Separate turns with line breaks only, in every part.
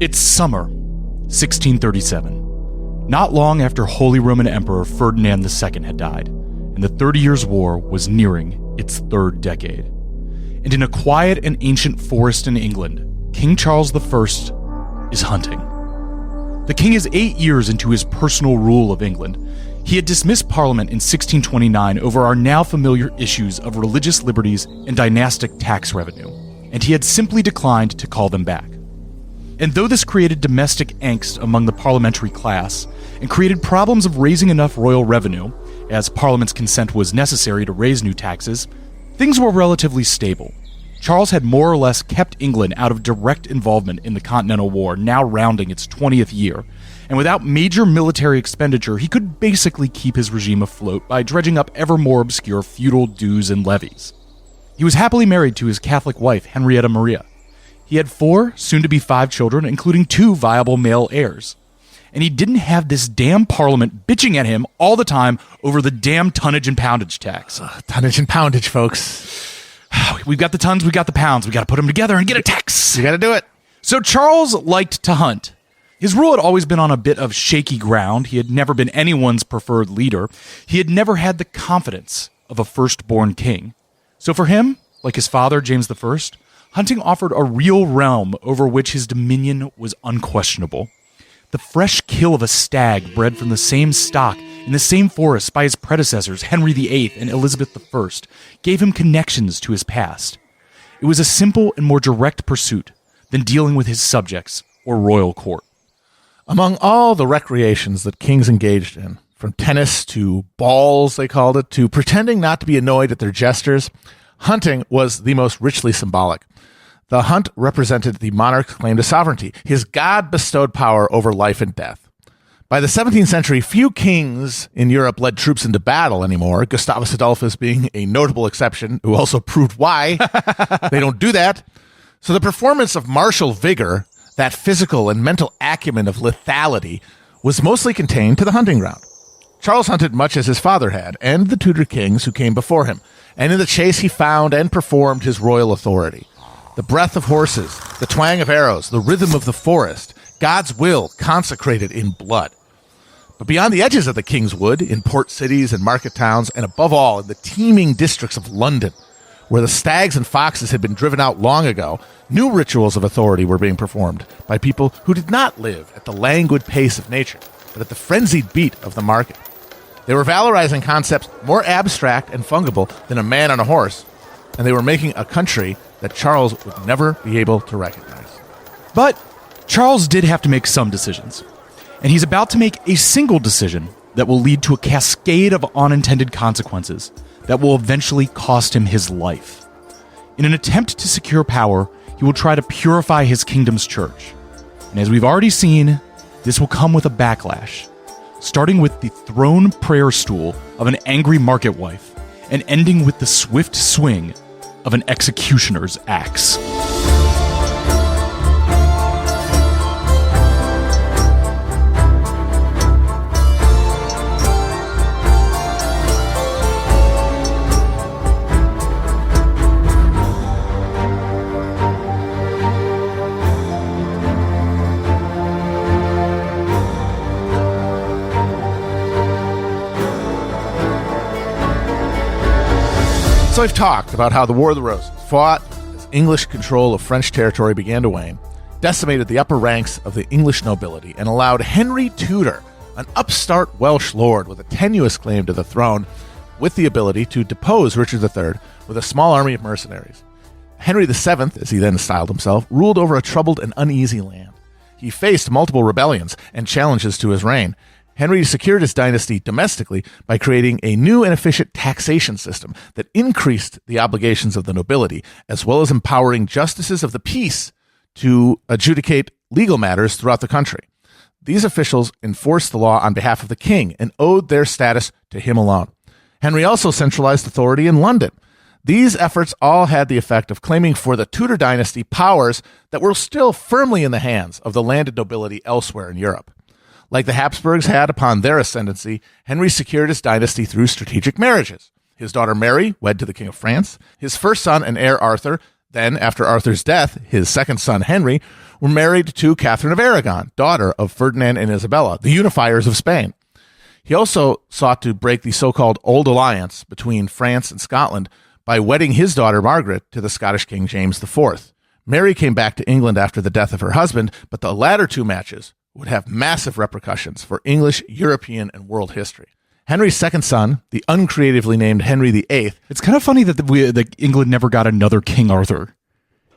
It's summer, 1637. Not long after Holy Roman Emperor Ferdinand II had died, and the 30 Years' War was nearing its third decade. And in a quiet and ancient forest in England, King Charles I is hunting. The king is 8 years into his personal rule of England. He had dismissed Parliament in 1629 over our now familiar issues of religious liberties and dynastic tax revenue, and he had simply declined to call them back. And though this created domestic angst among the parliamentary class, and created problems of raising enough royal revenue, as Parliament's consent was necessary to raise new taxes, things were relatively stable. Charles had more or less kept England out of direct involvement in the Continental War, now rounding its 20th year, and without major military expenditure, he could basically keep his regime afloat by dredging up ever more obscure feudal dues and levies. He was happily married to his Catholic wife, Henrietta Maria. He had 4, soon-to-be 5 children, including 2 viable male heirs. And he didn't have this damn Parliament bitching at him all the time over the damn tonnage and poundage tax.
Tonnage and poundage, folks.
We've got the tons, we got the pounds. We got to put them together and get a tax.
You got to do it.
So Charles liked to hunt. His rule had always been on a bit of shaky ground. He had never been anyone's preferred leader. He had never had the confidence of a firstborn king. So for him, like his father, James I, hunting offered a real realm over which his dominion was unquestionable. The fresh kill of a stag bred from the same stock in the same forest by his predecessors, Henry VIII and Elizabeth I, gave him connections to his past. It was a simple and more direct pursuit than dealing with his subjects or royal court.
Among all the recreations that kings engaged in, from tennis to balls, they called it, to pretending not to be annoyed at their jesters, hunting was the most richly symbolic. The hunt represented the monarch's claim to sovereignty, his God-bestowed power over life and death. By the 17th century, few kings in Europe led troops into battle anymore, Gustavus Adolphus being a notable exception, who also proved why they don't do that. So the performance of martial vigor, that physical and mental acumen of lethality, was mostly contained to the hunting ground. Charles hunted much as his father had, and the Tudor kings who came before him, and in the chase he found and performed his royal authority. The breath of horses, the twang of arrows, the rhythm of the forest, God's will consecrated in blood. But beyond the edges of the King's Wood, in port cities and market towns, and above all in the teeming districts of London, where the stags and foxes had been driven out long ago, new rituals of authority were being performed by people who did not live at the languid pace of nature, but at the frenzied beat of the market. They were valorizing concepts more abstract and fungible than a man on a horse, and they were making a country that Charles would never be able to recognize.
But Charles did have to make some decisions, and he's about to make a single decision that will lead to a cascade of unintended consequences that will eventually cost him his life. In an attempt to secure power, he will try to purify his kingdom's church. And as we've already seen, this will come with a backlash, starting with the thrown prayer stool of an angry market wife and ending with the swift swing of an executioner's axe.
So I've talked about how the War of the Roses, fought as English control of French territory began to wane, decimated the upper ranks of the English nobility, and allowed Henry Tudor, an upstart Welsh lord with a tenuous claim to the throne, with the ability to depose Richard III with a small army of mercenaries. Henry VII, as he then styled himself, ruled over a troubled and uneasy land. He faced multiple rebellions and challenges to his reign. Henry secured his dynasty domestically by creating a new and efficient taxation system that increased the obligations of the nobility, as well as empowering justices of the peace to adjudicate legal matters throughout the country. These officials enforced the law on behalf of the king and owed their status to him alone. Henry also centralized authority in London. These efforts all had the effect of claiming for the Tudor dynasty powers that were still firmly in the hands of the landed nobility elsewhere in Europe. Like the Habsburgs had upon their ascendancy, Henry secured his dynasty through strategic marriages. His daughter Mary wed to the King of France. His first son and heir Arthur then, after Arthur's death, his second son, Henry, were married to Catherine of Aragon, daughter of Ferdinand and Isabella, the unifiers of Spain. He also sought to break the so-called Old Alliance between France and Scotland by wedding his daughter Margaret to the Scottish King James IV. Mary came back to England after the death of her husband, but the latter two matches would have massive repercussions for English, European, and world history. Henry's second son, the uncreatively named Henry VIII.
It's kind of funny that England never got another King Arthur.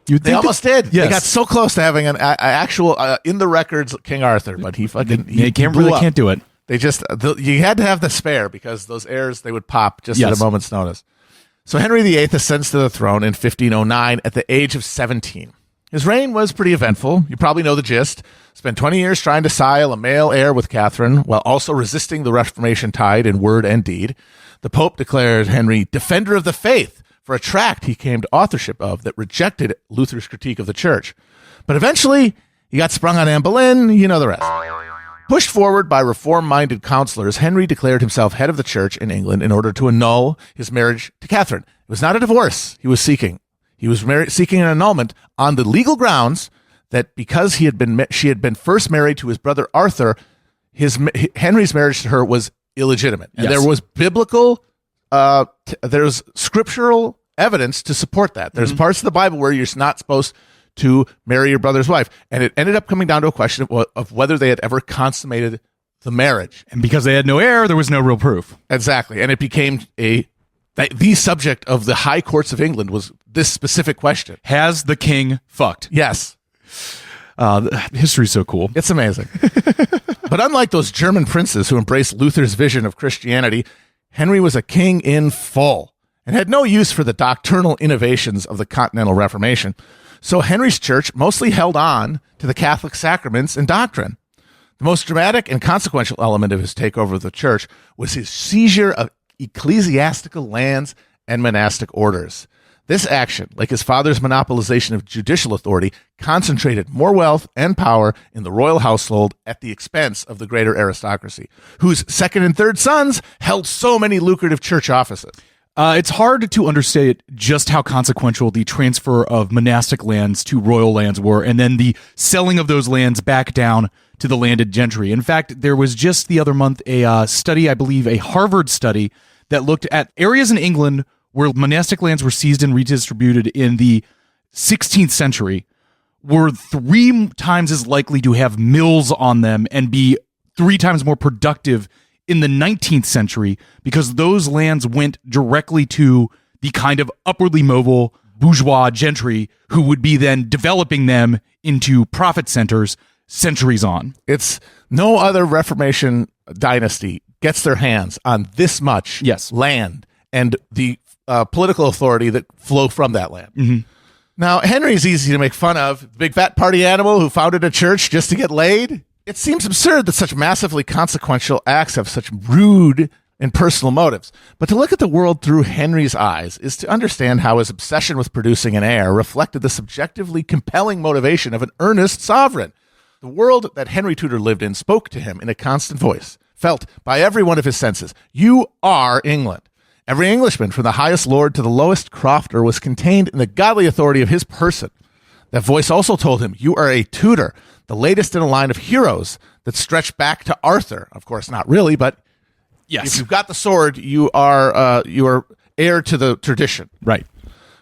They almost did.
Yes.
They got so close to having an actual in the records King Arthur, but he
can't do it.
They just you had to have the spare because those heirs they would pop just at a moment's notice. So Henry VIII ascends to the throne in 1509 at the age of 17. His reign was pretty eventful. You probably know the gist. Spent 20 years trying to sile a male heir with Catherine while also resisting the Reformation tide in word and deed. The Pope declared Henry defender of the faith for a tract he came to authorship of that rejected Luther's critique of the church. But eventually, he got sprung on Anne Boleyn. You know the rest. Pushed forward by reform-minded counselors, Henry declared himself head of the church in England in order to annul his marriage to Catherine. It was not a divorce he was seeking. He was seeking an annulment on the legal grounds that because she had been first married to his brother Arthur, Henry's marriage to her was illegitimate. And there was biblical, there's scriptural evidence to support that. There's parts of the Bible where you're not supposed to marry your brother's wife. And it ended up coming down to a question of whether they had ever consummated the marriage.
And because they had no heir, there was no real proof.
Exactly. And it became the subject of the high courts of England was this specific question.
Has the king fucked?
Yes.
History's so cool.
It's amazing. But unlike those German princes who embraced Luther's vision of Christianity, Henry was a king in full and had no use for the doctrinal innovations of the Continental Reformation. So Henry's church mostly held on to the Catholic sacraments and doctrine. The most dramatic and consequential element of his takeover of the church was his seizure of ecclesiastical lands and monastic orders. This action, like his father's monopolization of judicial authority, concentrated more wealth and power in the royal household at the expense of the greater aristocracy, whose second and third sons held so many lucrative church offices.
It's hard to understate just how consequential the transfer of monastic lands to royal lands were, and then the selling of those lands back down to the landed gentry. In fact, there was just the other month a study, I believe a Harvard study, that looked at areas in England where monastic lands were seized and redistributed in the 16th century were 3 times as likely to have mills on them and be 3 times more productive in the 19th century because those lands went directly to the kind of upwardly mobile bourgeois gentry who would be then developing them into profit centers centuries on.
It's no other Reformation dynasty gets their hands on this much land and the political authority that flow from that land.
Mm-hmm.
Now, Henry's easy to make fun of. The big fat party animal who founded a church just to get laid. It seems absurd that such massively consequential acts have such rude and personal motives. But to look at the world through Henry's eyes is to understand how his obsession with producing an heir reflected the subjectively compelling motivation of an earnest sovereign. The world that Henry Tudor lived in spoke to him in a constant voice, felt by every one of his senses. You are England. Every Englishman, from the highest lord to the lowest crofter, was contained in the godly authority of his person. That voice also told him, you are a Tudor, the latest in a line of heroes that stretch back to Arthur. Of course, not really, but if you've got the sword, you are heir to the tradition.
Right.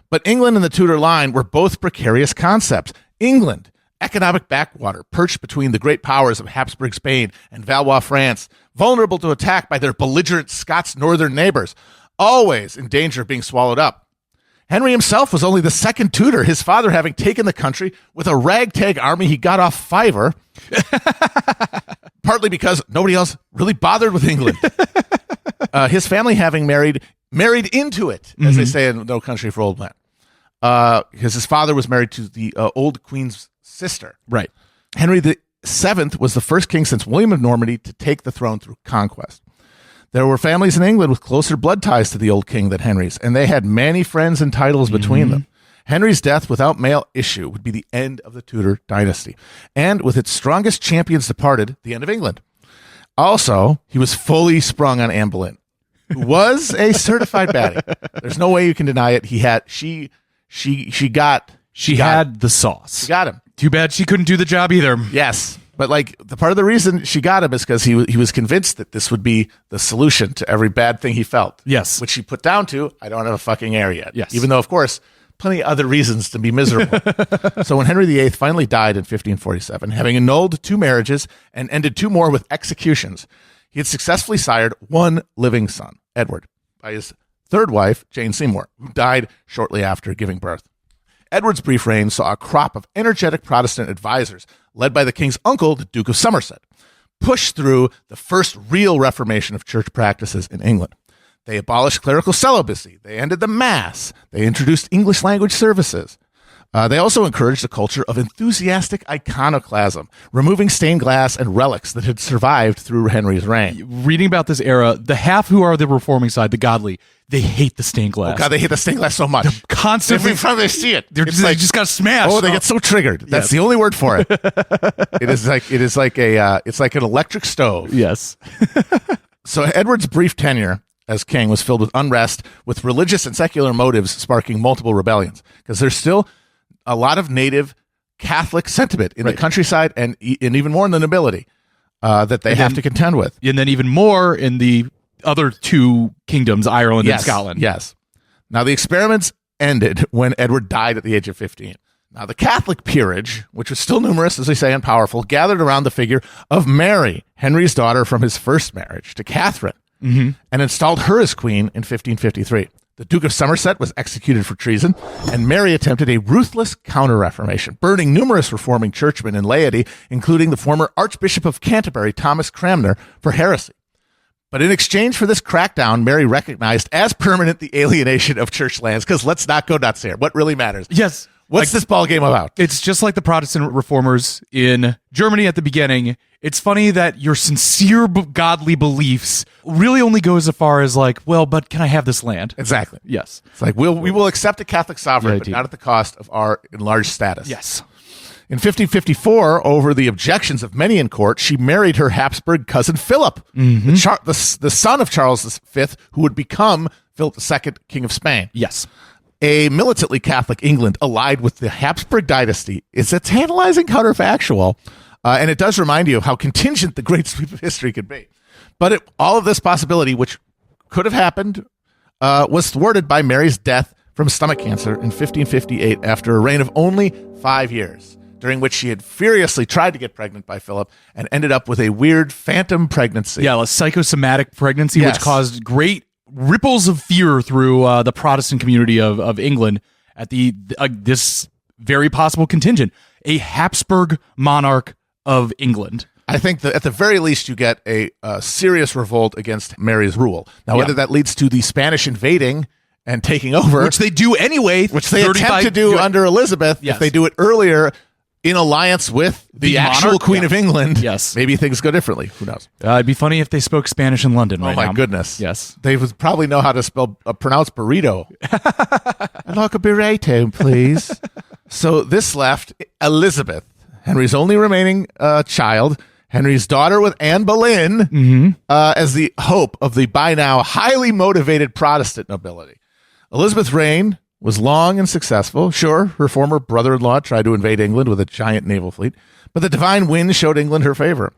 But England and the Tudor line were both precarious concepts. England, economic backwater, perched between the great powers of Habsburg Spain and Valois France, vulnerable to attack by their belligerent Scots northern neighbors, always in danger of being swallowed up. Henry himself was only the second Tudor, his father having taken the country with a ragtag army he got off Fiverr, partly because nobody else really bothered with England. His family having married into it, as they say in No Country for Old Men, because his father was married to the old queen's sister.
Right.
Henry VII was the first king since William of Normandy to take the throne through conquest. There were families in England with closer blood ties to the old king than Henry's, and they had many friends and titles between them. Henry's death without male issue would be the end of the Tudor dynasty, and with its strongest champions departed, the end of England. Also, he was fully sprung on Anne Boleyn, who was a certified baddie. There's no way you can deny it. She She had
the sauce.
She got him.
Too bad she couldn't do the job either.
Yes. But like the part of the reason she got him is because he was convinced that this would be the solution to every bad thing he felt.
Yes.
Which she put down to, I don't have a fucking heir yet.
Yes.
Even though, of course, plenty of other reasons to be miserable. So when Henry VIII finally died in 1547, having annulled 2 marriages and ended 2 more with executions, he had successfully sired 1 living son, Edward, by his 3rd wife, Jane Seymour, who died shortly after giving birth. Edward's brief reign saw a crop of energetic Protestant advisors, led by the king's uncle, the Duke of Somerset, push through the first real reformation of church practices in England. They abolished clerical celibacy. They ended the Mass. They introduced English language services. They also encouraged a culture of enthusiastic iconoclasm, removing stained glass and relics that had survived through Henry's reign.
Reading about this era, the half who are the reforming side, the godly, they hate the stained glass.
Oh God, they hate the stained glass so much.
They're constantly,
every time they see it,
they just got smashed.
Oh, they get so triggered. That's
Yes.
the only word for it. It is like an electric stove.
Yes.
So Edward's brief tenure as king was filled with unrest, with religious and secular motives sparking multiple rebellions, because there's still a lot of native Catholic sentiment in the countryside and even more in the nobility that they have to contend with.
And then even more in the other 2 kingdoms, Ireland and Scotland.
Yes. Now, the experiments ended when Edward died at the age of 15. Now, the Catholic peerage, which was still numerous, as they say, and powerful, gathered around the figure of Mary, Henry's daughter from his first marriage to Catherine, and installed her as queen in 1553. The Duke of Somerset was executed for treason, and Mary attempted a ruthless counter-reformation, burning numerous reforming churchmen and laity, including the former Archbishop of Canterbury, Thomas Cranmer, for heresy. But in exchange for this crackdown, Mary recognized as permanent the alienation of church lands, because let's not go nuts here. What really matters?
Yes.
What's this ball game about?
It's just like the Protestant reformers in Germany at the beginning. It's funny that your sincere godly beliefs really only go as far as like, well, but can I have this land?
Exactly.
Yes.
It's like we will accept a Catholic sovereign,
Yeah,
but not at the cost of our enlarged status.
Yes.
In 1554, over the objections of many in court, she married her Habsburg cousin Philip, the son of Charles V, who would become Philip II, King of Spain.
Yes.
A militantly Catholic England allied with the Habsburg dynasty is a tantalizing counterfactual, and it does remind you of how contingent the great sweep of history could be. But all of this possibility, which could have happened, was thwarted by Mary's death from stomach cancer in 1558 after a reign of only 5 years, during which she had furiously tried to get pregnant by Philip and ended up with a weird phantom pregnancy.
Yeah, a psychosomatic pregnancy,
Yes.
which caused great ripples of fear through the Protestant community of England at this very possible contingent, a Habsburg monarch of England.
I think that at the very least you get a serious revolt against Mary's rule. Now, whether that leads to the Spanish invading and taking over,
Which they do anyway.
which they attempt to do under Elizabeth,
Yes.
if they do it earlier in alliance with the actual
monarch?
Queen of England,
Yes.
maybe things go differently. Who knows?
It'd be funny if they spoke Spanish in London right
Oh my
now.
goodness!
Yes.
They would probably know how to pronounce burrito. I'd like a burrito, please. So this left Elizabeth, Henry's only remaining child, Henry's daughter with Anne Boleyn, as the hope of the by now highly motivated Protestant nobility. Elizabeth's reign was long and successful. Sure, her former brother-in-law tried to invade England with a giant naval fleet, but the divine wind showed England her favor.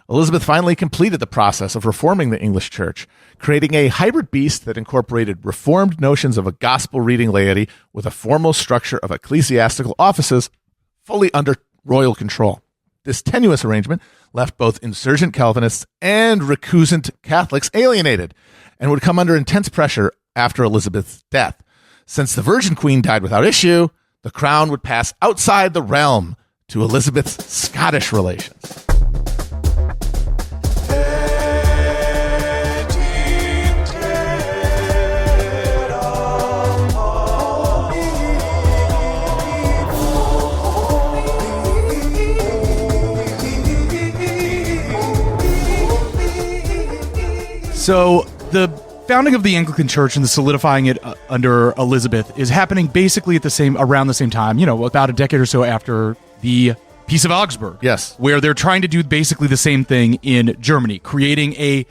Elizabeth finally completed the process of reforming the English church, creating a hybrid beast that incorporated reformed notions of a gospel-reading laity with a formal structure of ecclesiastical offices fully under royal control. This tenuous arrangement left both insurgent Calvinists and recusant Catholics alienated and would come under intense pressure after Elizabeth's death. Since the Virgin Queen died without issue, the crown would pass outside the realm to Elizabeth's Scottish relations.
So the founding of the Anglican Church and the solidifying it under Elizabeth is happening basically at around the same time, about a decade or so after the Peace of Augsburg.
Yes.
Where they're trying to do basically the same thing in Germany, creating a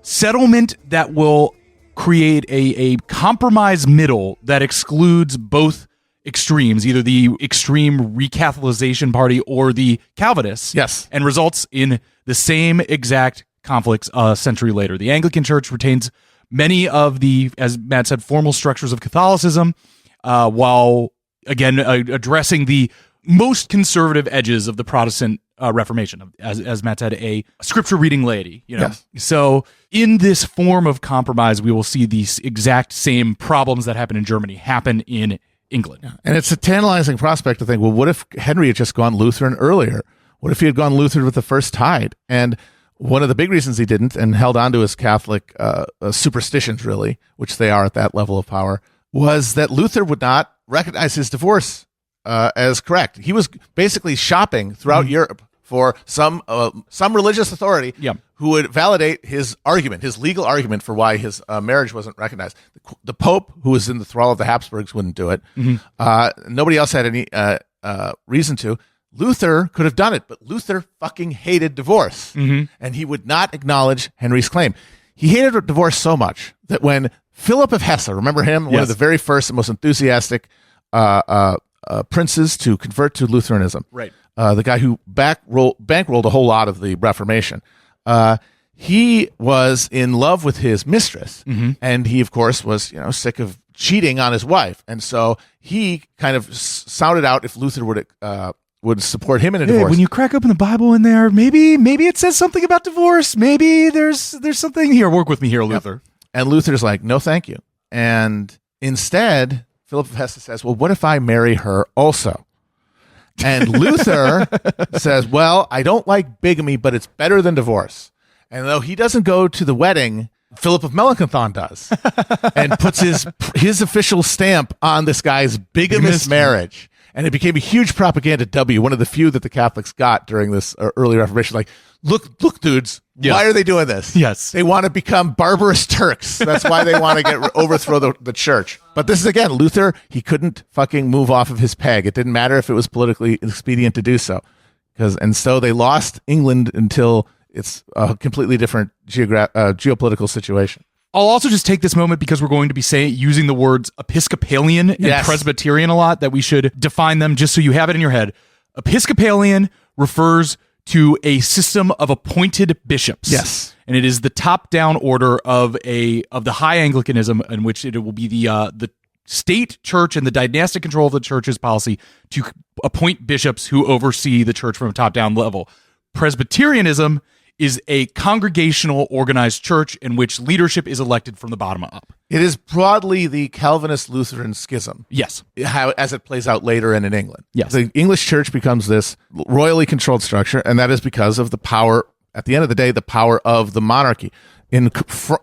settlement that will create a compromise middle that excludes both extremes, either the extreme Recatholicization party or the Calvinists.
Yes.
And results in the same exact conflicts a century later. The Anglican Church retains many of the, as Matt said, formal structures of Catholicism, while, again, addressing the most conservative edges of the Protestant Reformation, as Matt said, a scripture reading laity.
Yes.
So in this form of compromise, we will see these exact same problems that happen in Germany happen in England.
Yeah. And it's a tantalizing prospect to think, well, what if Henry had just gone Lutheran earlier? What if he had gone Lutheran with the first tide? And one of the big reasons he didn't and held on to his Catholic superstitions, really, which they are at that level of power, was that Luther would not recognize his divorce as correct. He was basically shopping throughout Europe for some religious authority who would validate his argument, his legal argument for why his marriage wasn't recognized. The Pope, who was in the thrall of the Habsburgs, wouldn't do it. Nobody else had any reason to. Luther could have done it, but Luther fucking hated divorce, and he would not acknowledge Henry's claim. He hated divorce so much that when Philip of Hesse, remember him, one of the very first and most enthusiastic princes to convert to Lutheranism,
right?
The guy who bankrolled a whole lot of the Reformation. He was in love with his mistress, and he, of course, was sick of cheating on his wife, and so he kind of sounded out if Luther would support him in a divorce.
When you crack open the Bible in there, maybe it says something about divorce. Maybe there's something here. Work with me here, Luther.
Yep. And Luther's like, no, thank you. And instead, Philip of Hesse says, well, what if I marry her also? And Luther says, well, I don't like bigamy, but it's better than divorce. And though he doesn't go to the wedding, Philip of Melanchthon does and puts his official stamp on this guy's bigamous marriage. And it became a huge propaganda W, one of the few that the Catholics got during this early Reformation. Like, look, dudes, why are they doing this?
Yes.
They want to become barbarous Turks. That's why they want to overthrow the church. But this is, again, Luther, he couldn't fucking move off of his peg. It didn't matter if it was politically expedient to do so. And so they lost England until it's a completely different geopolitical situation.
I'll also just take this moment because we're going to be using the words Episcopalian and Presbyterian a lot, that we should define them just so you have it in your head. Episcopalian refers to a system of appointed bishops.
Yes.
And it is the top-down order of the high Anglicanism, in which it will be the state church and the dynastic control of the church's policy to appoint bishops who oversee the church from a top-down level. Presbyterianism is a congregational organized church in which leadership is elected from the bottom up.
It is broadly the Calvinist-Lutheran schism.
Yes.
As it plays out later in England.
Yes.
The English church becomes this royally controlled structure, and that is because of the power, at the end of the day, the power of the monarchy. In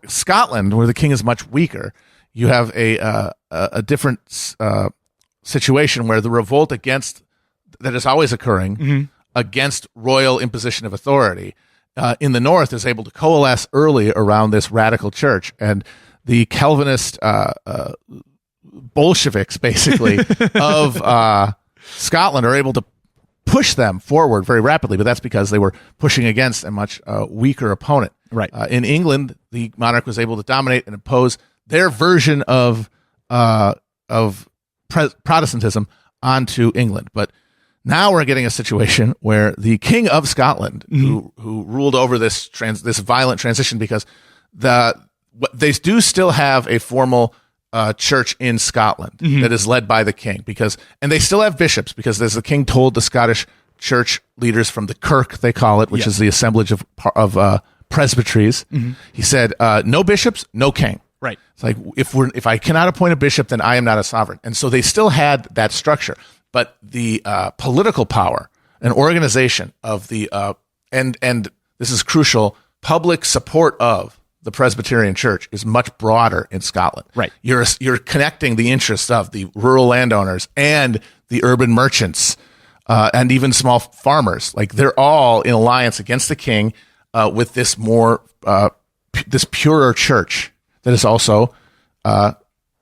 Scotland, where the king is much weaker, you have a different situation where the revolt that is always occurring against royal imposition of authority in the north is able to coalesce early around this radical church, and the Calvinist Bolsheviks, basically, of Scotland are able to push them forward very rapidly, but that's because they were pushing against a much weaker opponent.
Right.
In England, the monarch was able to dominate and impose their version of Protestantism onto England, but now we're getting a situation where the King of Scotland, who ruled over this violent transition, because they do still have a formal church in Scotland that is led by the king, and they still have bishops, because as the king told the Scottish church leaders from the Kirk, they call it, which is the assemblage of presbyteries, he said, no bishops, no king.
Right.
It's like, if I cannot appoint a bishop, then I am not a sovereign. And so they still had that structure. But the political power and organization of the and this is crucial, public support of the Presbyterian Church is much broader in Scotland.
Right.
You're connecting the interests of the rural landowners and the urban merchants and even small farmers. Like, they're all in alliance against the king with this this purer church that is also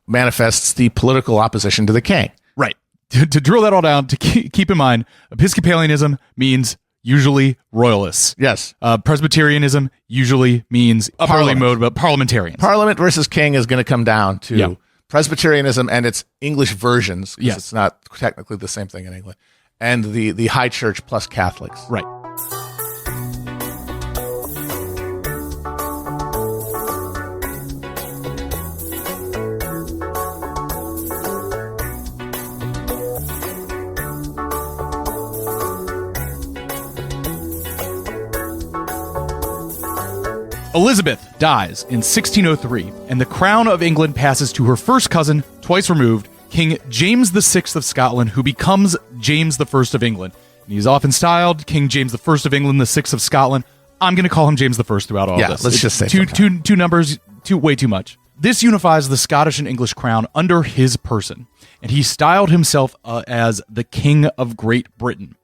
manifests the political opposition to the king.
Right. To drill that all down, to keep in mind, Episcopalianism means usually royalists.
Yes.
Presbyterianism usually means upperly mode, but parliamentarians.
Parliament versus king is going to come down to Presbyterianism and its English versions, because
Yes.
it's not technically the same thing in England, and the High Church plus Catholics.
Right. Elizabeth dies in 1603, and the crown of England passes to her first cousin, twice removed, King James VI of Scotland, who becomes James I of England. And he's often styled King James I of England, the VI of Scotland. I'm going to call him James I throughout all this.
Let's just say
two numbers, way too much. This unifies the Scottish and English crown under his person, and he styled himself as the King of Great Britain.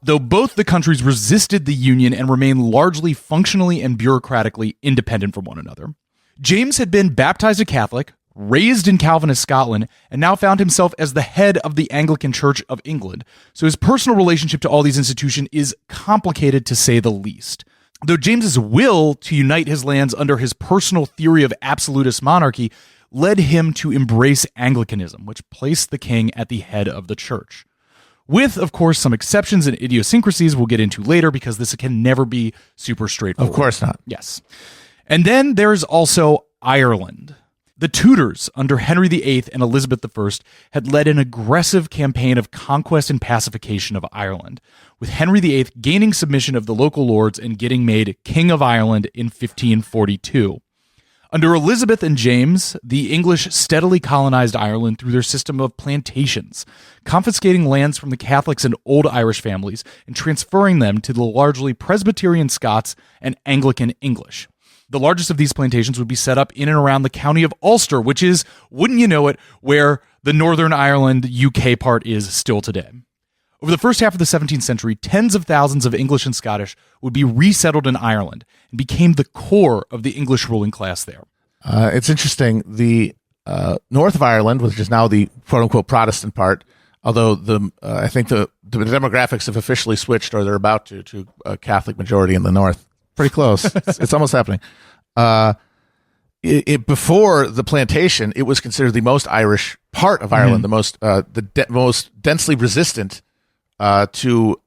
Though both the countries resisted the union and remained largely functionally and bureaucratically independent from one another. James had been baptized a Catholic, raised in Calvinist Scotland, and now found himself as the head of the Anglican Church of England, so his personal relationship to all these institutions is complicated to say the least. Though James's will to unite his lands under his personal theory of absolutist monarchy led him to embrace Anglicanism, which placed the king at the head of the church. With, of course, some exceptions and idiosyncrasies we'll get into later, because this can never be super straightforward.
Of course not.
Yes. And then there's also Ireland. The Tudors, under Henry VIII and Elizabeth I, had led an aggressive campaign of conquest and pacification of Ireland, with Henry VIII gaining submission of the local lords and getting made King of Ireland in 1542. Under Elizabeth and James, the English steadily colonized Ireland through their system of plantations, confiscating lands from the Catholics and old Irish families and transferring them to the largely Presbyterian Scots and Anglican English. The largest of these plantations would be set up in and around the county of Ulster, which is, wouldn't you know it, where the Northern Ireland UK part is still today. Over the first half of the 17th century, tens of thousands of English and Scottish would be resettled in Ireland and became the core of the English ruling class there.
It's interesting. The north of Ireland, which is now the quote-unquote Protestant part, although I think the demographics have officially switched, or they're about to a Catholic majority in the north. Pretty close. It's almost happening. Before the plantation, it was considered the most Irish part of Ireland, the most densely resistant to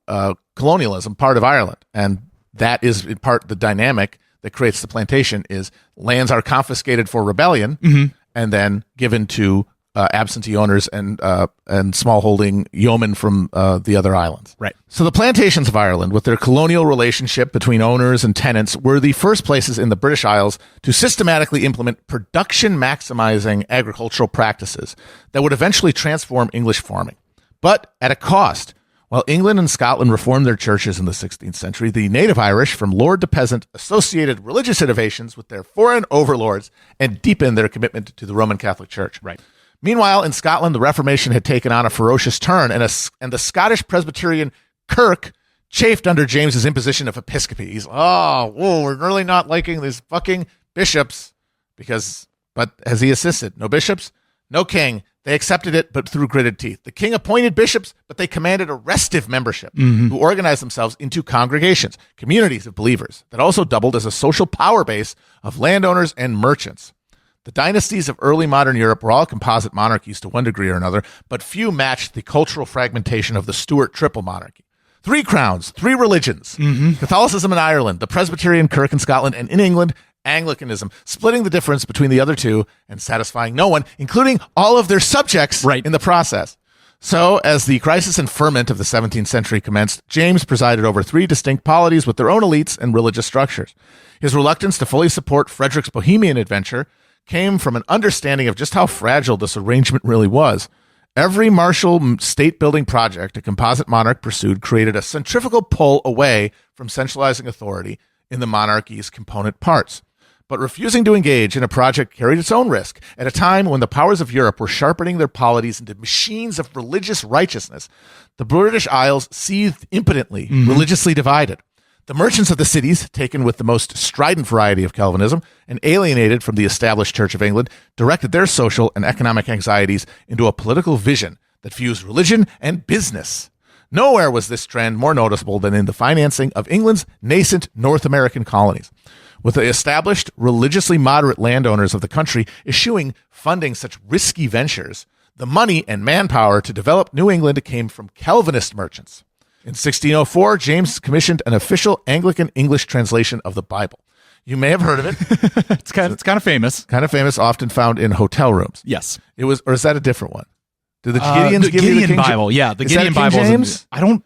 colonialism part of Ireland, and that is in part the dynamic that creates the plantation. Is lands are confiscated for rebellion and then given to absentee owners and smallholding yeomen from the other islands.
Right.
So the plantations of Ireland, with their colonial relationship between owners and tenants, were the first places in the British Isles to systematically implement production-maximizing agricultural practices that would eventually transform English farming, but at a cost. While England and Scotland reformed their churches in the 16th century, the native Irish, from lord to peasant, associated religious innovations with their foreign overlords and deepened their commitment to the Roman Catholic Church.
Right.
Meanwhile, in Scotland, the Reformation had taken on a ferocious turn, and the Scottish Presbyterian Kirk chafed under James's imposition of episcopacy. He's, we're really not liking these fucking bishops, but has he assisted? No bishops, no king. They accepted it, but through gritted teeth. The king appointed bishops, but they commanded a restive membership who organized themselves into congregations, communities of believers that also doubled as a social power base of landowners and merchants. The dynasties of early modern Europe were all composite monarchies to one degree or another, but few matched the cultural fragmentation of the Stuart triple monarchy. 3 crowns, 3 religions, Catholicism in Ireland, the Presbyterian Kirk in Scotland, and in England, Anglicanism, splitting the difference between the other two and satisfying no one, including all of their subjects in the process. So, as the crisis and ferment of the 17th century commenced, James presided over 3 distinct polities with their own elites and religious structures. His reluctance to fully support Frederick's Bohemian adventure came from an understanding of just how fragile this arrangement really was. Every martial state-building project a composite monarch pursued created a centrifugal pull away from centralizing authority in the monarchy's component parts. But refusing to engage in a project carried its own risk. At a time when the powers of Europe were sharpening their polities into machines of religious righteousness, the British Isles seethed impotently, religiously divided. The merchants of the cities, taken with the most strident variety of Calvinism and alienated from the established Church of England, directed their social and economic anxieties into a political vision that fused religion and business. Nowhere was this trend more noticeable than in the financing of England's nascent North American colonies. with the established, religiously moderate landowners of the country eschewing funding such risky ventures, the money and manpower to develop New England came from Calvinist merchants. In 1604, James commissioned an official Anglican English translation of the Bible. You may have heard of it.
It's kind of famous.
Kind of famous, often found in hotel rooms.
Yes.
It was, or is that a different one? Did the Gideons give you the King
Bible? Yeah, the
is
Gideon
that King
Bible.
James?
I don't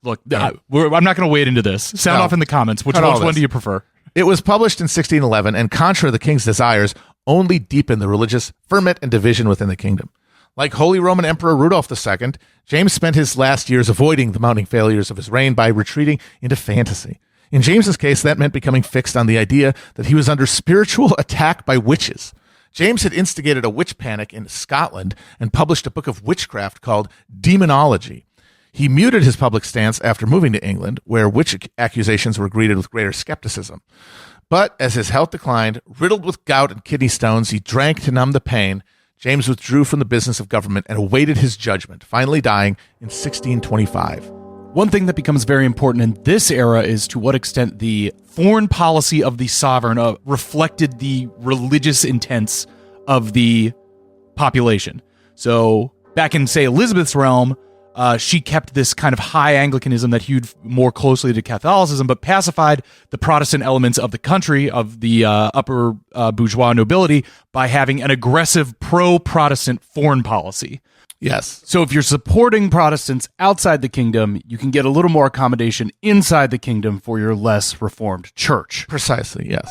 look. I'm not going to wade into this. Sound off in the comments. Which one do you prefer?
It was published in 1611, and contrary to the king's desires, only deepened the religious ferment and division within the kingdom. Like Holy Roman Emperor Rudolph II, James spent his last years avoiding the mounting failures of his reign by retreating into fantasy. In James's case, that meant becoming fixed on the idea that he was under spiritual attack by witches. James had instigated a witch panic in Scotland and published a book of witchcraft called Demonology. He muted his public stance after moving to England, where witch accusations were greeted with greater skepticism. But as his health declined, riddled with gout and kidney stones, he drank to numb the pain. James withdrew from the business of government and awaited his judgment, finally dying in 1625.
One thing that becomes very important in this era is to what extent the foreign policy of the sovereign reflected the religious intents of the population. So back in, say, Elizabeth's realm, she kept this kind of high Anglicanism that hewed more closely to Catholicism, but pacified the Protestant elements of the country, of the upper bourgeois nobility, by having an aggressive pro-Protestant foreign policy.
Yes.
So if you're supporting Protestants outside the kingdom, you can get a little more accommodation inside the kingdom for your less reformed church.
Precisely, yes.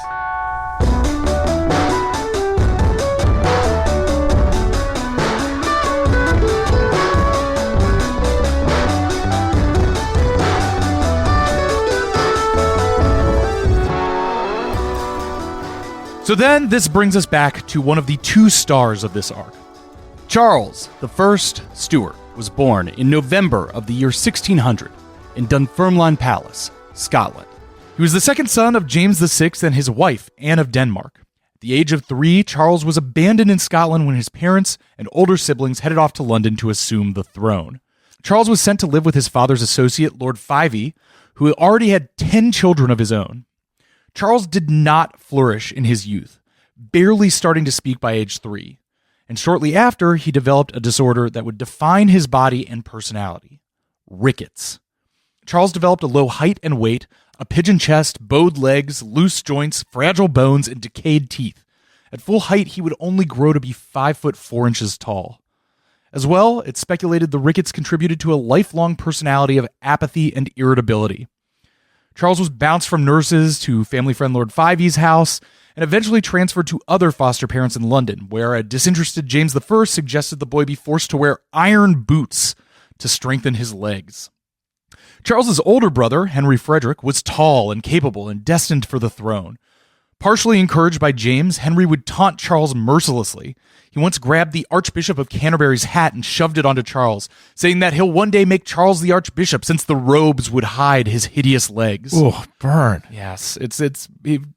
So then this brings us back to one of the two stars of this arc. Charles I Stuart was born in November of the year 1600 in Dunfermline Palace, Scotland. He was the second son of James VI and his wife, Anne of Denmark. At the age of 3, Charles was abandoned in Scotland when his parents and older siblings headed off to London to assume the throne. Charles was sent to live with his father's associate, Lord Fyvie, who already had 10 children of his own. Charles did not flourish in his youth, barely starting to speak by age 3. And shortly after, he developed a disorder that would define his body and personality: rickets. Charles developed a low height and weight, a pigeon chest, bowed legs, loose joints, fragile bones, and decayed teeth. At full height, he would only grow to be 5 foot 4 inches tall. As well, it's speculated the rickets contributed to a lifelong personality of apathy and irritability. Charles was bounced from nurses to family friend Lord Fyvie's house, and eventually transferred to other foster parents in London, where a disinterested James I suggested the boy be forced to wear iron boots to strengthen his legs. Charles's older brother, Henry Frederick, was tall and capable and destined for the throne. Partially encouraged by James, Henry would taunt Charles mercilessly. He once grabbed the Archbishop of Canterbury's hat and shoved it onto Charles, saying that he'll one day make Charles the Archbishop since the robes would hide his hideous legs.
Oh, burn.
Yes,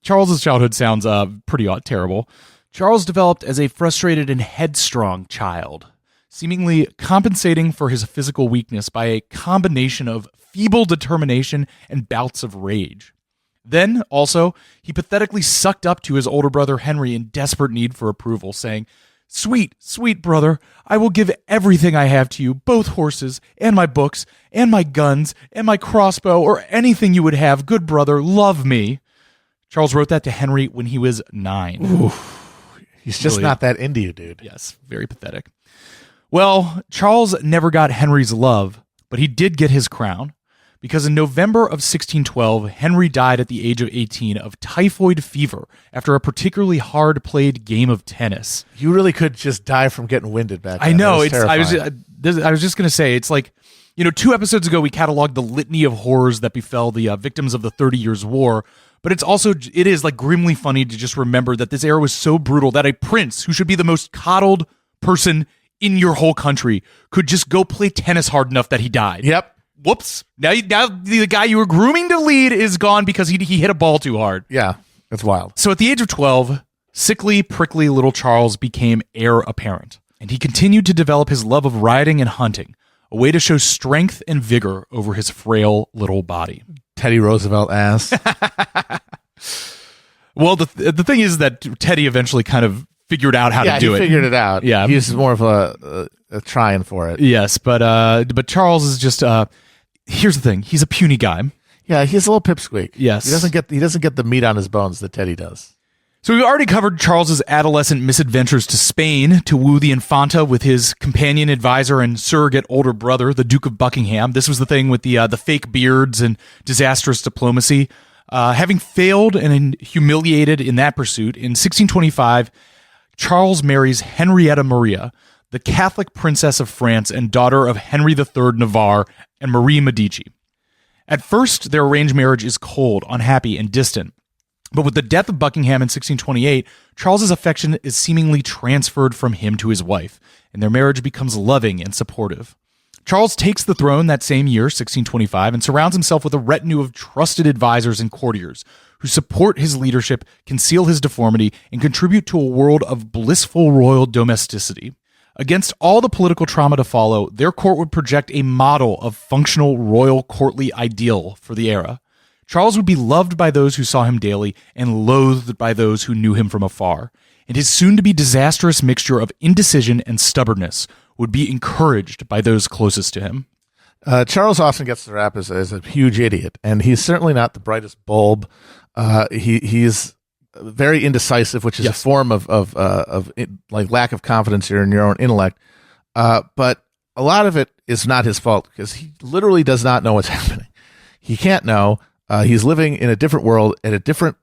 Charles's childhood sounds pretty terrible. Charles developed as a frustrated and headstrong child, seemingly compensating for his physical weakness by a combination of feeble determination and bouts of rage. Then, also, he pathetically sucked up to his older brother Henry in desperate need for approval, saying, "Sweet, sweet brother, I will give everything I have to you, both horses, and my books, and my guns, and my crossbow, or anything you would have. Good brother, love me." Charles wrote that to Henry when he was 9.
Oof. He's just
Really,
not that into you, dude.
Yes, very pathetic. Well, Charles never got Henry's love, but he did get his crown. Because in November of 1612, Henry died at the age of 18 of typhoid fever after a particularly hard-played game of tennis.
You really could just die from getting winded back then.
I know.
I
was just going to say, it's like, 2 episodes ago we cataloged the litany of horrors that befell the victims of the 30 Years' War. But it is like grimly funny to just remember that this era was so brutal that a prince who should be the most coddled person in your whole country could just go play tennis hard enough that he died.
Yep.
Whoops. Now the guy you were grooming to lead is gone because he hit a ball too hard.
Yeah, that's wild.
So at the age of 12, sickly, prickly little Charles became heir apparent, and he continued to develop his love of riding and hunting, a way to show strength and vigor over his frail little body.
Teddy Roosevelt ass.
Well, the thing is that Teddy eventually kind of figured out how to do it.
Yeah, he figured it out.
Yeah.
He's more of a trying for it.
Yes, but Charles is just here's the thing. He's a puny guy.
Yeah, he's a little pipsqueak.
Yes.
He doesn't get the meat on his bones that Teddy does.
So we've already covered Charles's adolescent misadventures to Spain to woo the Infanta with his companion advisor and surrogate older brother, the Duke of Buckingham. This was the thing with the fake beards and disastrous diplomacy. Having failed and humiliated in that pursuit, in 1625, Charles marries Henrietta Maria, the Catholic princess of France and daughter of Henry III Navarre and Marie Medici. At first, their arranged marriage is cold, unhappy, and distant. But with the death of Buckingham in 1628, Charles's affection is seemingly transferred from him to his wife, and their marriage becomes loving and supportive. Charles takes the throne that same year, 1625, and surrounds himself with a retinue of trusted advisors and courtiers who support his leadership, conceal his deformity, and contribute to a world of blissful royal domesticity. Against all the political trauma to follow, their court would project a model of functional royal courtly ideal for the era. Charles would be loved by those who saw him daily and loathed by those who knew him from afar, and his soon-to-be disastrous mixture of indecision and stubbornness would be encouraged by those closest to him.
Charles often gets the rap as a huge idiot, and he's certainly not the brightest bulb. He's very indecisive, which is a form of like lack of confidence in your own intellect. But a lot of it is not his fault because he literally does not know what's happening. He can't know. He's living in a different world in a different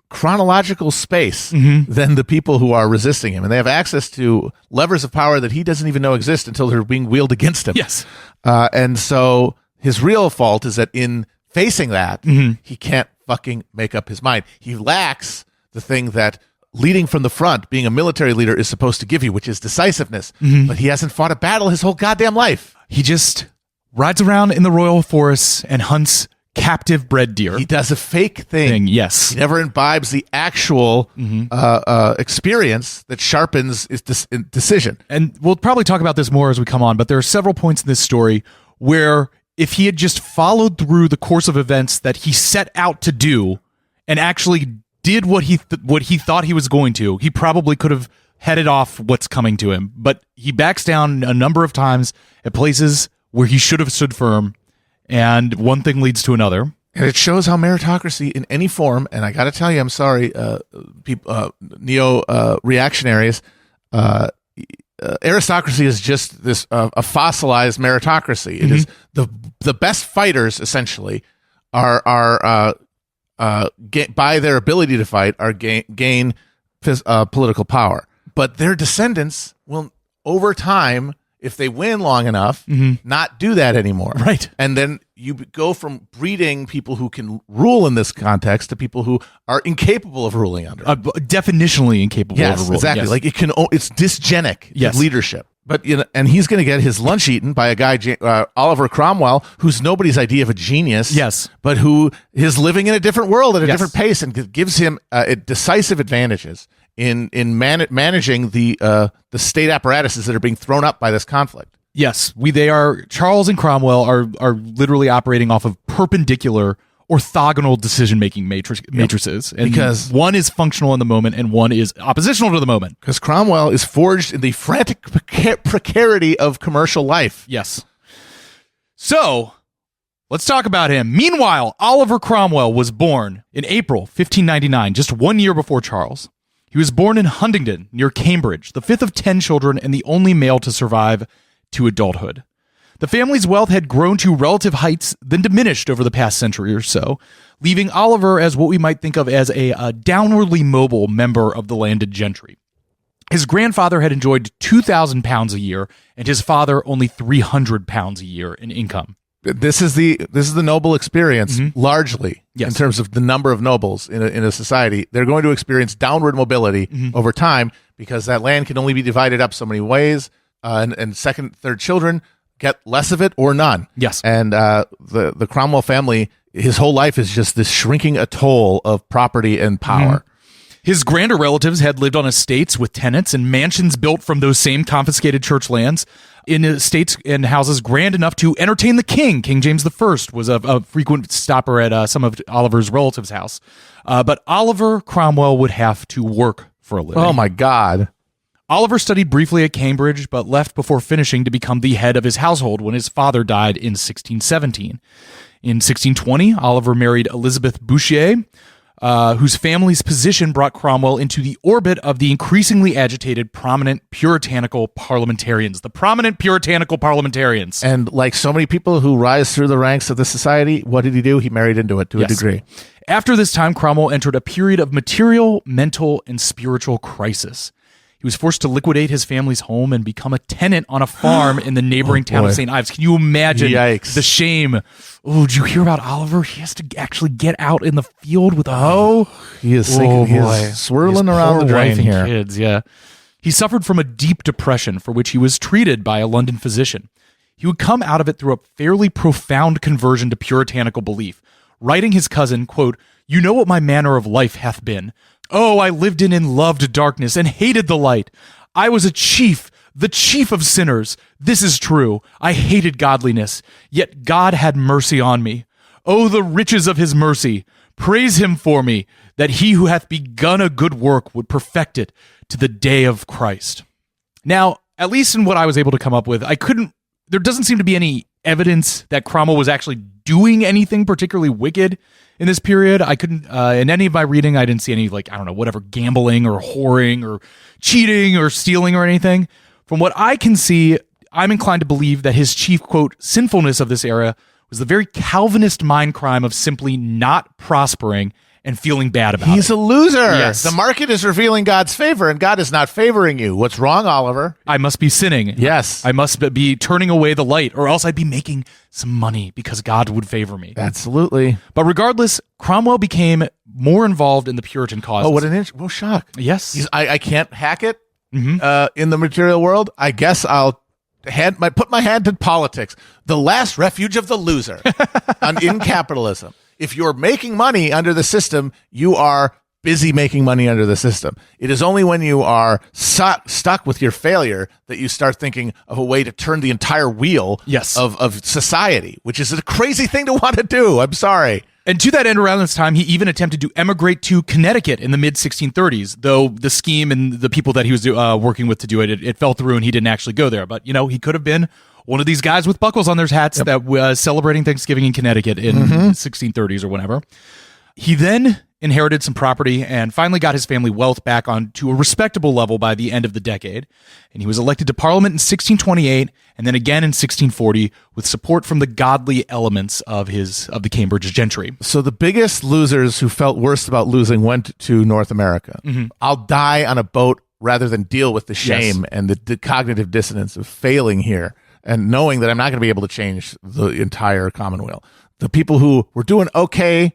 chronological space than the people who are resisting him, and they have access to levers of power that he doesn't even know exist until they're being wielded against him.
Yes,
and so his real fault is that in facing that, he can't fucking make up his mind. He lacks the thing that leading from the front, being a military leader, is supposed to give you, which is decisiveness. But he hasn't fought a battle his whole goddamn life.
He just rides around in the royal forests and hunts captive bred deer.
He does a fake thing.
Yes.
He never imbibes the actual experience that sharpens his decision.
And we'll probably talk about this more as we come on, but there are several points in this story where if he had just followed through the course of events that he set out to do and actually did what he thought he was going to, he probably could have headed off what's coming to him. But he backs down a number of times at places where he should have stood firm, and one thing leads to another.
And it shows how meritocracy in any form, and I got to tell you, I'm sorry, neo-reactionaries, aristocracy is just this a fossilized meritocracy. It is the best fighters, essentially, are by their ability to fight, gain political power. But their descendants will, over time, if they win long enough, not do that anymore.
Right.
And then you go from breeding people who can rule in this context to people who are incapable of ruling under it.
Definitionally incapable of ruling.
Exactly.
Yes.
Like it's dysgenic leadership. But and he's going to get his lunch eaten by a guy, Oliver Cromwell, who's nobody's idea of a genius.
Yes.
But who is living in a different world at a different pace and gives him decisive advantages in managing the state apparatuses that are being thrown up by this conflict.
Yes, Charles and Cromwell are literally operating off of perpendicular orthogonal decision-making matrices. And because one is functional in the moment and one is oppositional to the moment.
Because Cromwell is forged in the frantic precarity of commercial life.
Yes. So, let's talk about him. Meanwhile, Oliver Cromwell was born in April 1599, just 1 year before Charles. He was born in Huntingdon, near Cambridge, the fifth of 10 children and the only male to survive to adulthood. The family's wealth had grown to relative heights, then diminished over the past century or so, leaving Oliver as what we might think of as a downwardly mobile member of the landed gentry. His grandfather had enjoyed £2,000 a year, and his father only £300 a year in income.
This is the noble experience, largely, in terms of the number of nobles in a society. They're going to experience downward mobility over time because that land can only be divided up so many ways, and second, third children get less of it or none.
Yes.
And the Cromwell family, his whole life is just this shrinking atoll of property and power.
His grander relatives had lived on estates with tenants and mansions built from those same confiscated church lands, in estates and houses grand enough to entertain the king. King James I was a frequent stopper at some of Oliver's relatives' house. But Oliver Cromwell would have to work for a living.
Oh, my God.
Oliver studied briefly at Cambridge, but left before finishing to become the head of his household when his father died in 1617. In 1620, Oliver married Elizabeth Bouchier, whose family's position brought Cromwell into the orbit of the increasingly agitated prominent puritanical parliamentarians. The prominent puritanical parliamentarians.
And like so many people who rise through the ranks of the society, what did he do? He married into it to a degree.
After this time, Cromwell entered a period of material, mental, and spiritual crisis. He was forced to liquidate his family's home and become a tenant on a farm in the neighboring town of St. Ives. Can you imagine the shame? Oh, did you hear about Oliver? He has to actually get out in the field with a hoe.
He is sinking. He is swirling around the drain here.
Kids, yeah. He suffered from a deep depression for which he was treated by a London physician. He would come out of it through a fairly profound conversion to puritanical belief, writing his cousin, quote, "You know what my manner of life hath been. Oh, I lived in and loved darkness and hated the light. I was a chief, the chief of sinners. This is true. I hated godliness, yet God had mercy on me. Oh, the riches of his mercy. Praise him for me, that he who hath begun a good work would perfect it to the day of Christ." Now, at least in what I was able to come up with, there doesn't seem to be any evidence that Cromwell was actually doing anything particularly wicked in this period. I couldn't, in any of my reading, I didn't see any, gambling or whoring or cheating or stealing or anything. From what I can see, I'm inclined to believe that his chief, quote, sinfulness of this era was the very Calvinist mind crime of simply not prospering and feeling bad about it.
He's a loser.
Yes.
The market is revealing God's favor, and God is not favoring you. What's wrong, Oliver?
I must be sinning.
Yes.
I must be turning away the light, or else I'd be making some money because God would favor me.
Absolutely.
But regardless, Cromwell became more involved in the Puritan cause.
Oh, what an shock.
Yes.
I can't hack it in the material world. I guess I'll put my hand in politics. The last refuge of the loser in capitalism. If you're making money under the system, you are busy making money under the system. It is only when you are stuck with your failure that you start thinking of a way to turn the entire wheel of society, which is a crazy thing to want to do. I'm sorry.
And to that end, around this time, he even attempted to emigrate to Connecticut in the mid-1630s, though the scheme and the people that he was working with to do it fell through and he didn't actually go there. But, he could have been one of these guys with buckles on their hats that was celebrating Thanksgiving in Connecticut in the 1630s or whenever. He then inherited some property and finally got his family wealth back on to a respectable level by the end of the decade. And he was elected to Parliament in 1628 and then again in 1640 with support from the godly elements of the Cambridge gentry.
So the biggest losers who felt worst about losing went to North America. I'll die on a boat rather than deal with the shame and the cognitive dissonance of failing here and knowing that I'm not going to be able to change the entire Commonwealth. The people who were doing okay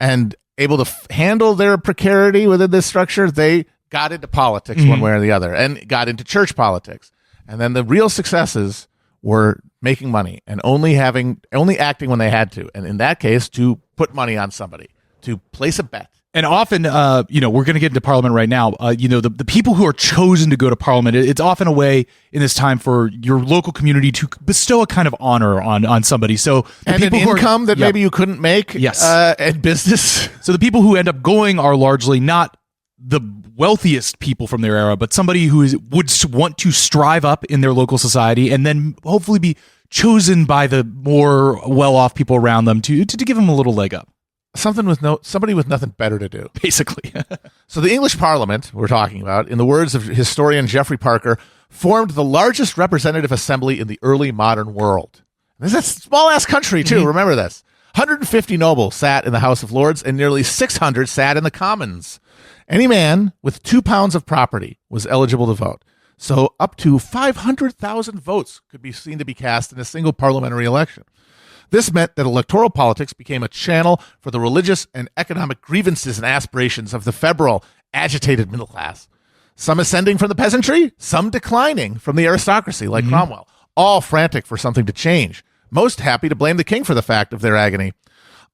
and able to handle their precarity within this structure, they got into politics one way or the other and got into church politics. And then the real successes were making money and only acting when they had to. And in that case, to put money on somebody, to place a bet.
And often, we're going to get into Parliament right now. The people who are chosen to go to Parliament, it's often a way in this time for your local community to bestow a kind of honor on somebody. So the
and
people
an income that maybe you couldn't make in business.
So the people who end up going are largely not the wealthiest people from their era, but somebody who would want to strive up in their local society and then hopefully be chosen by the more well-off people around them to give them a little leg up.
Somebody with nothing better to do,
basically.
So the English Parliament we're talking about, in the words of historian Geoffrey Parker, formed the largest representative assembly in the early modern world. This is a small-ass country, too. Remember this. 150 nobles sat in the House of Lords, and nearly 600 sat in the Commons. Any man with 2 pounds of property was eligible to vote. So up to 500,000 votes could be seen to be cast in a single parliamentary election. This meant that electoral politics became a channel for the religious and economic grievances and aspirations of the febrile, agitated middle class. Some ascending from the peasantry, some declining from the aristocracy, like Cromwell, all frantic for something to change, most happy to blame the king for the fact of their agony.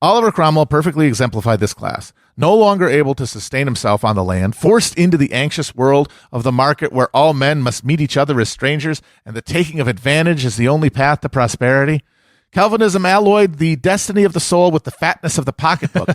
Oliver Cromwell perfectly exemplified this class. No longer able to sustain himself on the land, forced into the anxious world of the market where all men must meet each other as strangers and the taking of advantage is the only path to prosperity. Calvinism alloyed the destiny of the soul with the fatness of the pocketbook.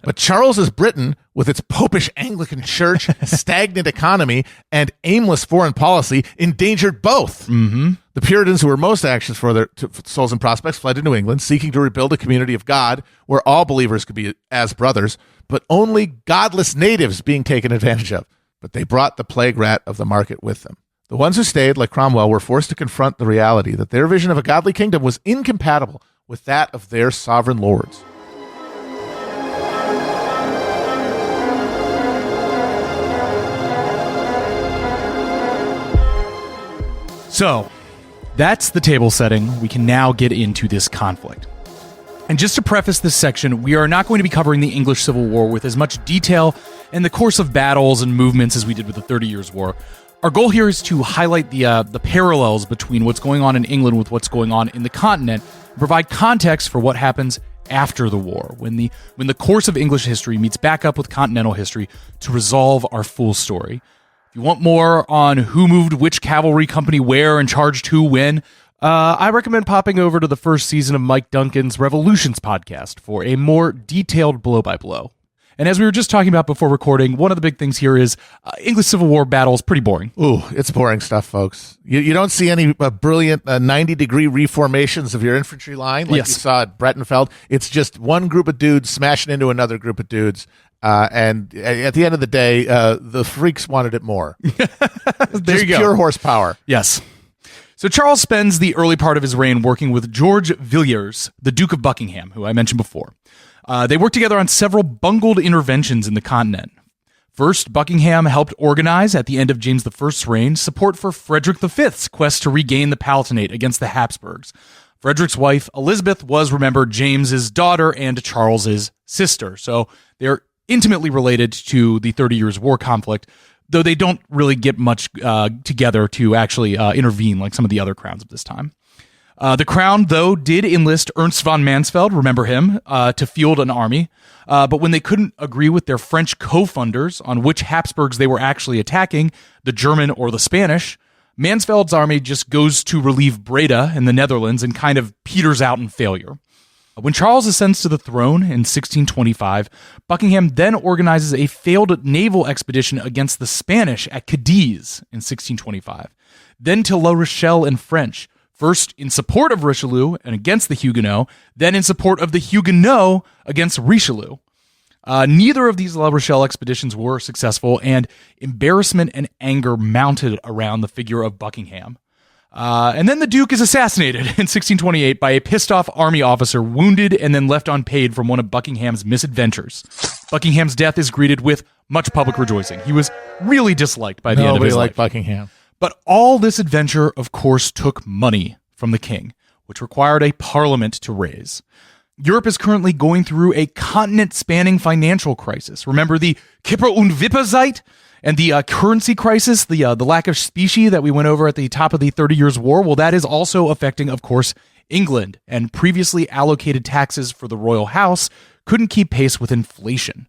But Charles's Britain, with its popish Anglican church, stagnant economy, and aimless foreign policy, endangered both.
Mm-hmm.
The Puritans, who were most anxious for their souls and prospects, fled to New England, seeking to rebuild a community of God where all believers could be as brothers, but only godless natives being taken advantage of. But they brought the plague rat of the market with them. The ones who stayed, like Cromwell, were forced to confront the reality that their vision of a godly kingdom was incompatible with that of their sovereign lords.
So, that's the table setting. We can now get into this conflict. And just to preface this section, we are not going to be covering the English Civil War with as much detail in the course of battles and movements as we did with the 30 Years' War. Our goal here is to highlight the parallels between what's going on in England with what's going on in the continent, and provide context for what happens after the war, when the course of English history meets back up with continental history to resolve our full story. If you want more on who moved which cavalry company where and charged who when, I recommend popping over to the first season of Mike Duncan's Revolutions podcast for a more detailed blow-by-blow. And as we were just talking about before recording, one of the big things here is English Civil War battles pretty boring.
Ooh, it's boring stuff, folks. You don't see any brilliant 90-degree reformations of your infantry line like you saw at Breitenfeld. It's just one group of dudes smashing into another group of dudes. And at the end of the day, the freaks wanted it more.
There you go.
Pure horsepower.
Yes. So Charles spends the early part of his reign working with George Villiers, the Duke of Buckingham, who I mentioned before. They worked together on several bungled interventions in the continent. First, Buckingham helped organize, at the end of James I's reign, support for Frederick V's quest to regain the Palatinate against the Habsburgs. Frederick's wife, Elizabeth, was, remember, James's daughter and Charles's sister, so they're intimately related to the 30 Years' War conflict, though they don't really get much together to actually intervene like some of the other crowns of this time. The crown, though, did enlist Ernst von Mansfeld, remember him, to field an army. But when they couldn't agree with their French co-funders on which Habsburgs they were actually attacking, the German or the Spanish, Mansfeld's army just goes to relieve Breda in the Netherlands and kind of peters out in failure. When Charles ascends to the throne in 1625, Buckingham then organizes a failed naval expedition against the Spanish at Cadiz in 1625, then to La Rochelle in French, first in support of Richelieu and against the Huguenots, then in support of the Huguenots against Richelieu. Neither of these La Rochelle expeditions were successful, and embarrassment and anger mounted around the figure of Buckingham. And then the Duke is assassinated in 1628 by a pissed-off army officer, wounded and then left unpaid from one of Buckingham's misadventures. Buckingham's death is greeted with much public rejoicing. He was really disliked by the end of his life.
Nobody liked Buckingham.
But all this adventure, of course, took money from the king, which required a parliament to raise. Europe is currently going through a continent-spanning financial crisis. Remember the Kipper und Wipperzeit and the currency crisis, the lack of specie that we went over at the top of the 30 Years' War? Well, that is also affecting, of course, England, and previously allocated taxes for the royal house couldn't keep pace with inflation.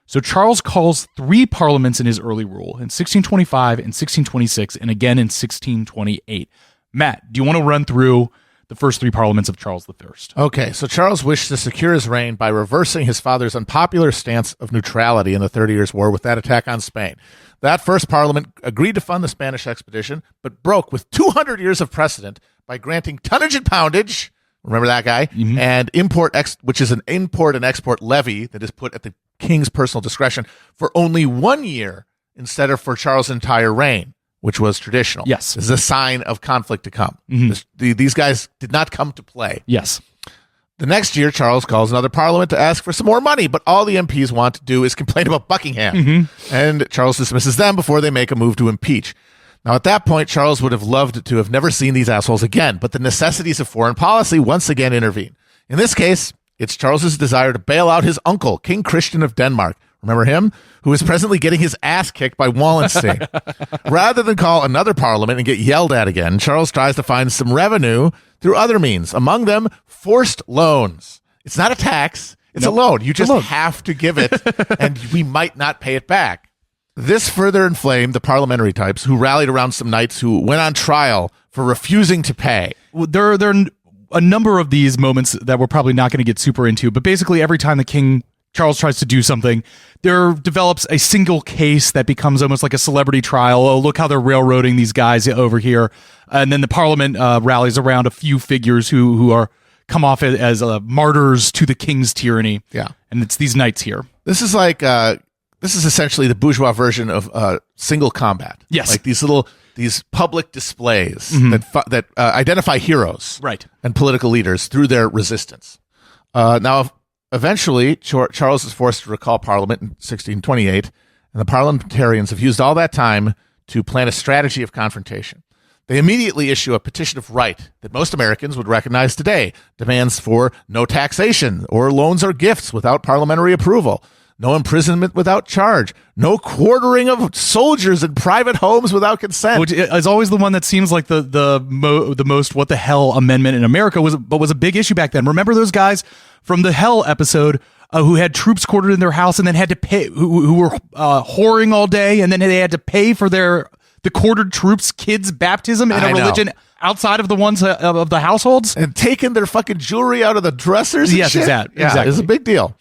So Charles calls 3 parliaments in his early rule, in 1625, in 1626, and again in 1628. Matt, do you want to run through the first 3 parliaments of Charles I?
Okay, so Charles wished to secure his reign by reversing his father's unpopular stance of neutrality in the 30 Years' War with that attack on Spain. That first parliament agreed to fund the Spanish expedition, but broke with 200 years of precedent by granting tonnage and poundage, remember that guy, and which is an import and export levy that is put at the king's personal discretion for only 1 year instead of for Charles' entire reign, which was traditional.
Yes.
This is a sign of conflict to come. These guys did not come to play.
Yes.
The next year, Charles calls another parliament to ask for some more money, but all the MPs want to do is complain about Buckingham. And Charles dismisses them before they make a move to impeach. Now, at that point, Charles would have loved to have never seen these assholes again, but the necessities of foreign policy once again intervene. In this case, it's Charles's desire to bail out his uncle, King Christian of Denmark. Remember him? Who is presently getting his ass kicked by Wallenstein. Rather than call another parliament and get yelled at again, Charles tries to find some revenue through other means, among them forced loans. It's not a tax. It's a loan. You just have to give it, and we might not pay it back. This further inflamed the parliamentary types who rallied around some knights who went on trial for refusing to pay.
Well, there are a number of these moments that we're probably not going to get super into, but basically every time the King Charles tries to do something, there develops a single case that becomes almost like a celebrity trial. Oh, look how they're railroading these guys over here. And then the parliament rallies around a few figures who are come off as martyrs to the king's tyranny.
Yeah.
And it's these knights here.
This is essentially the bourgeois version of single combat.
Yes.
Like these public displays that identify heroes,
right,
and political leaders through their resistance. Now, eventually, Charles is forced to recall Parliament in 1628, and the parliamentarians have used all that time to plan a strategy of confrontation. They immediately issue a petition of right that most Americans would recognize today, demands for no taxation or loans or gifts without parliamentary approval, no imprisonment without charge, no quartering of soldiers in private homes without consent.
Which is always the one that seems like the most what the hell amendment in America was a big issue back then. Remember those guys from the Hell episode who had troops quartered in their house and then had to pay, who were whoring all day, and then they had to pay for the quartered troops' kids' baptism in a religion outside of the ones of the households,
and taking their fucking jewelry out of the dressers.
Yes,
and shit?
exactly.
Yeah, it's a big deal.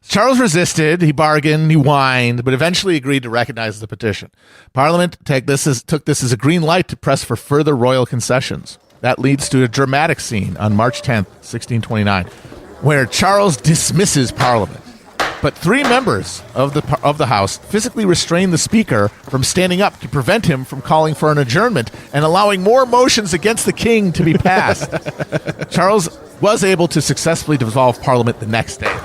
Charles resisted, he bargained, he whined, but eventually agreed to recognize the petition. Parliament took this as a green light to press for further royal concessions. That leads to a dramatic scene on March 10th, 1629, where Charles dismisses Parliament. But 3 members of the House physically restrain the Speaker from standing up to prevent him from calling for an adjournment and allowing more motions against the king to be passed. Charles was able to successfully dissolve Parliament the next day.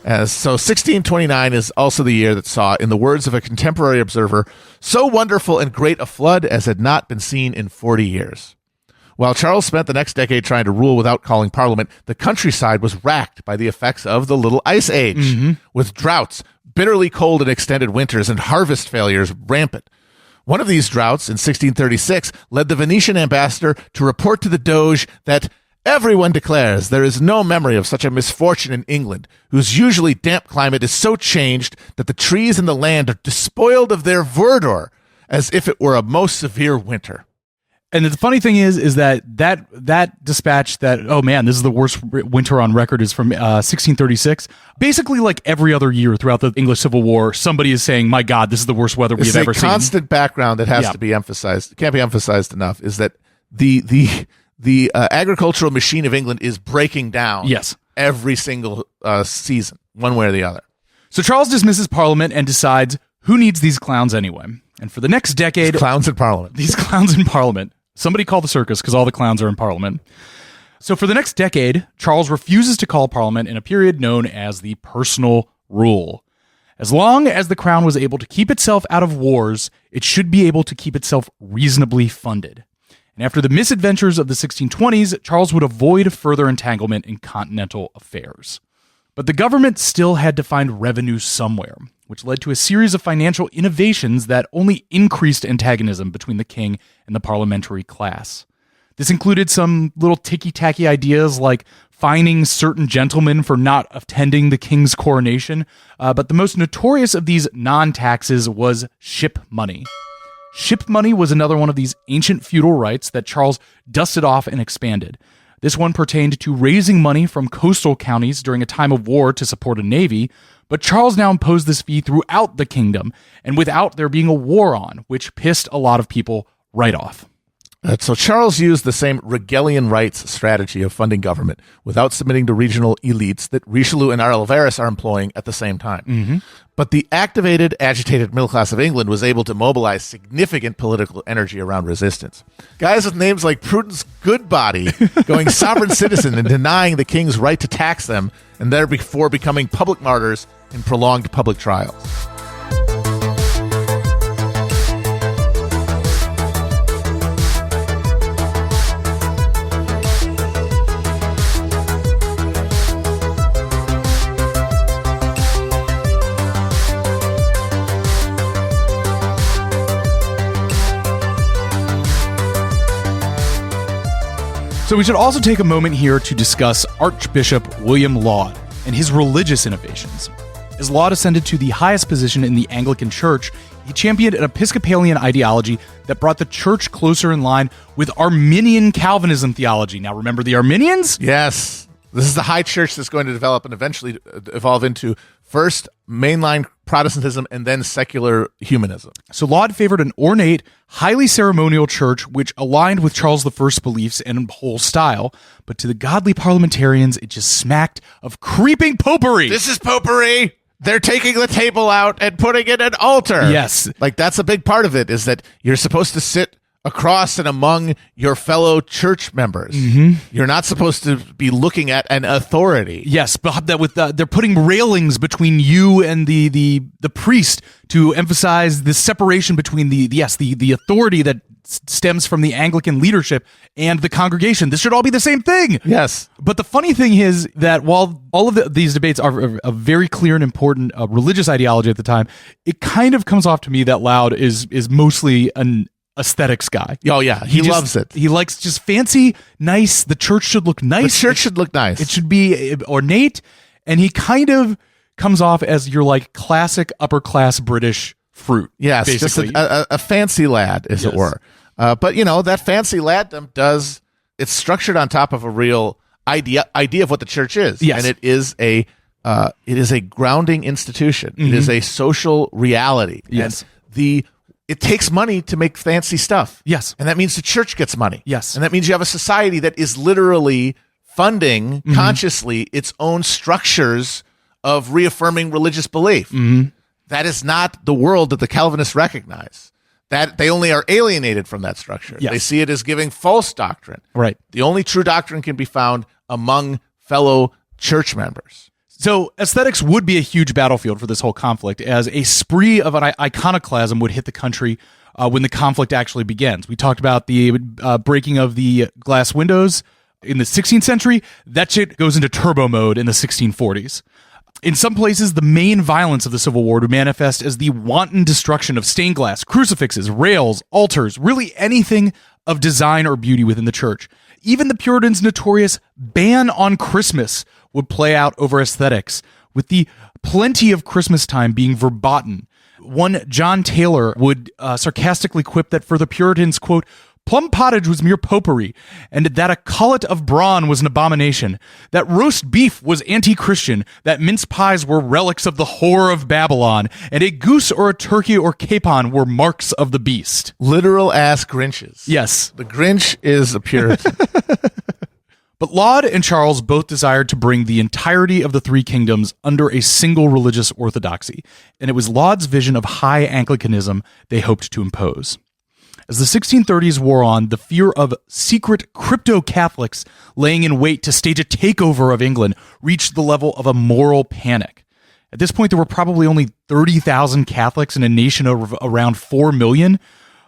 So 1629 is also the year that saw, in the words of a contemporary observer, so wonderful and great a flood as had not been seen in 40 years. While Charles spent the next decade trying to rule without calling Parliament, the countryside was racked by the effects of the Little Ice Age, with droughts, bitterly cold and extended winters, and harvest failures rampant. One of these droughts, in 1636, led the Venetian ambassador to report to the Doge that everyone declares there is no memory of such a misfortune in England, whose usually damp climate is so changed that the trees in the land are despoiled of their verdure, as if it were a most severe winter.
And the funny thing is that dispatch that, oh man, this is the worst winter on record, is from 1636. Basically, like every other year throughout the English Civil War, somebody is saying, my God, this is the worst weather we've ever seen.
It's a constant background that has to be emphasized. Can't be emphasized enough, is that the agricultural machine of England is breaking down every single season, one way or the other.
So Charles dismisses Parliament and decides, who needs these clowns anyway? And for the next decade...
These clowns in Parliament.
Somebody call the circus, because all the clowns are in Parliament. So for the next decade, Charles refuses to call Parliament in a period known as the Personal Rule. As long as the crown was able to keep itself out of wars, it should be able to keep itself reasonably funded. And after the misadventures of the 1620s, Charles would avoid further entanglement in continental affairs. But the government still had to find revenue somewhere, which led to a series of financial innovations that only increased antagonism between the king and the parliamentary class. This included some little ticky-tacky ideas like fining certain gentlemen for not attending the king's coronation, but the most notorious of these non-taxes was ship money. Ship money was another one of these ancient feudal rights that Charles dusted off and expanded. This one pertained to raising money from coastal counties during a time of war to support a navy, but Charles now imposed this fee throughout the kingdom and without there being a war on, which pissed a lot of people right off.
So Charles used the same Regalian rights strategy of funding government without submitting to regional elites that Richelieu and Arlavaris are employing at the same time. But the activated, agitated middle class of England was able to mobilize significant political energy around resistance. Guys with names like Prudence Goodbody going sovereign citizen and denying the king's right to tax them, and therefore becoming public martyrs in prolonged public trials.
So we should also take a moment here to discuss Archbishop William Laud. and his religious innovations. As Laud ascended to the highest position in the Anglican Church, he championed an Episcopalian ideology that brought the church closer in line with Arminian Calvinism theology. Now, remember the Arminians?
Yes. This is the high church that's going to develop and eventually evolve into first mainline Protestantism and then secular humanism.
So Laud favored an ornate, highly ceremonial church which aligned with Charles I's beliefs and whole style, but to the godly parliamentarians, it just smacked of creeping popery.
This is popery. They're taking the table out and putting in an altar.
Yes.
Like, that's a big part of it, is that you're supposed to sit across and among your fellow church members. Mm-hmm. You're not supposed to be looking at an authority.
Yes, but that with they're putting railings between you and the priest to emphasize the separation between the authority that stems from the Anglican leadership and the congregation. This should all be the same thing.
Yes.
But the funny thing is that while all of these debates are a very clear and important religious ideology at the time, it kind of comes off to me that Laud is mostly an aesthetics guy.
Oh, yeah. He loves it.
He likes just fancy, nice. The church should look nice.
The church should look nice.
It should be ornate. And he kind of comes off as your like classic upper class British fruit.
Yes,
basically.
just a fancy lad, as it were. But, you know, that fancy laddom it's structured on top of a real idea of what the church is.
Yes.
And it is a grounding institution. Mm-hmm. It is a social reality.
Yes.
And it takes money to make fancy stuff.
Yes.
And that means the church gets money.
Yes.
And that means you have a society that is literally funding consciously its own structures of reaffirming religious belief. Mm-hmm. That is not the world that the Calvinists recognize. That they only are alienated from that structure.
Yes.
They see it as giving false doctrine.
Right.
The only true doctrine can be found among fellow church members.
So aesthetics would be a huge battlefield for this whole conflict, as a spree of an iconoclasm would hit the country when the conflict actually begins. We talked about the breaking of the glass windows in the 16th century. That shit goes into turbo mode in the 1640s. In some places, the main violence of the Civil War would manifest as the wanton destruction of stained glass, crucifixes, rails, altars, really anything of design or beauty within the church. Even the Puritans' notorious ban on Christmas would play out over aesthetics, with the plenty of Christmas time being verboten. One John Taylor would sarcastically quip that for the Puritans, quote, plum pottage was mere popery, and that a cullet of brawn was an abomination, that roast beef was anti-Christian, that mince pies were relics of the whore of Babylon, and a goose or a turkey or capon were marks of the beast.
Literal ass Grinches.
Yes.
The Grinch is a Puritan.
But Laud and Charles both desired to bring the entirety of the three kingdoms under a single religious orthodoxy, and it was Laud's vision of high Anglicanism they hoped to impose. As the 1630s wore on, the fear of secret crypto-Catholics laying in wait to stage a takeover of England reached the level of a moral panic. At this point, there were probably only 30,000 Catholics in a nation of around 4 million,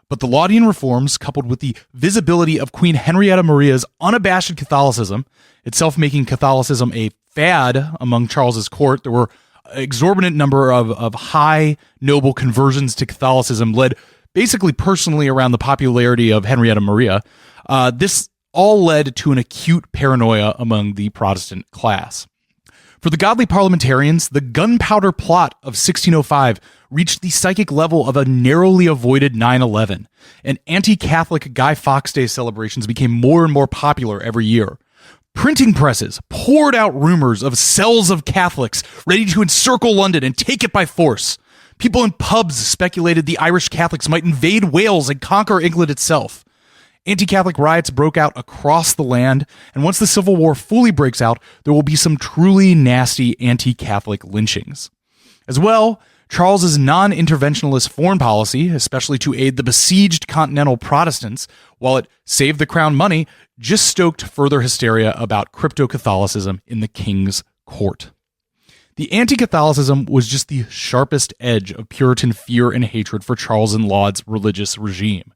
but the Laudian reforms, coupled with the visibility of Queen Henrietta Maria's unabashed Catholicism, itself making Catholicism a fad among Charles's court, there were an exorbitant number of high noble conversions to Catholicism led basically personally around the popularity of Henrietta Maria. This all led to an acute paranoia among the Protestant class. For the godly parliamentarians, the gunpowder plot of 1605 reached the psychic level of a narrowly avoided 9/11, and anti-Catholic Guy Fawkes Day celebrations became more and more popular every year. Printing presses poured out rumors of cells of Catholics ready to encircle London and take it by force. People in pubs speculated the Irish Catholics might invade Wales and conquer England itself. Anti-Catholic riots broke out across the land, and once the Civil War fully breaks out, there will be some truly nasty anti-Catholic lynchings. As well, Charles's non-interventionist foreign policy, especially to aid the besieged continental Protestants, while it saved the crown money, just stoked further hysteria about crypto-Catholicism in the king's court. The anti-Catholicism was just the sharpest edge of Puritan fear and hatred for Charles and Laud's religious regime.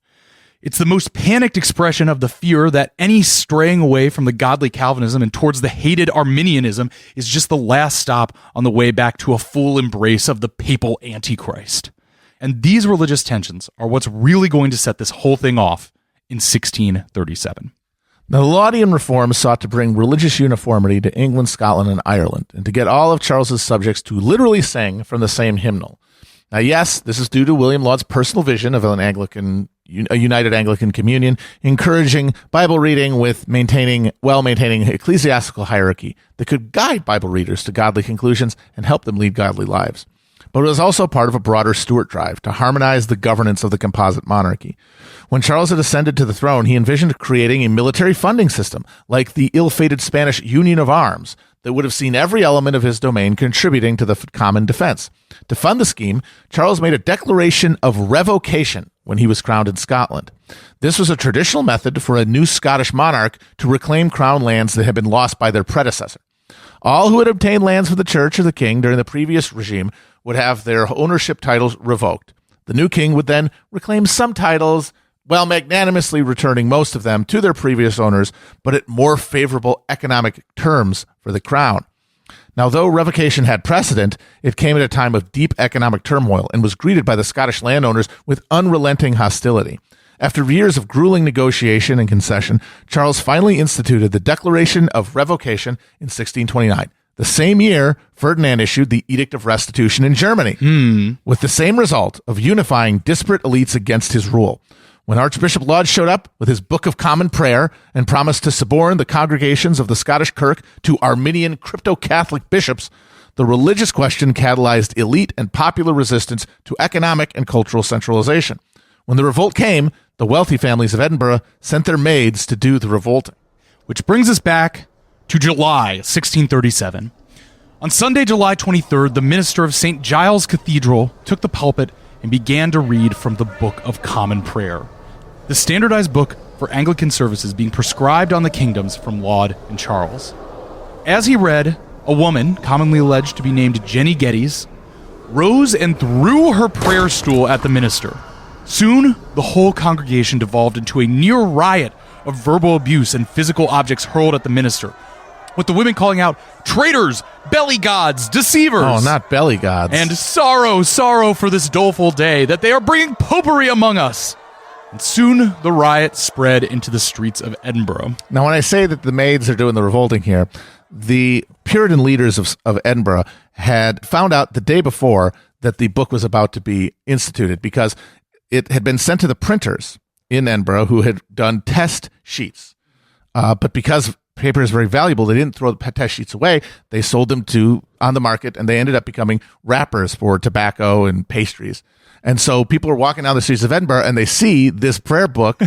It's the most panicked expression of the fear that any straying away from the godly Calvinism and towards the hated Arminianism is just the last stop on the way back to a full embrace of the papal Antichrist. And these religious tensions are what's really going to set this whole thing off in 1637.
Now, the Laudian reforms sought to bring religious uniformity to England, Scotland, and Ireland, and to get all of Charles's subjects to literally sing from the same hymnal. Now, yes, this is due to William Laud's personal vision of a united Anglican communion, encouraging Bible reading with maintaining ecclesiastical hierarchy that could guide Bible readers to godly conclusions and help them lead godly lives. But it was also part of a broader Stuart drive to harmonize the governance of the composite monarchy. When Charles had ascended to the throne, he envisioned creating a military funding system like the ill-fated Spanish Union of Arms that would have seen every element of his domain contributing to the common defense. To fund the scheme, Charles made a declaration of revocation when he was crowned in Scotland. This was a traditional method for a new Scottish monarch to reclaim crown lands that had been lost by their predecessor. All who had obtained lands for the church or the king during the previous regime would have their ownership titles revoked. The new king would then reclaim some titles, while magnanimously returning most of them to their previous owners, but at more favorable economic terms for the crown. Now, though revocation had precedent, it came at a time of deep economic turmoil and was greeted by the Scottish landowners with unrelenting hostility. After years of grueling negotiation and concession, Charles finally instituted the Declaration of Revocation in 1629. The same year, Ferdinand issued the Edict of Restitution in Germany, with the same result of unifying disparate elites against his rule. When Archbishop Laud showed up with his Book of Common Prayer and promised to suborn the congregations of the Scottish Kirk to Arminian crypto-Catholic bishops, the religious question catalyzed elite and popular resistance to economic and cultural centralization. When the revolt came, the wealthy families of Edinburgh sent their maids to do the revolting.
Which brings us back to July 1637. On Sunday, July 23rd, the minister of St. Giles Cathedral took the pulpit and began to read from the Book of Common Prayer, the standardized book for Anglican services being prescribed on the kingdoms from Laud and Charles. As he read, a woman, commonly alleged to be named Jenny Geddes, rose and threw her prayer stool at the minister. Soon, the whole congregation devolved into a near riot of verbal abuse and physical objects hurled at the minister, with the women calling out, "Traitors! Belly gods! Deceivers!"
Oh, not belly gods.
And sorrow, sorrow for this doleful day, that they are bringing popery among us. And soon the riot spread into the streets of Edinburgh.
Now, when I say that the maids are doing the revolting here, the Puritan leaders of Edinburgh had found out the day before that the book was about to be instituted, because it had been sent to the printers in Edinburgh who had done test sheets. But because paper is very valuable, they didn't throw the test sheets away. They sold them on the market, and they ended up becoming wrappers for tobacco and pastries. And so people are walking down the streets of Edinburgh, and they see this prayer book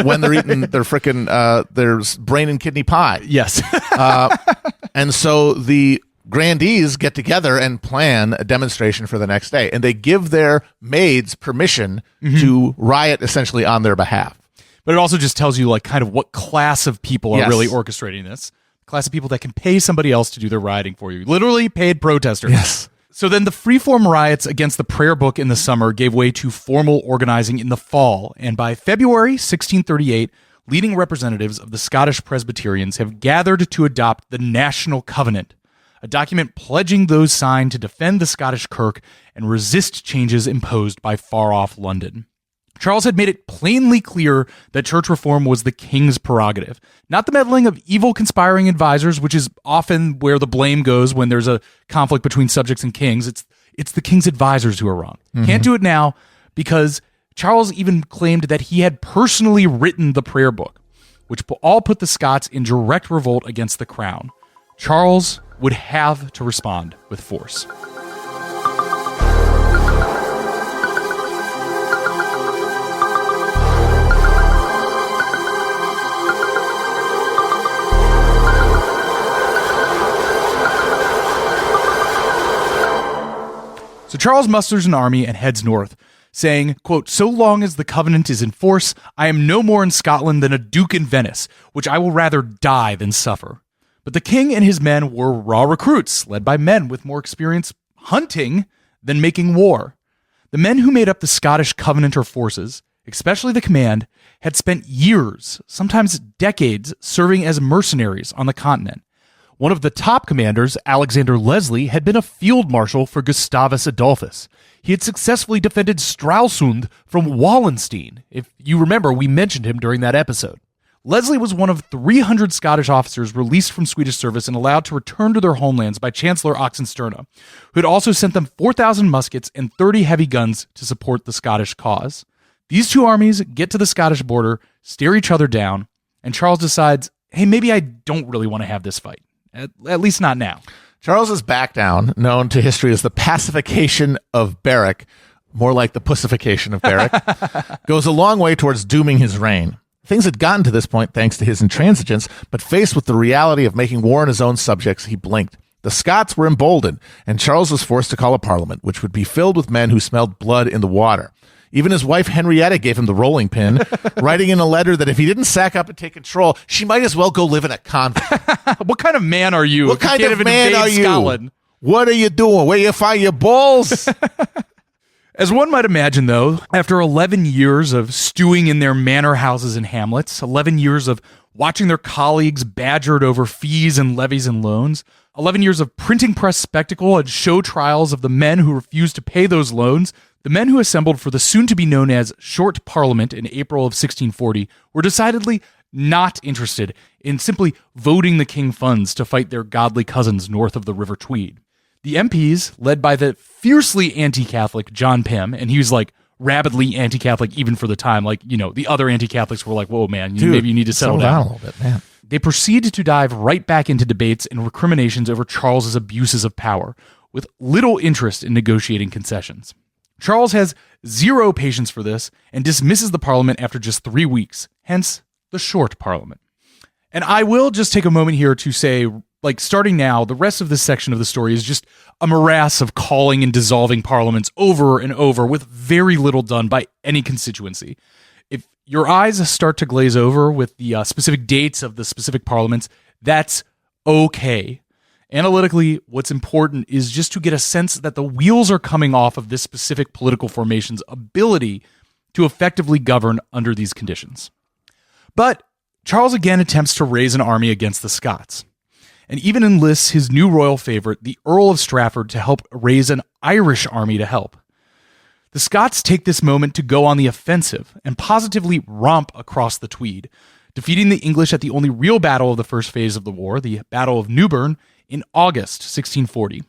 when they're eating their their brain and kidney pie.
Yes.
And so the grandees get together and plan a demonstration for the next day, and they give their maids permission to riot essentially on their behalf.
But it also just tells you, like, kind of what class of people are really orchestrating this. Class of people that can pay somebody else to do their rioting for you. Literally paid protesters.
Yes.
So then the freeform riots against the prayer book in the summer gave way to formal organizing in the fall. And by February 1638, leading representatives of the Scottish Presbyterians have gathered to adopt the National Covenant, a document pledging those signed to defend the Scottish Kirk and resist changes imposed by far-off London. Charles had made it plainly clear that church reform was the king's prerogative, not the meddling of evil conspiring advisors, which is often where the blame goes when there's a conflict between subjects and kings. It's the king's advisors who are wrong. Can't do it now because Charles even claimed that he had personally written the prayer book, which all put the Scots in direct revolt against the crown. Charles would have to respond with force. So Charles musters an army and heads north, saying, quote, "So long as the covenant is in force, I am no more in Scotland than a duke in Venice, which I will rather die than suffer." But the king and his men were raw recruits, led by men with more experience hunting than making war. The men who made up the Scottish Covenanter forces, especially the command, had spent years, sometimes decades, serving as mercenaries on the continent. One of the top commanders, Alexander Leslie, had been a field marshal for Gustavus Adolphus. He had successfully defended Stralsund from Wallenstein. If you remember, we mentioned him during that episode. Leslie was one of 300 Scottish officers released from Swedish service and allowed to return to their homelands by Chancellor Oxenstierna, who had also sent them 4,000 muskets and 30 heavy guns to support the Scottish cause. These two armies get to the Scottish border, stare each other down, and Charles decides, hey, maybe I don't really want to have this fight. At least not now.
Charles's back down, known to history as the pacification of Berwick, more like the pussification of Berwick, goes a long way towards dooming his reign. Things had gotten to this point thanks to his intransigence, but faced with the reality of making war on his own subjects, he blinked. The Scots were emboldened, and Charles was forced to call a parliament, which would be filled with men who smelled blood in the water. Even his wife Henrietta gave him the rolling pin, writing in a letter that if he didn't sack up and take control, she might as well go live in a convent.
What kind of man are you?
What kind of man are you?
Scotland?
What are you doing? Where you find your balls?
As one might imagine, though, after 11 years of stewing in their manor houses and hamlets, 11 years of watching their colleagues badgered over fees and levies and loans, 11 years of printing press spectacle and show trials of the men who refused to pay those loans, the men who assembled for the soon-to-be-known as Short Parliament in April of 1640 were decidedly not interested in simply voting the king funds to fight their godly cousins north of the River Tweed. The MPs, led by the fiercely anti-Catholic John Pym, and he was like rabidly anti-Catholic even for the time, like, you know, the other anti-Catholics were like, whoa, man, maybe you need to settle down
a little bit, man.
They proceeded to dive right back into debates and recriminations over Charles's abuses of power, with little interest in negotiating concessions. Charles has zero patience for this and dismisses the parliament after just 3 weeks, hence the Short Parliament. And I will just take a moment here to say, like, starting now, the rest of this section of the story is just a morass of calling and dissolving parliaments over and over with very little done by any constituency. If your eyes start to glaze over with the specific dates of the specific parliaments, that's okay. Analytically, what's important is just to get a sense that the wheels are coming off of this specific political formation's ability to effectively govern under these conditions. But Charles again attempts to raise an army against the Scots, and even enlists his new royal favorite, the Earl of Strafford, to help raise an Irish army to help. The Scots take this moment to go on the offensive and positively romp across the Tweed, defeating the English at the only real battle of the first phase of the war, the Battle of Newburn, in August 1640.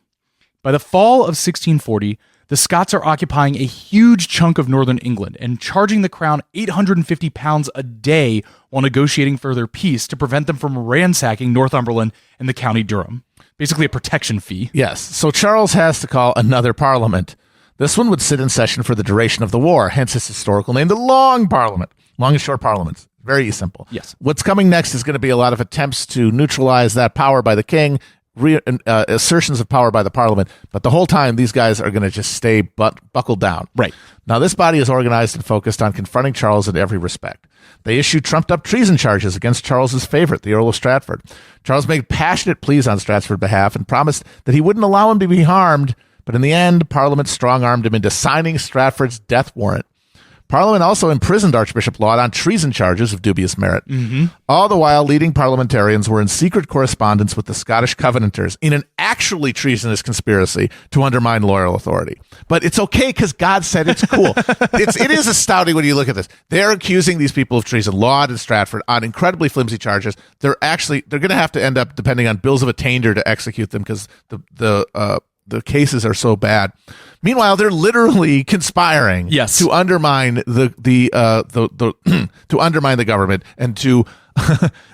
By the fall of 1640, the Scots are occupying a huge chunk of northern England and charging the crown £850 a day while negotiating for their peace to prevent them from ransacking Northumberland and the County Durham. Basically a protection fee.
Yes, so Charles has to call another parliament. This one would sit in session for the duration of the war, hence its historical name, the Long Parliament. Long and short parliaments. Very simple.
Yes.
What's coming next is going to be a lot of attempts to neutralize that power by the king, assertions of power by the parliament, but the whole time these guys are going to just stay buckled down.
Right.
Now, this body is organized and focused on confronting Charles in every respect. They issue trumped-up treason charges against Charles's favorite, the Earl of Stratford. Charles made passionate pleas on Stratford's behalf and promised that he wouldn't allow him to be harmed, but in the end, Parliament strong-armed him into signing Stratford's death warrant. Parliament also imprisoned Archbishop Laud on treason charges of dubious merit. Mm-hmm. All the while, leading parliamentarians were in secret correspondence with the Scottish Covenanters in an actually treasonous conspiracy to undermine loyal authority. But it's okay because God said it's cool. It is astounding when you look at this. They're accusing these people of treason, Laud and Stratford, on incredibly flimsy charges. They're going to have to end up depending on bills of attainder to execute them because the cases are so bad. Meanwhile, they're literally conspiring to undermine the to undermine the government and to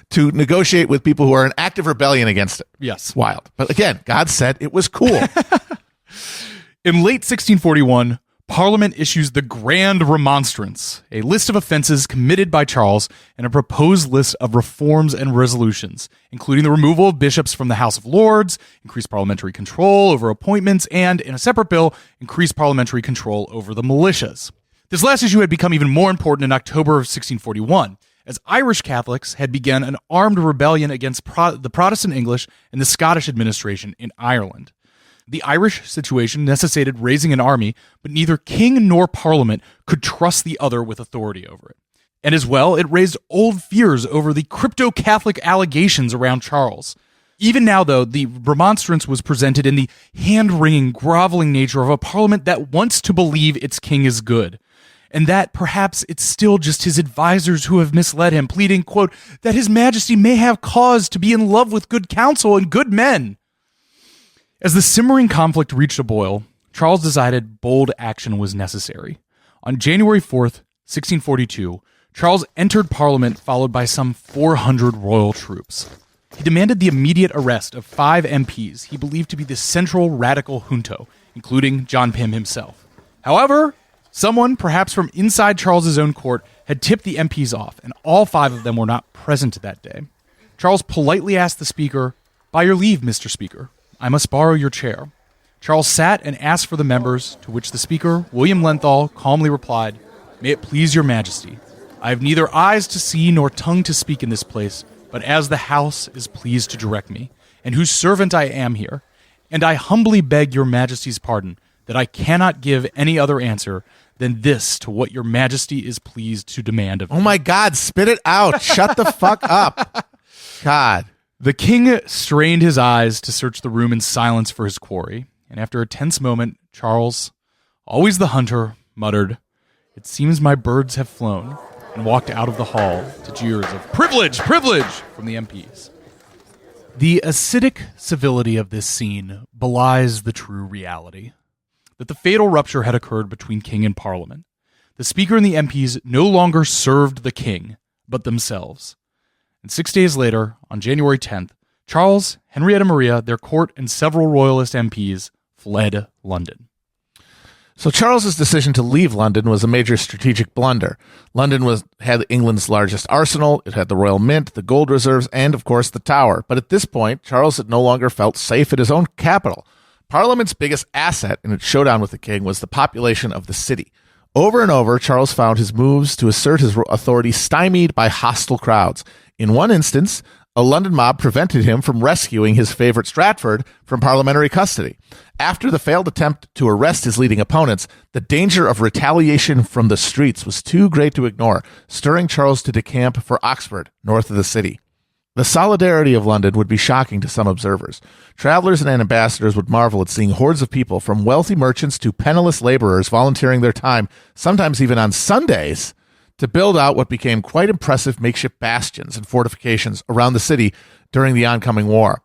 to negotiate with people who are in active rebellion against it.
Yes.
Wild. But again, God said it was cool.
In late 1641, Parliament issues the Grand Remonstrance, a list of offenses committed by Charles and a proposed list of reforms and resolutions, including the removal of bishops from the House of Lords, increased parliamentary control over appointments, and, in a separate bill, increased parliamentary control over the militias. This last issue had become even more important in October of 1641, as Irish Catholics had begun an armed rebellion against the Protestant English and the Scottish administration in Ireland. The Irish situation necessitated raising an army, but neither king nor parliament could trust the other with authority over it. And as well, it raised old fears over the crypto-Catholic allegations around Charles. Even now, though, the remonstrance was presented in the hand-wringing, groveling nature of a parliament that wants to believe its king is good. and that perhaps it's still just his advisors who have misled him, pleading, quote, that his majesty may have cause to be in love with good counsel and good men. As the simmering conflict reached a boil, Charles decided bold action was necessary. On January 4th, 1642, Charles entered Parliament followed by some 400 royal troops. He demanded the immediate arrest of 5 MPs he believed to be the central radical junto, including John Pym himself. However, someone, perhaps from inside Charles's own court, had tipped the MPs off, and all 5 of them were not present that day. Charles politely asked the Speaker, "By your leave, Mr. Speaker, I must borrow your chair." Charles sat and asked for the members, to which the Speaker, William Lenthal, calmly replied, "May it please your majesty, I have neither eyes to see nor tongue to speak in this place, but as the House is pleased to direct me, and whose servant I am here, and I humbly beg your majesty's pardon that I cannot give any other answer than this to what your majesty is pleased to demand of me."
Oh my God, spit it out. Shut the fuck up. God.
The king strained his eyes to search the room in silence for his quarry, and after a tense moment, Charles, always the hunter, muttered, "It seems my birds have flown," and walked out of the hall to jeers of "Privilege! Privilege!" from the MPs. The acidic civility of this scene belies the true reality, that the fatal rupture had occurred between king and parliament. The speaker and the MPs no longer served the king, but themselves. And 6 days later, on January 10th, Charles, Henrietta Maria, their court, and several royalist MPs fled London.
So Charles's decision to leave London was a major strategic blunder. London had England's largest arsenal, it had the Royal Mint, the gold reserves, and of course the Tower. But at this point, Charles had no longer felt safe at his own capital. Parliament's biggest asset in its showdown with the king was the population of the city. Over and over, Charles found his moves to assert his authority stymied by hostile crowds. In one instance, a London mob prevented him from rescuing his favorite Stratford from parliamentary custody. After the failed attempt to arrest his leading opponents, the danger of retaliation from the streets was too great to ignore, stirring Charles to decamp for Oxford, north of the city. The solidarity of London would be shocking to some observers. Travelers and ambassadors would marvel at seeing hordes of people, from wealthy merchants to penniless laborers, volunteering their time, sometimes even on Sundays, to build out what became quite impressive makeshift bastions and fortifications around the city during the oncoming war.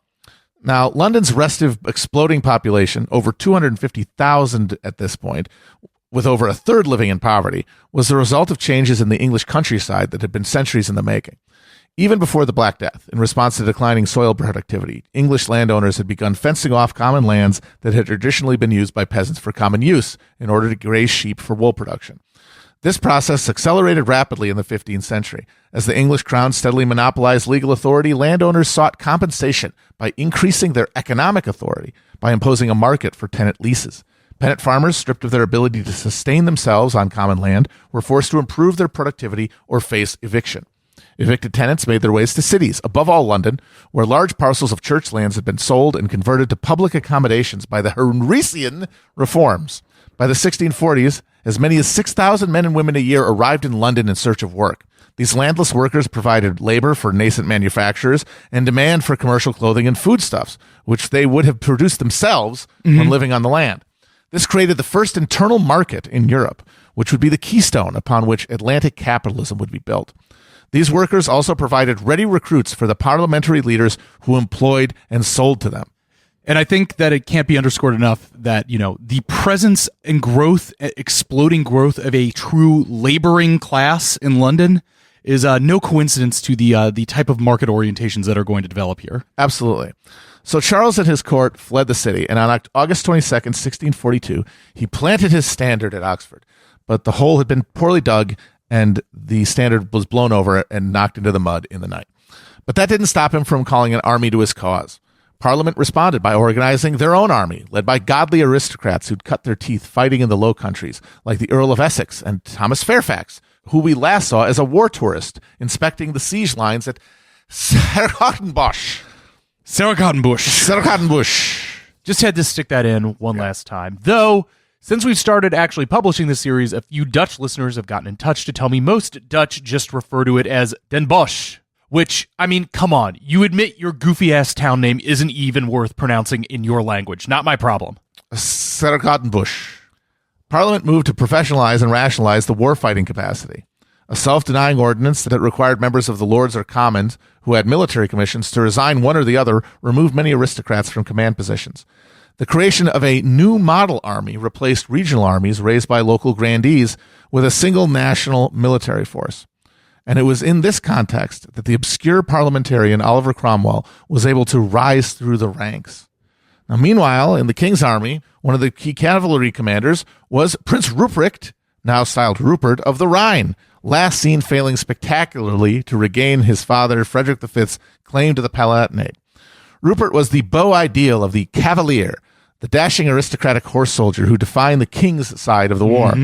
Now, London's restive, exploding population, over 250,000 at this point, with over a third living in poverty, was the result of changes in the English countryside that had been centuries in the making. Even before the Black Death, in response to declining soil productivity, English landowners had begun fencing off common lands that had traditionally been used by peasants for common use in order to graze sheep for wool production. This process accelerated rapidly in the 15th century. As the English crown steadily monopolized legal authority, landowners sought compensation by increasing their economic authority by imposing a market for tenant leases. Peasant farmers, stripped of their ability to sustain themselves on common land, were forced to improve their productivity or face eviction. Evicted tenants made their ways to cities, above all London, where large parcels of church lands had been sold and converted to public accommodations by the Henrician reforms. By the 1640s, as many as 6,000 men and women a year arrived in London in search of work. These landless workers provided labor for nascent manufacturers and demand for commercial clothing and foodstuffs, which they would have produced themselves when living on the land. This created the first internal market in Europe, which would be the keystone upon which Atlantic capitalism would be built. These workers also provided ready recruits for the parliamentary leaders who employed and sold to them.
And I think that it can't be underscored enough that, the presence and growth, exploding growth of a true laboring class in London is no coincidence to the type of market orientations that are going to develop here.
Absolutely. So Charles and his court fled the city, and on August 22nd, 1642, he planted his standard at Oxford. But the hole had been poorly dug, and the standard was blown over and knocked into the mud in the night. But that didn't stop him from calling an army to his cause. Parliament responded by organizing their own army, led by godly aristocrats who'd cut their teeth fighting in the Low Countries, like the Earl of Essex and Thomas Fairfax, who we last saw as a war tourist inspecting the siege lines at Sarah-Cotton-Bush.
Just had to stick that in one last time. Though, since we've started actually publishing this series, a few Dutch listeners have gotten in touch to tell me most Dutch just refer to it as Den Bosch. Which, come on, you admit your goofy-ass town name isn't even worth pronouncing in your language. Not my problem.
Sarah-Cotton-Bush. Parliament moved to professionalize and rationalize the war-fighting capacity. A self-denying ordinance that required members of the Lords or Commons who had military commissions to resign one or the other removed many aristocrats from command positions. The creation of a new model army replaced regional armies raised by local grandees with a single national military force. And it was in this context that the obscure parliamentarian Oliver Cromwell was able to rise through the ranks. Now, meanwhile, in the King's army, one of the key cavalry commanders was Prince Ruprecht, now styled Rupert, of the Rhine, last seen failing spectacularly to regain his father Frederick V's claim to the Palatinate. Rupert was the beau ideal of the cavalier, the dashing aristocratic horse soldier who defined the king's side of the war.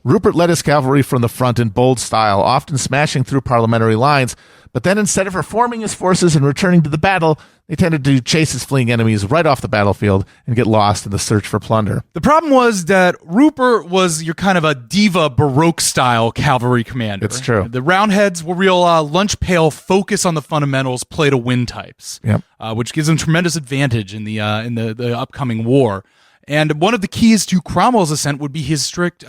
Rupert led his cavalry from the front in bold style, often smashing through parliamentary lines, but then instead of reforming his forces and returning to the battle, they tended to chase his fleeing enemies right off the battlefield and get lost in the search for plunder.
The problem was that Rupert was your kind of a diva Baroque-style cavalry commander.
It's true.
The Roundheads were real lunch pail, focus on the fundamentals, play-to-win types, which gives them tremendous advantage in the upcoming war. And one of the keys to Cromwell's ascent would be his strict,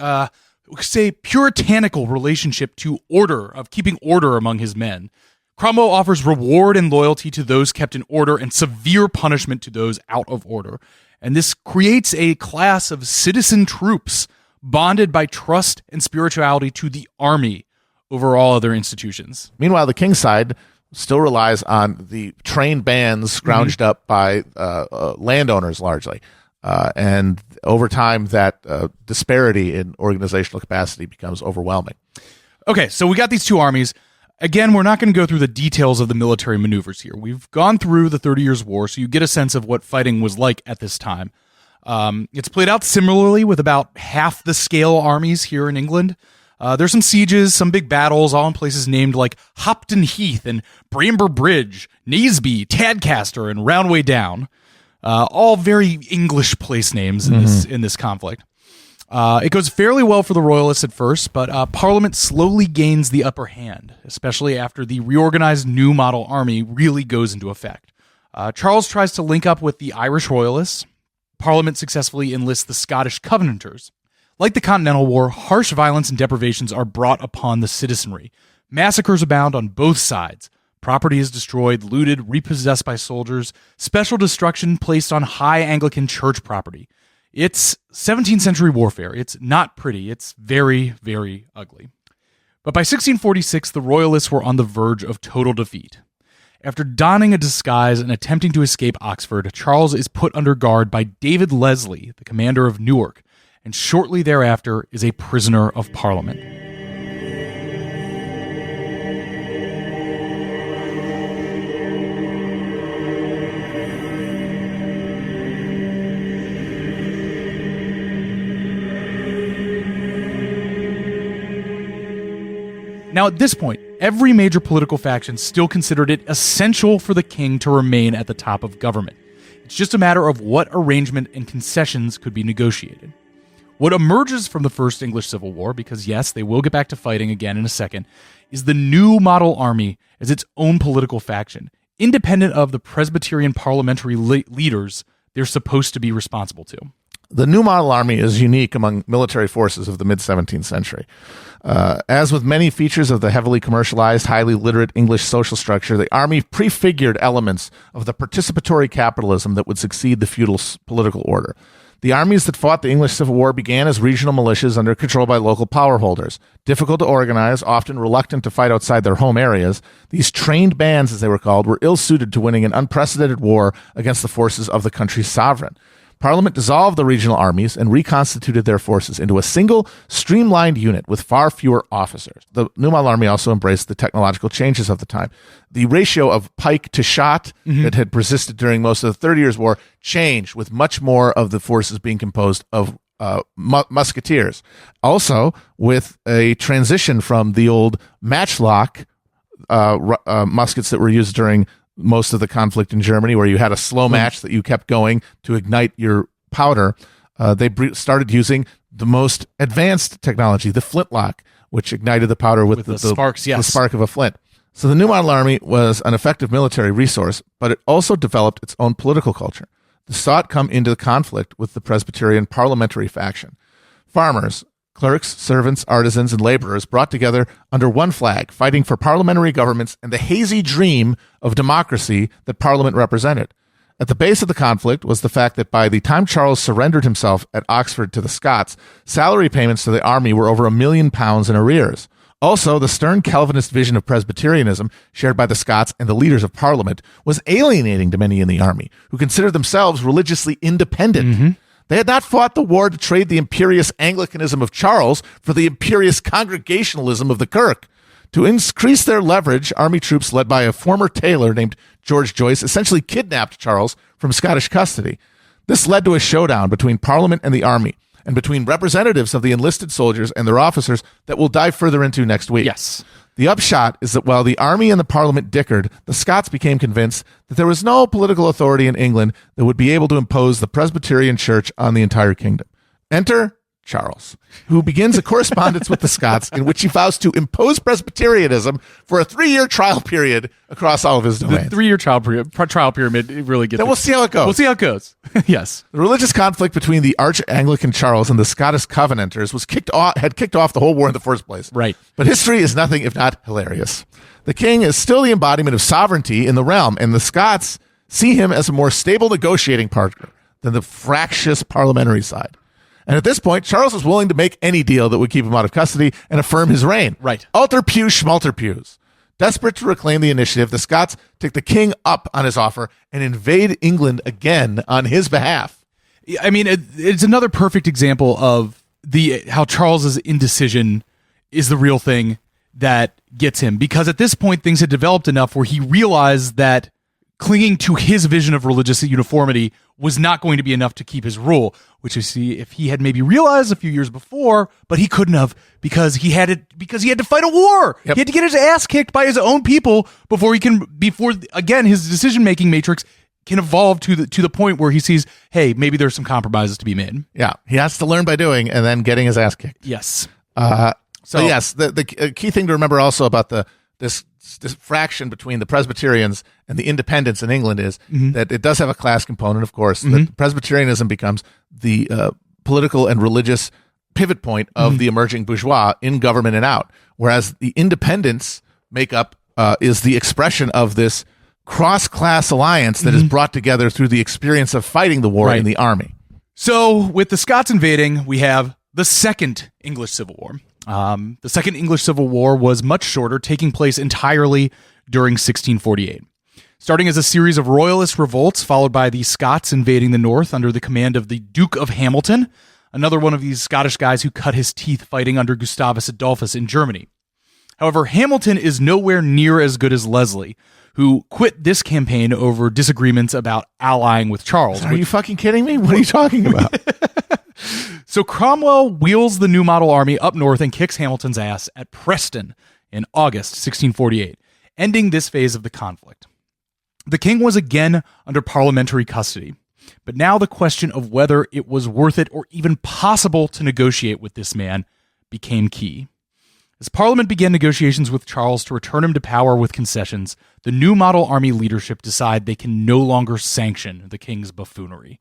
puritanical relationship to order, of keeping order among his men. Cromwell offers reward and loyalty to those kept in order and severe punishment to those out of order. And this creates a class of citizen troops bonded by trust and spirituality to the army over all other institutions.
Meanwhile, the King's side still relies on the trained bands scrounged up by landowners largely. And over time, that disparity in organizational capacity becomes overwhelming.
Okay, so we got these two armies. Again, we're not going to go through the details of the military maneuvers here. We've gone through the 30 Years' War, so you get a sense of what fighting was like at this time. It's played out similarly with about half the scale armies here in England. There's some sieges, some big battles, all in places named like Hopton Heath and Bramber Bridge, Naseby, Tadcaster, and Roundway Down. All very English place names in this conflict. It goes fairly well for the Royalists at first, but Parliament slowly gains the upper hand, especially after the reorganized new model army really goes into effect. Charles tries to link up with the Irish Royalists. Parliament successfully enlists the Scottish Covenanters. Like the Continental War, harsh violence and deprivations are brought upon the citizenry. Massacres abound on both sides. Property is destroyed, looted, repossessed by soldiers, special destruction placed on high Anglican church property. It's 17th century warfare. It's not pretty. It's very, very ugly. But by 1646, the Royalists were on the verge of total defeat. After donning a disguise and attempting to escape Oxford, Charles is put under guard by David Leslie, the commander of Newark, and shortly thereafter is a prisoner of Parliament. Now, at this point, every major political faction still considered it essential for the king to remain at the top of government. It's just a matter of what arrangement and concessions could be negotiated. What emerges from the First English Civil War, because yes, they will get back to fighting again in a second, is the new model army as its own political faction, independent of the Presbyterian parliamentary leaders they're supposed to be responsible to.
The new model army is unique among military forces of the mid-17th century. As with many features of the heavily commercialized, highly literate English social structure, the army prefigured elements of the participatory capitalism that would succeed the feudal political order. The armies that fought the English Civil War began as regional militias under control by local power holders. Difficult to organize, often reluctant to fight outside their home areas, these trained bands, as they were called, were ill-suited to winning an unprecedented war against the forces of the country's sovereign. Parliament dissolved the regional armies and reconstituted their forces into a single, streamlined unit with far fewer officers. The New Model Army also embraced the technological changes of the time. The ratio of pike to shot that had persisted during most of the 30 Years' War changed, with much more of the forces being composed of musketeers. Also, with a transition from the old matchlock muskets that were used during most of the conflict in Germany, where you had a slow match that you kept going to ignite your powder. They started using the most advanced technology, the flintlock, which ignited the powder with the
sparks, yes.
The spark of a flint. So the New Model Army was an effective military resource, but it also developed its own political culture. This saw it come into conflict with the Presbyterian parliamentary faction. farmers, clerks, servants, artisans, and laborers brought together under one flag, fighting for parliamentary governments and the hazy dream of democracy that Parliament represented. At the base of the conflict was the fact that by the time Charles surrendered himself at Oxford to the Scots, salary payments to the army were over £1 million in arrears. Also, the stern Calvinist vision of Presbyterianism, shared by the Scots and the leaders of Parliament, was alienating to many in the army, who considered themselves religiously independent. They had not fought the war to trade the imperious Anglicanism of Charles for the imperious Congregationalism of the Kirk. To increase their leverage, army troops led by a former tailor named George Joyce essentially kidnapped Charles from Scottish custody. This led to a showdown between Parliament and the army, and between representatives of the enlisted soldiers and their officers that we'll dive further into next week.
Yes.
The upshot is that while the army and the Parliament dickered, the Scots became convinced that there was no political authority in England that would be able to impose the Presbyterian Church on the entire kingdom. Enter Charles, who begins a correspondence with the Scots in which he vows to impose Presbyterianism for a 3-year trial period across all of his domains.
The 3-year trial pyramid it really gets.
Then we'll see how it goes.
We'll see how it goes. Yes.
The religious conflict between the Arch-Anglican Charles and the Scottish Covenanters had kicked off the whole war in the first place.
Right.
But history is nothing if not hilarious. The king is still the embodiment of sovereignty in the realm, and the Scots see him as a more stable negotiating partner than the fractious parliamentary side. And at this point, Charles was willing to make any deal that would keep him out of custody and affirm his reign.
Right.
Alter pew, schmalter pews. Desperate to reclaim the initiative, the Scots take the king up on his offer and invade England again on his behalf.
I mean, it's another perfect example of how Charles's indecision is the real thing that gets him. Because at this point, things had developed enough where he realized that clinging to his vision of religious uniformity was not going to be enough to keep his rule, which is if he had maybe realized a few years before, but he couldn't have because he had to fight a war.
Yep.
He had to get his ass kicked by his own people before again his decision-making matrix can evolve to the point where he sees, hey, maybe there's some compromises to be made.
Yeah, he has to learn by doing and then getting his ass kicked.
Yes.
So yes, the key thing to remember also about this fraction between the Presbyterians and the independents in England is that it does have a class component, of course. That Presbyterianism becomes the political and religious pivot point of the emerging bourgeois in government and out, whereas the independents makeup is the expression of this cross-class alliance that is brought together through the experience of fighting the war in the army.
So with the Scots invading, we have the Second English Civil War. The Second English Civil War was much shorter, taking place entirely during 1648. Starting as a series of royalist revolts, followed by the Scots invading the north under the command of the Duke of Hamilton, another one of these Scottish guys who cut his teeth fighting under Gustavus Adolphus in Germany. However, Hamilton is nowhere near as good as Leslie, who quit this campaign over disagreements about allying with Charles.
Are you fucking kidding me? What are you talking about?
So Cromwell wheels the New Model Army up north and kicks Hamilton's ass at Preston in August 1648, ending this phase of the conflict. The king was again under parliamentary custody, but now the question of whether it was worth it or even possible to negotiate with this man became key. As Parliament began negotiations with Charles to return him to power with concessions, the New Model Army leadership decide they can no longer sanction the king's buffoonery.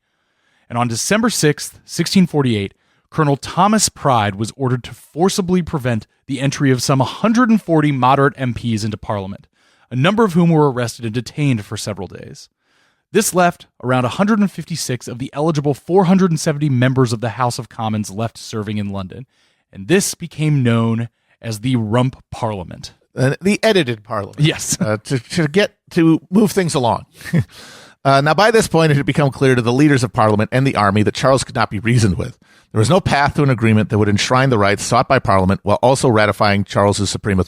And on December 6th, 1648, Colonel Thomas Pride was ordered to forcibly prevent the entry of some 140 moderate MPs into Parliament, a number of whom were arrested and detained for several days. This left around 156 of the eligible 470 members of the House of Commons left serving in London, and this became known as the Rump Parliament.
The edited Parliament.
Yes.
To move things along. Now, by this point, it had become clear to the leaders of Parliament and the army that Charles could not be reasoned with. There was no path to an agreement that would enshrine the rights sought by Parliament while also ratifying Charles's supreme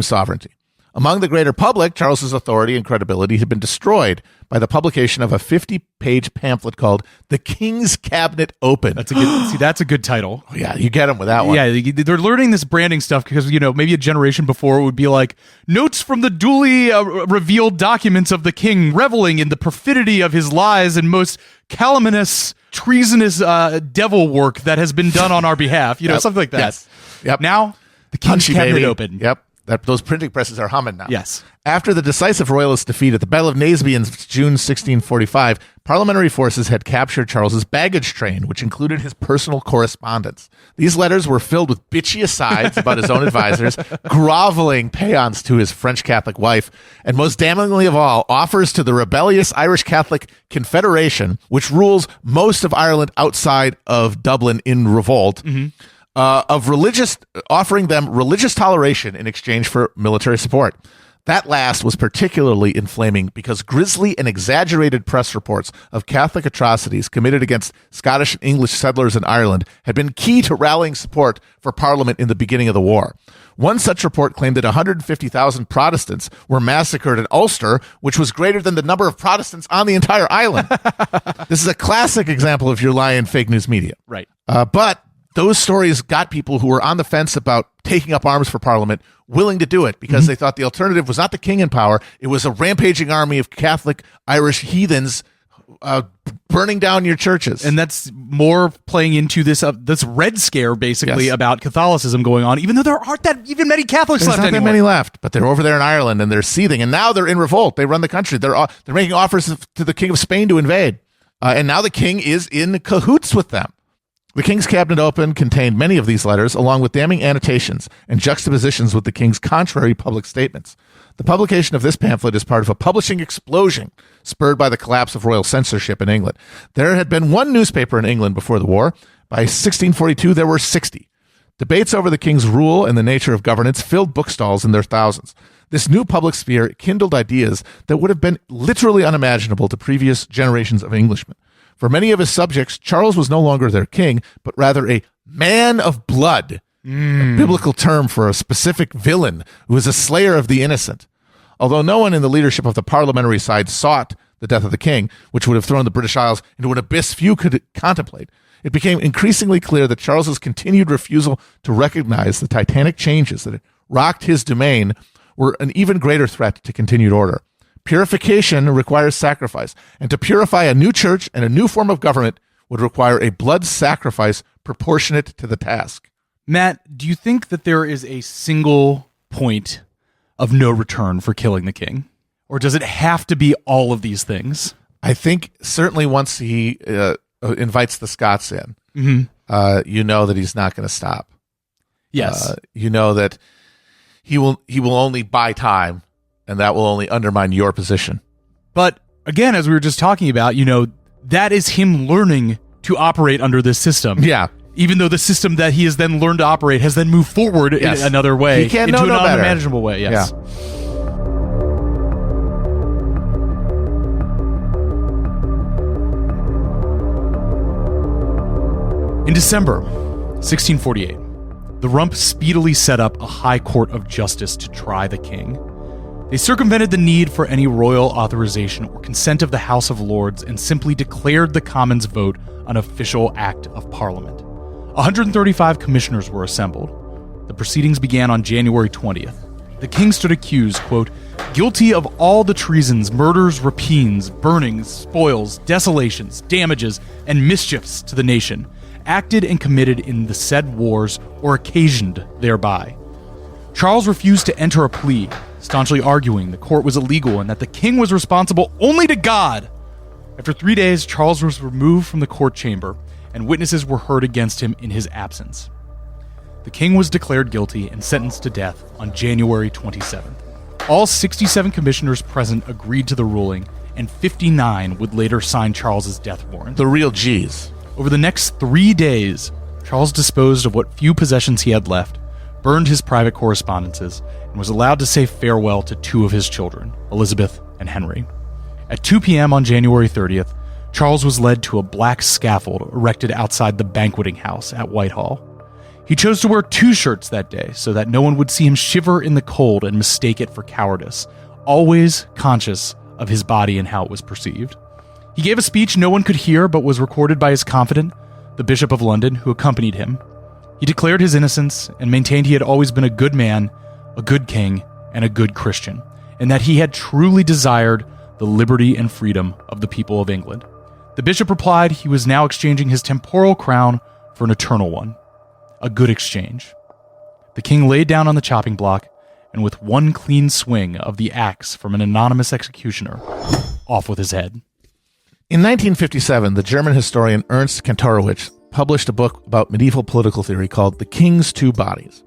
sovereignty. Among the greater public, Charles's authority and credibility had been destroyed by the publication of a 50-page pamphlet called "The King's Cabinet Open."
That's a good title.
Oh, yeah, you get them with that one.
Yeah, they're learning this branding stuff because, maybe a generation before it would be like, notes from the duly revealed documents of the king, reveling in the perfidy of his lies and most calumnious, treasonous devil work that has been done on our behalf. Something like that.
Yes. Yep.
Now, the King's Cabinet Open.
Yep. Those printing presses are humming now.
Yes.
After the decisive royalist defeat at the Battle of Naseby in June 1645, Parliamentary forces had captured Charles's baggage train, which included his personal correspondence. These letters were filled with bitchy asides about his own advisors, groveling paeans to his French Catholic wife, and most damningly of all, offers to the rebellious Irish Catholic Confederation, which rules most of Ireland outside of Dublin in revolt, offering them religious toleration in exchange for military support. That last was particularly inflaming because grisly and exaggerated press reports of Catholic atrocities committed against Scottish and English settlers in Ireland had been key to rallying support for Parliament in the beginning of the war. One such report claimed that 150,000 Protestants were massacred in Ulster, which was greater than the number of Protestants on the entire island. This is a classic example of your lying fake news media.
Right.
But those stories got people who were on the fence about taking up arms for Parliament willing to do it because they thought the alternative was not the king in power. It was a rampaging army of Catholic Irish heathens burning down your churches.
And that's more playing into this Red Scare, basically, about Catholicism going on, even though there aren't that even many Catholics left anymore.
There's not that many left, but they're over there in Ireland and they're seething. And now they're in revolt. They run the country. They're making offers to the King of Spain to invade. And now the king is in cahoots with them. The King's Cabinet Open contained many of these letters, along with damning annotations and juxtapositions with the King's contrary public statements. The publication of this pamphlet is part of a publishing explosion spurred by the collapse of royal censorship in England. There had been one newspaper in England before the war. By 1642, there were 60. Debates over the king's rule and the nature of governance filled bookstalls in their thousands. This new public sphere kindled ideas that would have been literally unimaginable to previous generations of Englishmen. For many of his subjects, Charles was no longer their king, but rather a man of blood, a biblical term for a specific villain who was a slayer of the innocent. Although no one in the leadership of the parliamentary side sought the death of the king, which would have thrown the British Isles into an abyss few could contemplate, it became increasingly clear that Charles's continued refusal to recognize the titanic changes that had rocked his domain were an even greater threat to continued order. Purification requires sacrifice, and to purify a new church and a new form of government would require a blood sacrifice proportionate to the task.
Matt, do you think that there is a single point of no return for killing the king? Or does it have to be all of these things?
I think certainly once he invites the Scots in, you know that he's not going to stop.
Yes.
You know that he will only buy time, and that will only undermine your position.
But again, as we were just talking about, that is him learning to operate under this system.
Yeah.
Even though the system that he has then learned to operate has then moved forward in another way,
he can't
into
know
an
better.
unmanageable way. Yes.
Yeah.
In December 1648, the Rump speedily set up a high court of justice to try the king. They circumvented the need for any royal authorization or consent of the House of Lords and simply declared the Commons' vote an official act of Parliament. 135 commissioners were assembled. The proceedings began on January 20th. The king stood accused, quote, guilty of all the treasons, murders, rapines, burnings, spoils, desolations, damages, and mischiefs to the nation, acted and committed in the said wars or occasioned thereby. Charles refused to enter a plea, staunchly arguing the court was illegal and that the king was responsible only to God. After 3 days, Charles was removed from the court chamber, and witnesses were heard against him in his absence. The king was declared guilty and sentenced to death on January 27th. All 67 commissioners present agreed to the ruling, and 59 would later sign Charles's death warrant.
The real G's.
Over the next 3 days, Charles disposed of what few possessions he had left, burned his private correspondences, and was allowed to say farewell to 2 of his children, Elizabeth and Henry. At 2 p.m. on January 30th, Charles was led to a black scaffold erected outside the banqueting house at Whitehall. He chose to wear 2 shirts that day so that no one would see him shiver in the cold and mistake it for cowardice, always conscious of his body and how it was perceived. He gave a speech no one could hear but was recorded by his confidant, the Bishop of London, who accompanied him. He declared his innocence and maintained he had always been a good man, a good king, and a good Christian, and that he had truly desired the liberty and freedom of the people of England. The bishop replied he was now exchanging his temporal crown for an eternal one. A good exchange. The king laid down on the chopping block, and with one clean swing of the axe from an anonymous executioner, off with his head.
In 1957, the German historian Ernst Kantorowicz published a book about medieval political theory called The King's Two Bodies.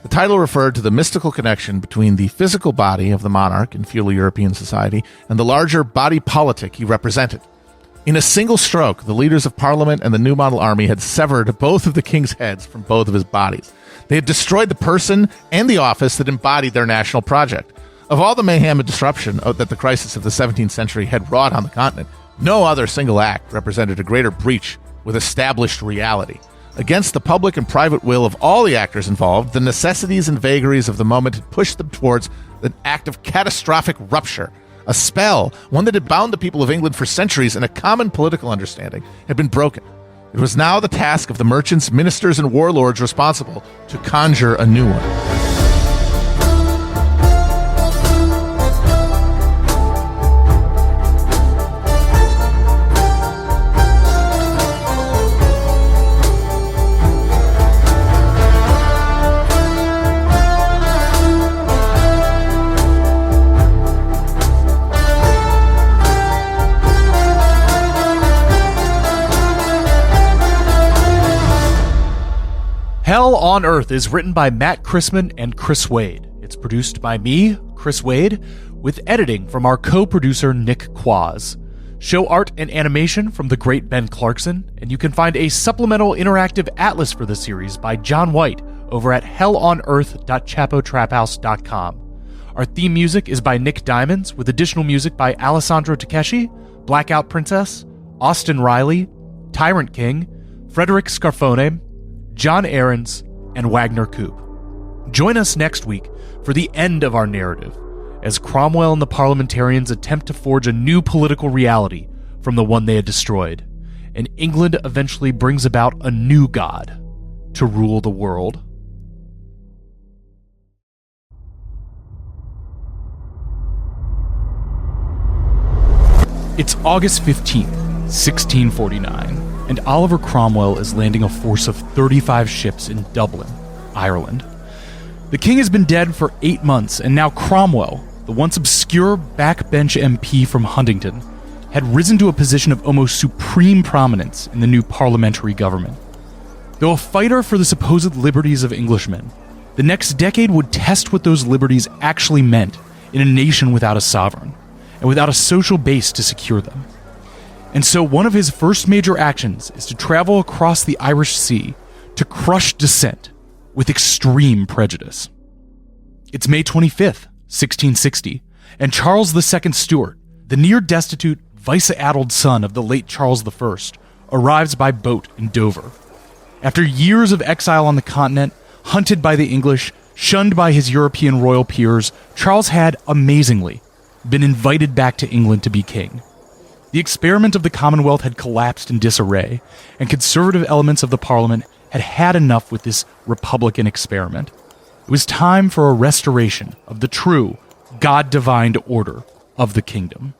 The title referred to the mystical connection between the physical body of the monarch in feudal European society and the larger body politic he represented. In a single stroke, the leaders of parliament and the New Model Army had severed both of the king's heads from both of his bodies. They had destroyed the person and the office that embodied their national project. Of all the mayhem and disruption that the crisis of the 17th century had wrought on the continent, no other single act represented a greater breach with established reality. Against the public and private will of all the actors involved, the necessities and vagaries of the moment had pushed them towards an act of catastrophic rupture. A spell, one that had bound the people of England for centuries in a common political understanding, had been broken. It was now the task of the merchants, ministers, and warlords responsible to conjure a new one.
Hell on Earth is written by Matt Christman and Chris Wade. It's produced by me, Chris Wade, with editing from our co-producer Nick Quaz. Show art and animation from the great Ben Clarkson, and you can find a supplemental interactive atlas for the series by John White over at hellonearth.chapotraphouse.com. Our theme music is by Nick Diamonds, with additional music by Alessandro Takeshi, Blackout Princess, Austin Riley, Tyrant King, Frederick Scarfone, John Ahrens, and Wagner Coop. Join us next week for the end of our narrative, as Cromwell and the parliamentarians attempt to forge a new political reality from the one they had destroyed, and England eventually brings about a new god to rule the world. It's August 15th, 1649. And Oliver Cromwell is landing a force of 35 ships in Dublin, Ireland. The king has been dead for 8 months, and now Cromwell, the once obscure backbench MP from Huntingdon, had risen to a position of almost supreme prominence in the new parliamentary government. Though a fighter for the supposed liberties of Englishmen, the next decade would test what those liberties actually meant in a nation without a sovereign, and without a social base to secure them. And so one of his first major actions is to travel across the Irish Sea to crush dissent with extreme prejudice. It's May 25th, 1660, and Charles II Stuart, the near-destitute, vice-addled son of the late Charles I, arrives by boat in Dover. After years of exile on the continent, hunted by the English, shunned by his European royal peers, Charles had, amazingly, been invited back to England to be king. The experiment of the Commonwealth had collapsed in disarray, and conservative elements of the Parliament had had enough with this Republican experiment. It was time for a restoration of the true, God-divined order of the kingdom.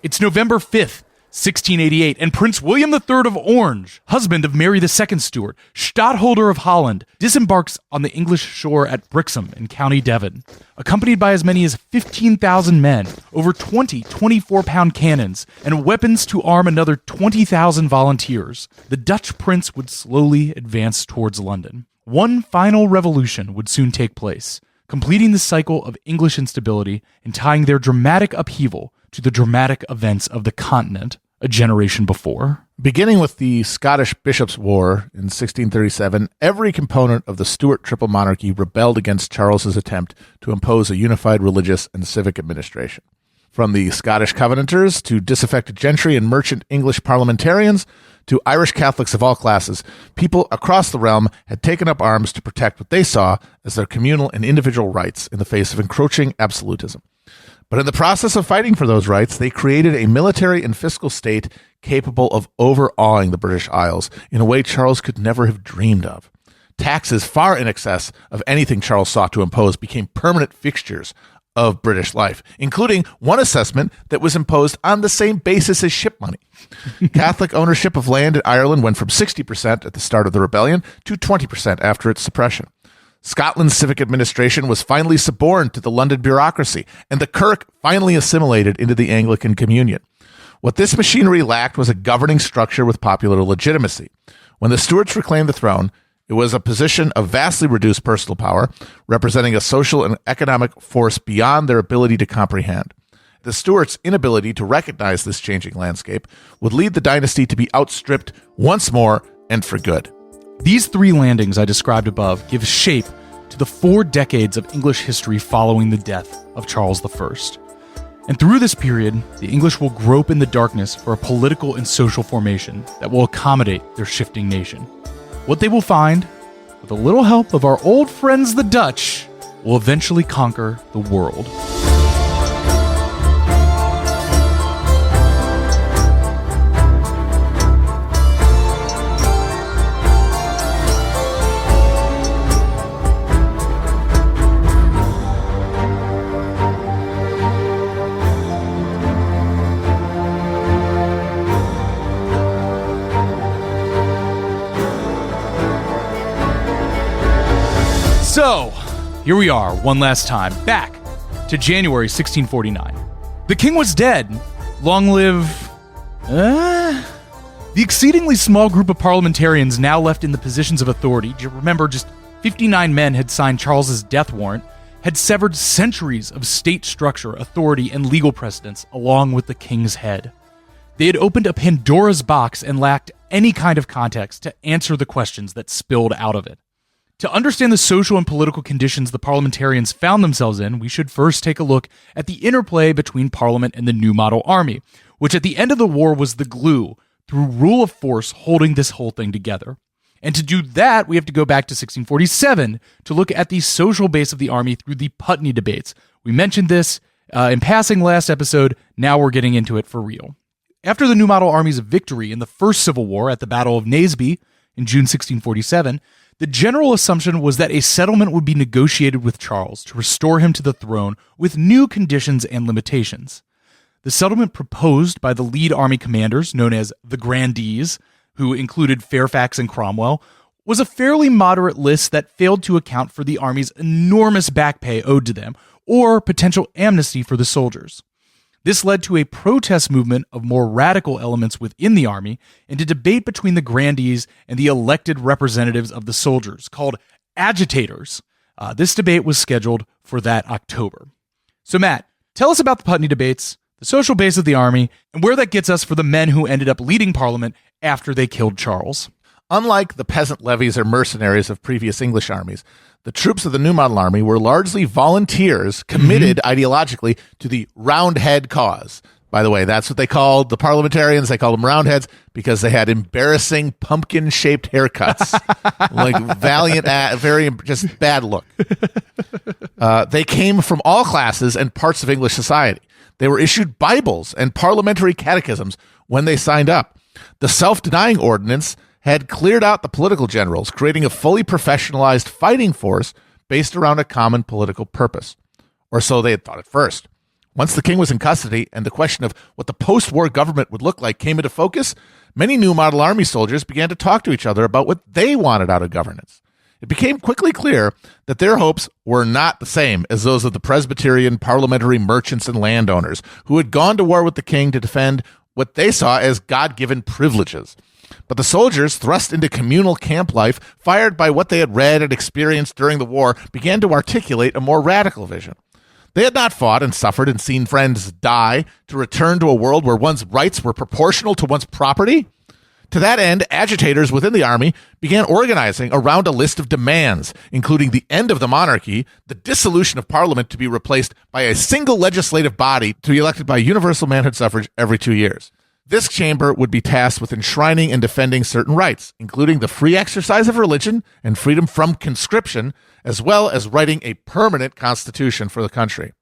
It's November 5th, 1688, and Prince William III of Orange, husband of Mary II Stuart, Stadtholder of Holland, disembarks on the English shore at Brixham in County Devon, accompanied by as many as 15,000 men, over 20 24-pound cannons, and weapons to arm another 20,000 volunteers. The Dutch prince would slowly advance towards London. One final revolution would soon take place, completing the cycle of English instability and tying their dramatic upheaval to the dramatic events of the continent a generation before.
Beginning with the Scottish Bishops' War in 1637, every component of the Stuart triple monarchy rebelled against Charles's attempt to impose a unified religious and civic administration. From the Scottish Covenanters to disaffected gentry and merchant English parliamentarians to Irish Catholics of all classes, people across the realm had taken up arms to protect what they saw as their communal and individual rights in the face of encroaching absolutism. But in the process of fighting for those rights, they created a military and fiscal state capable of overawing the British Isles in a way Charles could never have dreamed of. Taxes far in excess of anything Charles sought to impose became permanent fixtures of British life, including one assessment that was imposed on the same basis as ship money. Catholic ownership of land in Ireland went from 60% at the start of the rebellion to 20% after its suppression. Scotland's civic administration was finally suborned to the London bureaucracy, and the Kirk finally assimilated into the Anglican Communion. What this machinery lacked was a governing structure with popular legitimacy. When the Stuarts reclaimed the throne, it was a position of vastly reduced personal power, representing a social and economic force beyond their ability to comprehend. The Stuarts' inability to recognize this changing landscape would lead the dynasty to be outstripped once more and for good.
These three landings I described above give shape to the 4 decades of English history following the death of Charles I. And through this period, the English will grope in the darkness for a political and social formation that will accommodate their shifting nation. What they will find, with a little help of our old friends the Dutch, will eventually conquer the world. So, here we are, one last time, back to January 1649. The king was dead. Long live... The exceedingly small group of parliamentarians now left in the positions of authority, do you remember just 59 men had signed Charles's death warrant, had severed centuries of state structure, authority, and legal precedents along with the king's head. They had opened a Pandora's box and lacked any kind of context to answer the questions that spilled out of it. To understand the social and political conditions the parliamentarians found themselves in, we should first take a look at the interplay between Parliament and the New Model Army, which at the end of the war was the glue, through rule of force, holding this whole thing together. And to do that, we have to go back to 1647 to look at the social base of the army through the Putney debates. We mentioned this in passing last episode, now we're getting into it for real. After the New Model Army's victory in the First Civil War at the Battle of Naseby in June 1647, the general assumption was that a settlement would be negotiated with Charles to restore him to the throne with new conditions and limitations. The settlement proposed by the lead army commanders, known as the Grandees, who included Fairfax and Cromwell, was a fairly moderate list that failed to account for the army's enormous back pay owed to them, or potential amnesty for the soldiers. This led to a protest movement of more radical elements within the army and a debate between the grandees and the elected representatives of the soldiers, called agitators. This debate was scheduled for that October. So Matt, tell us about the Putney debates, the social base of the army, and where that gets us for the men who ended up leading Parliament after they killed Charles.
Unlike the peasant levies or mercenaries of previous English armies, the troops of the New Model Army were largely volunteers committed ideologically to the Roundhead cause. By the way, that's what they called the parliamentarians. They called them Roundheads because they had embarrassing pumpkin-shaped haircuts. Like valiant, very just bad look. They came from all classes and parts of English society. They were issued Bibles and parliamentary catechisms when they signed up. The self-denying ordinance had cleared out the political generals, creating a fully professionalized fighting force based around a common political purpose. Or so they had thought at first. Once the king was in custody and the question of what the post-war government would look like came into focus, many New Model Army soldiers began to talk to each other about what they wanted out of governance. It became quickly clear that their hopes were not the same as those of the Presbyterian parliamentary merchants and landowners who had gone to war with the king to defend what they saw as God-given privileges. But the soldiers, thrust into communal camp life, fired by what they had read and experienced during the war, began to articulate a more radical vision. They had not fought and suffered and seen friends die to return to a world where one's rights were proportional to one's property. To that end, agitators within the army began organizing around a list of demands, including the end of the monarchy, the dissolution of parliament to be replaced by a single legislative body to be elected by universal manhood suffrage every 2 years. This chamber would be tasked with enshrining and defending certain rights, including the free exercise of religion and freedom from conscription, as well as writing a permanent constitution for the country.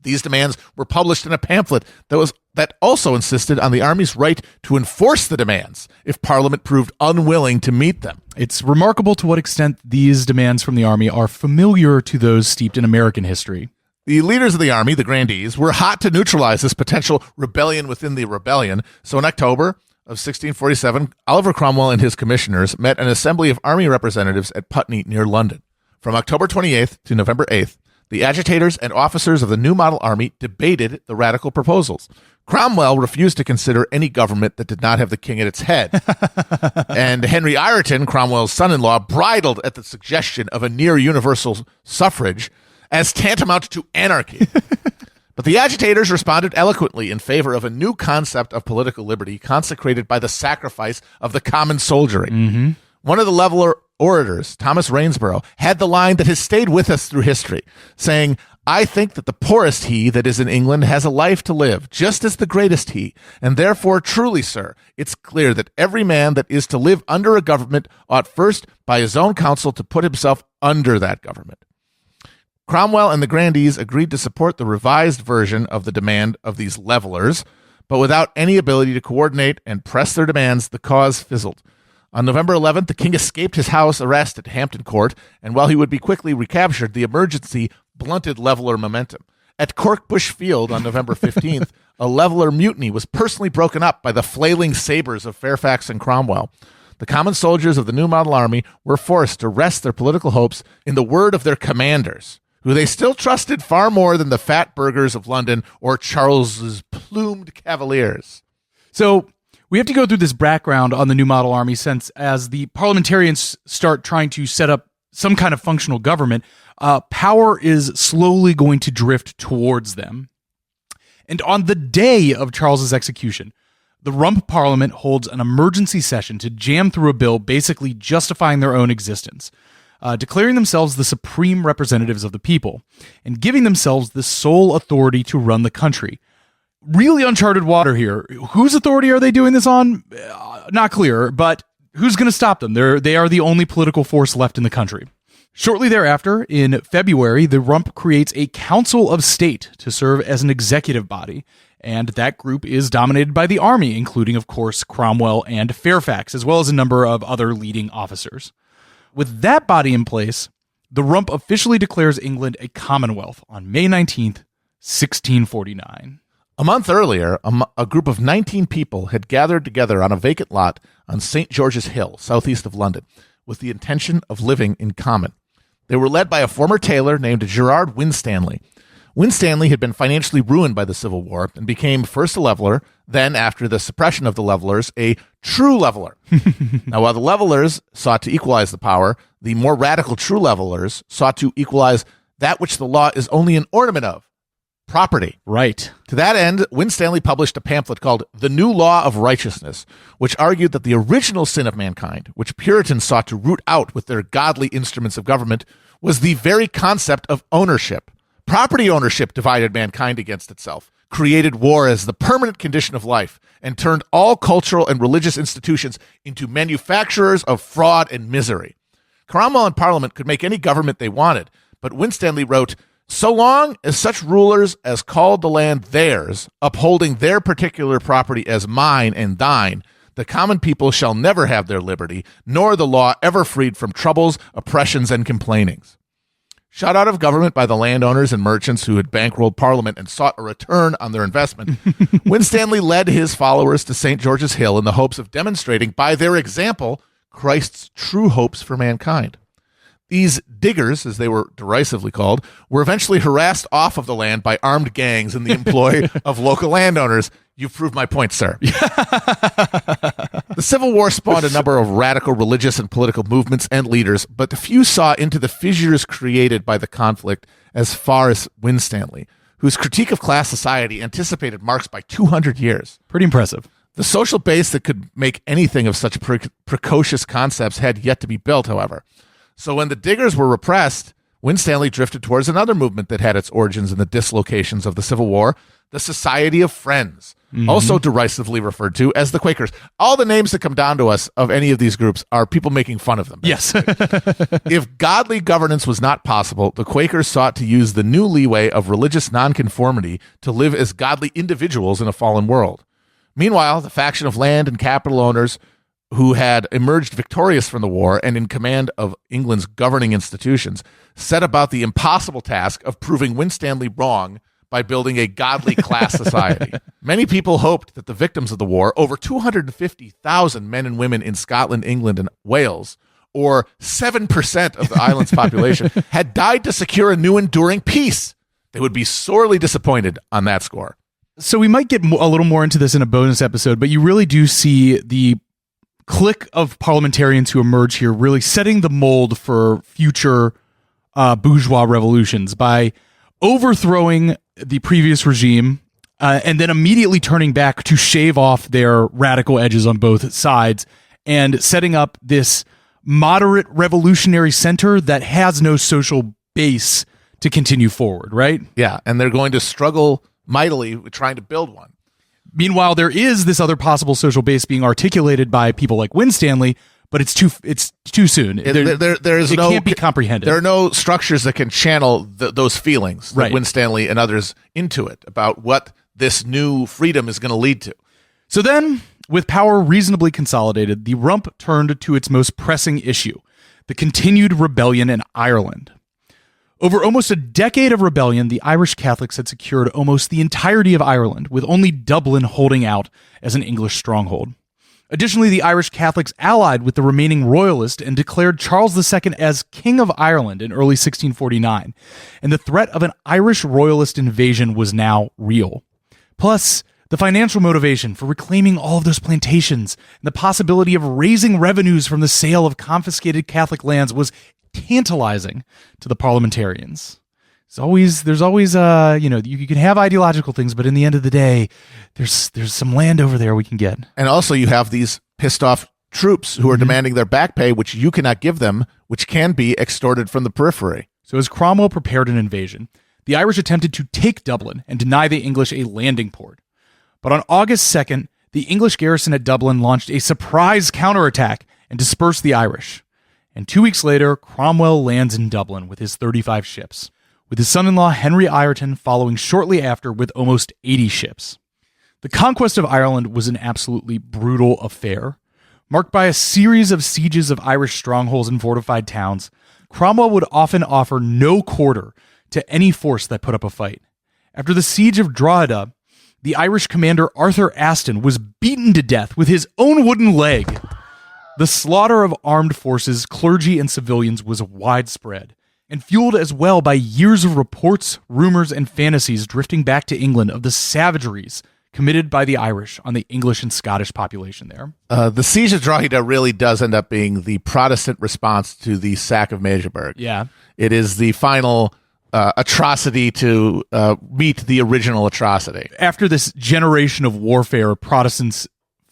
These demands were published in a pamphlet that also insisted on the army's right to enforce the demands if Parliament proved unwilling to meet them.
It's remarkable to what extent these demands from the army are familiar to those steeped in American history.
The leaders of the army, the Grandees, were hot to neutralize this potential rebellion within the rebellion. So in October of 1647, Oliver Cromwell and his commissioners met an assembly of army representatives at Putney near London. From October 28th to November 8th, The agitators and officers of the New Model Army debated the radical proposals. Cromwell refused to consider any government that did not have the king at its head. And Henry Ireton, Cromwell's son-in-law, bridled at the suggestion of a near universal suffrage as tantamount to anarchy. But the agitators responded eloquently in favor of a new concept of political liberty consecrated by the sacrifice of the common soldiery.
Mm-hmm.
One of the Leveler orators, Thomas Rainsborough, had the line that has stayed with us through history, saying, "I think that the poorest he that is in England has a life to live, just as the greatest he, and therefore truly, sir, it's clear that every man that is to live under a government ought first by his own counsel to put himself under that government." Cromwell and the grandees agreed to support the revised version of the demand of these levelers, but without any ability to coordinate and press their demands, the cause fizzled. On November 11th, the king escaped his house arrest at Hampton Court, and while he would be quickly recaptured, the emergency blunted leveler momentum. At Corkbush Field on November 15th, a leveler mutiny was personally broken up by the flailing sabers of Fairfax and Cromwell. The common soldiers of the New Model Army were forced to rest their political hopes in the word of their commanders, who they still trusted far more than the fat burghers of London or Charles's plumed cavaliers.
So we have to go through this background on the New Model Army, since as the parliamentarians start trying to set up some kind of functional government, power is slowly going to drift towards them. And on the day of Charles's execution, the Rump Parliament holds an emergency session to jam through a bill basically justifying their own existence, declaring themselves the supreme representatives of the people, and giving themselves the sole authority to run the country. Really uncharted water here. Whose authority are they doing this on? Not clear, but who's going to stop them? They are the only political force left in the country. Shortly thereafter, in February, the Rump creates a Council of State to serve as an executive body, and that group is dominated by the army, including, of course, Cromwell and Fairfax, as well as a number of other leading officers. With that body in place, the Rump officially declares England a Commonwealth on May 19th, 1649.
A month earlier, a group of 19 people had gathered together on a vacant lot on St. George's Hill, southeast of London, with the intention of living in common. They were led by a former tailor named Gerard Winstanley. Winstanley had been financially ruined by the Civil War and became first a leveler, then, after the suppression of the levelers, a true leveler. Now, while the levelers sought to equalize the power, the more radical true levelers sought to equalize that which the law is only an ornament of: property.
Right.
To that end, Winstanley published a pamphlet called The New Law of Righteousness, which argued that the original sin of mankind, which Puritans sought to root out with their godly instruments of government, was the very concept of ownership. Property ownership divided mankind against itself, created war as the permanent condition of life, and turned all cultural and religious institutions into manufacturers of fraud and misery. Cromwell and Parliament could make any government they wanted, but Winstanley wrote, "So long as such rulers as called the land theirs, upholding their particular property as mine and thine, the common people shall never have their liberty, nor the law ever freed from troubles, oppressions, and complainings." Shut out of government by the landowners and merchants who had bankrolled Parliament and sought a return on their investment, Winstanley led his followers to St. George's Hill in the hopes of demonstrating by their example Christ's true hopes for mankind. These diggers, as they were derisively called, were eventually harassed off of the land by armed gangs in the employ of local landowners. You've proved my point, sir. The Civil War spawned a number of radical religious and political movements and leaders, but few saw into the fissures created by the conflict as far as Winstanley, whose critique of class society anticipated Marx by 200 years.
Pretty impressive.
The social base that could make anything of such precocious concepts had yet to be built, however. So when the diggers were repressed, Winstanley drifted towards another movement that had its origins in the dislocations of the Civil War, the Society of Friends, also derisively referred to as the Quakers. All the names that come down to us of any of these groups are people making fun of them.
Yes.
If godly governance was not possible, the Quakers sought to use the new leeway of religious nonconformity to live as godly individuals in a fallen world. Meanwhile, the faction of land and capital owners who had emerged victorious from the war and in command of England's governing institutions, set about the impossible task of proving Winstanley wrong by building a godly class society. Many people hoped that the victims of the war, over 250,000 men and women in Scotland, England, and Wales, or 7% of the island's population, had died to secure a new enduring peace. They would be sorely disappointed on that score.
So we might get a little more into this in a bonus episode, but you really do see the clique of parliamentarians who emerge here really setting the mold for future bourgeois revolutions by overthrowing the previous regime and then immediately turning back to shave off their radical edges on both sides and setting up this moderate revolutionary center that has no social base to continue forward, right?
Yeah, and they're going to struggle mightily with trying to build one.
Meanwhile, there is this other possible social base being articulated by people like Winstanley, but it's too soon. It can't be comprehended.
There are no structures that can channel those feelings,
right,
Winstanley and others, into it about what this new freedom is going to lead to.
So then, with power reasonably consolidated, the rump turned to its most pressing issue, the continued rebellion in Ireland. Over almost a decade of rebellion, the Irish Catholics had secured almost the entirety of Ireland, with only Dublin holding out as an English stronghold. Additionally, the Irish Catholics allied with the remaining royalists and declared Charles II as King of Ireland in early 1649, and the threat of an Irish royalist invasion was now real. Plus, the financial motivation for reclaiming all of those plantations and the possibility of raising revenues from the sale of confiscated Catholic lands was tantalizing to the parliamentarians. There's always you can have ideological things, but in the end of the day, there's some land over there we can get.
And also you have these pissed off troops who are demanding their back pay, which you cannot give them, which can be extorted from the periphery.
So as Cromwell prepared an invasion, the Irish attempted to take Dublin and deny the English a landing port. But on August 2nd, the English garrison at Dublin launched a surprise counterattack and dispersed the Irish. And 2 weeks later, Cromwell lands in Dublin with his 35 ships, with his son-in-law Henry Ireton following shortly after with almost 80 ships. The conquest of Ireland was an absolutely brutal affair. Marked by a series of sieges of Irish strongholds and fortified towns, Cromwell would often offer no quarter to any force that put up a fight. After the siege of Drogheda, the Irish commander Arthur Aston was beaten to death with his own wooden leg. The slaughter of armed forces, clergy, and civilians was widespread, and fueled as well by years of reports, rumors, and fantasies drifting back to England of the savageries committed by the Irish on the English and Scottish population there.
The siege of Drogheda really does end up being the Protestant response to the sack of Magdeburg.
Yeah.
It is the final atrocity to meet the original atrocity.
After this generation of warfare, Protestants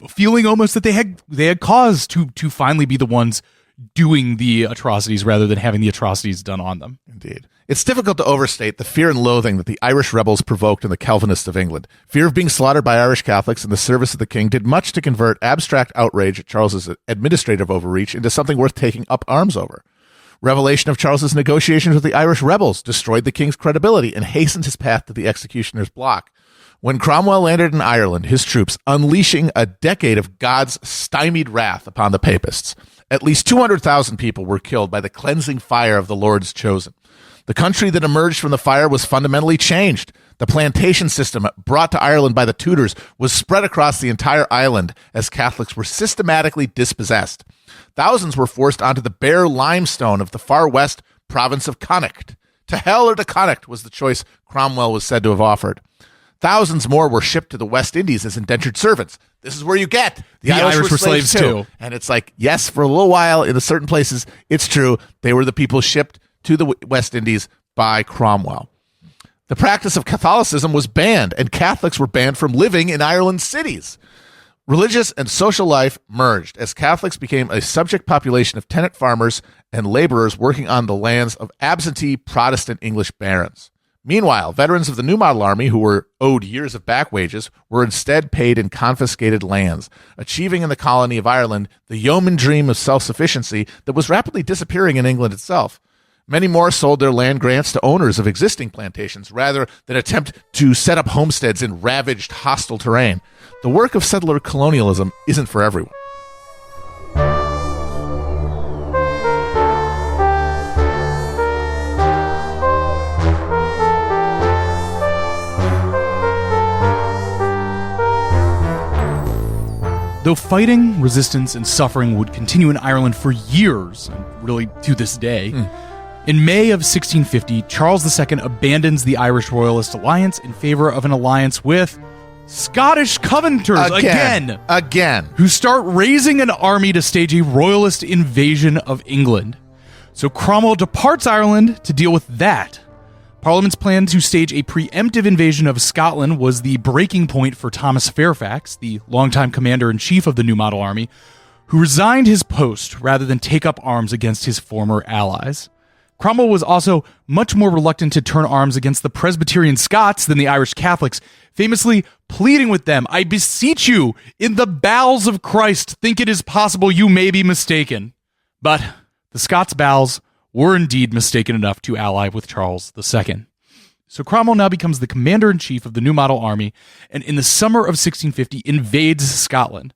feeling almost that they had cause to finally be the ones doing the atrocities rather than having the atrocities done on them.
Indeed. It's difficult to overstate the fear and loathing that the Irish rebels provoked in the Calvinists of England. Fear of being slaughtered by Irish Catholics in the service of the king did much to convert abstract outrage at Charles's administrative overreach into something worth taking up arms over. Revelation of Charles's negotiations with the Irish rebels destroyed the king's credibility and hastened his path to the executioner's block. When Cromwell landed in Ireland, his troops unleashing a decade of God's stymied wrath upon the papists, at least 200,000 people were killed by the cleansing fire of the Lord's chosen. The country that emerged from the fire was fundamentally changed. The plantation system brought to Ireland by the Tudors was spread across the entire island as Catholics were systematically dispossessed. Thousands were forced onto the bare limestone of the far west province of Connacht. To hell or to Connacht was the choice Cromwell was said to have offered. Thousands more were shipped to the West Indies as indentured servants. This is where you get
the Irish were slaves too.
And it's like, yes, for a little while in certain places, it's true. They were the people shipped to the West Indies by Cromwell. The practice of Catholicism was banned, and Catholics were banned from living in Ireland's cities. Religious and social life merged as Catholics became a subject population of tenant farmers and laborers working on the lands of absentee Protestant English barons. Meanwhile, veterans of the New Model Army who were owed years of back wages were instead paid in confiscated lands, achieving in the colony of Ireland the yeoman dream of self-sufficiency that was rapidly disappearing in England itself. Many more sold their land grants to owners of existing plantations rather than attempt to set up homesteads in ravaged, hostile terrain. The work of settler colonialism isn't for everyone.
Though fighting, resistance, and suffering would continue in Ireland for years, and really to this day, in May of 1650, Charles II abandons the Irish Royalist alliance in favor of an alliance with Scottish Covenanters
again,
who start raising an army to stage a Royalist invasion of England. So Cromwell departs Ireland to deal with that. Parliament's plan to stage a preemptive invasion of Scotland was the breaking point for Thomas Fairfax, the longtime commander-in-chief of the New Model Army, who resigned his post rather than take up arms against his former allies. Cromwell was also much more reluctant to turn arms against the Presbyterian Scots than the Irish Catholics, famously pleading with them, "I beseech you, in the bowels of Christ, think it is possible you may be mistaken." But the Scots' bowels were indeed mistaken enough to ally with Charles II. So Cromwell now becomes the commander-in-chief of the New Model Army, and in the summer of 1650 invades Scotland.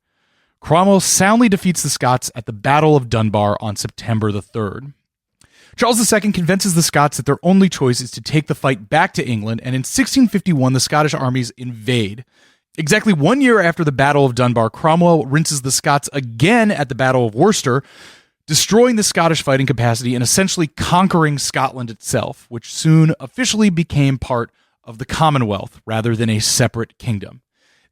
Cromwell soundly defeats the Scots at the Battle of Dunbar on September the 3rd. Charles II convinces the Scots that their only choice is to take the fight back to England, and in 1651 the Scottish armies invade. Exactly 1 year after the Battle of Dunbar, Cromwell rinses the Scots again at the Battle of Worcester, destroying the Scottish fighting capacity and essentially conquering Scotland itself, which soon officially became part of the Commonwealth rather than a separate kingdom.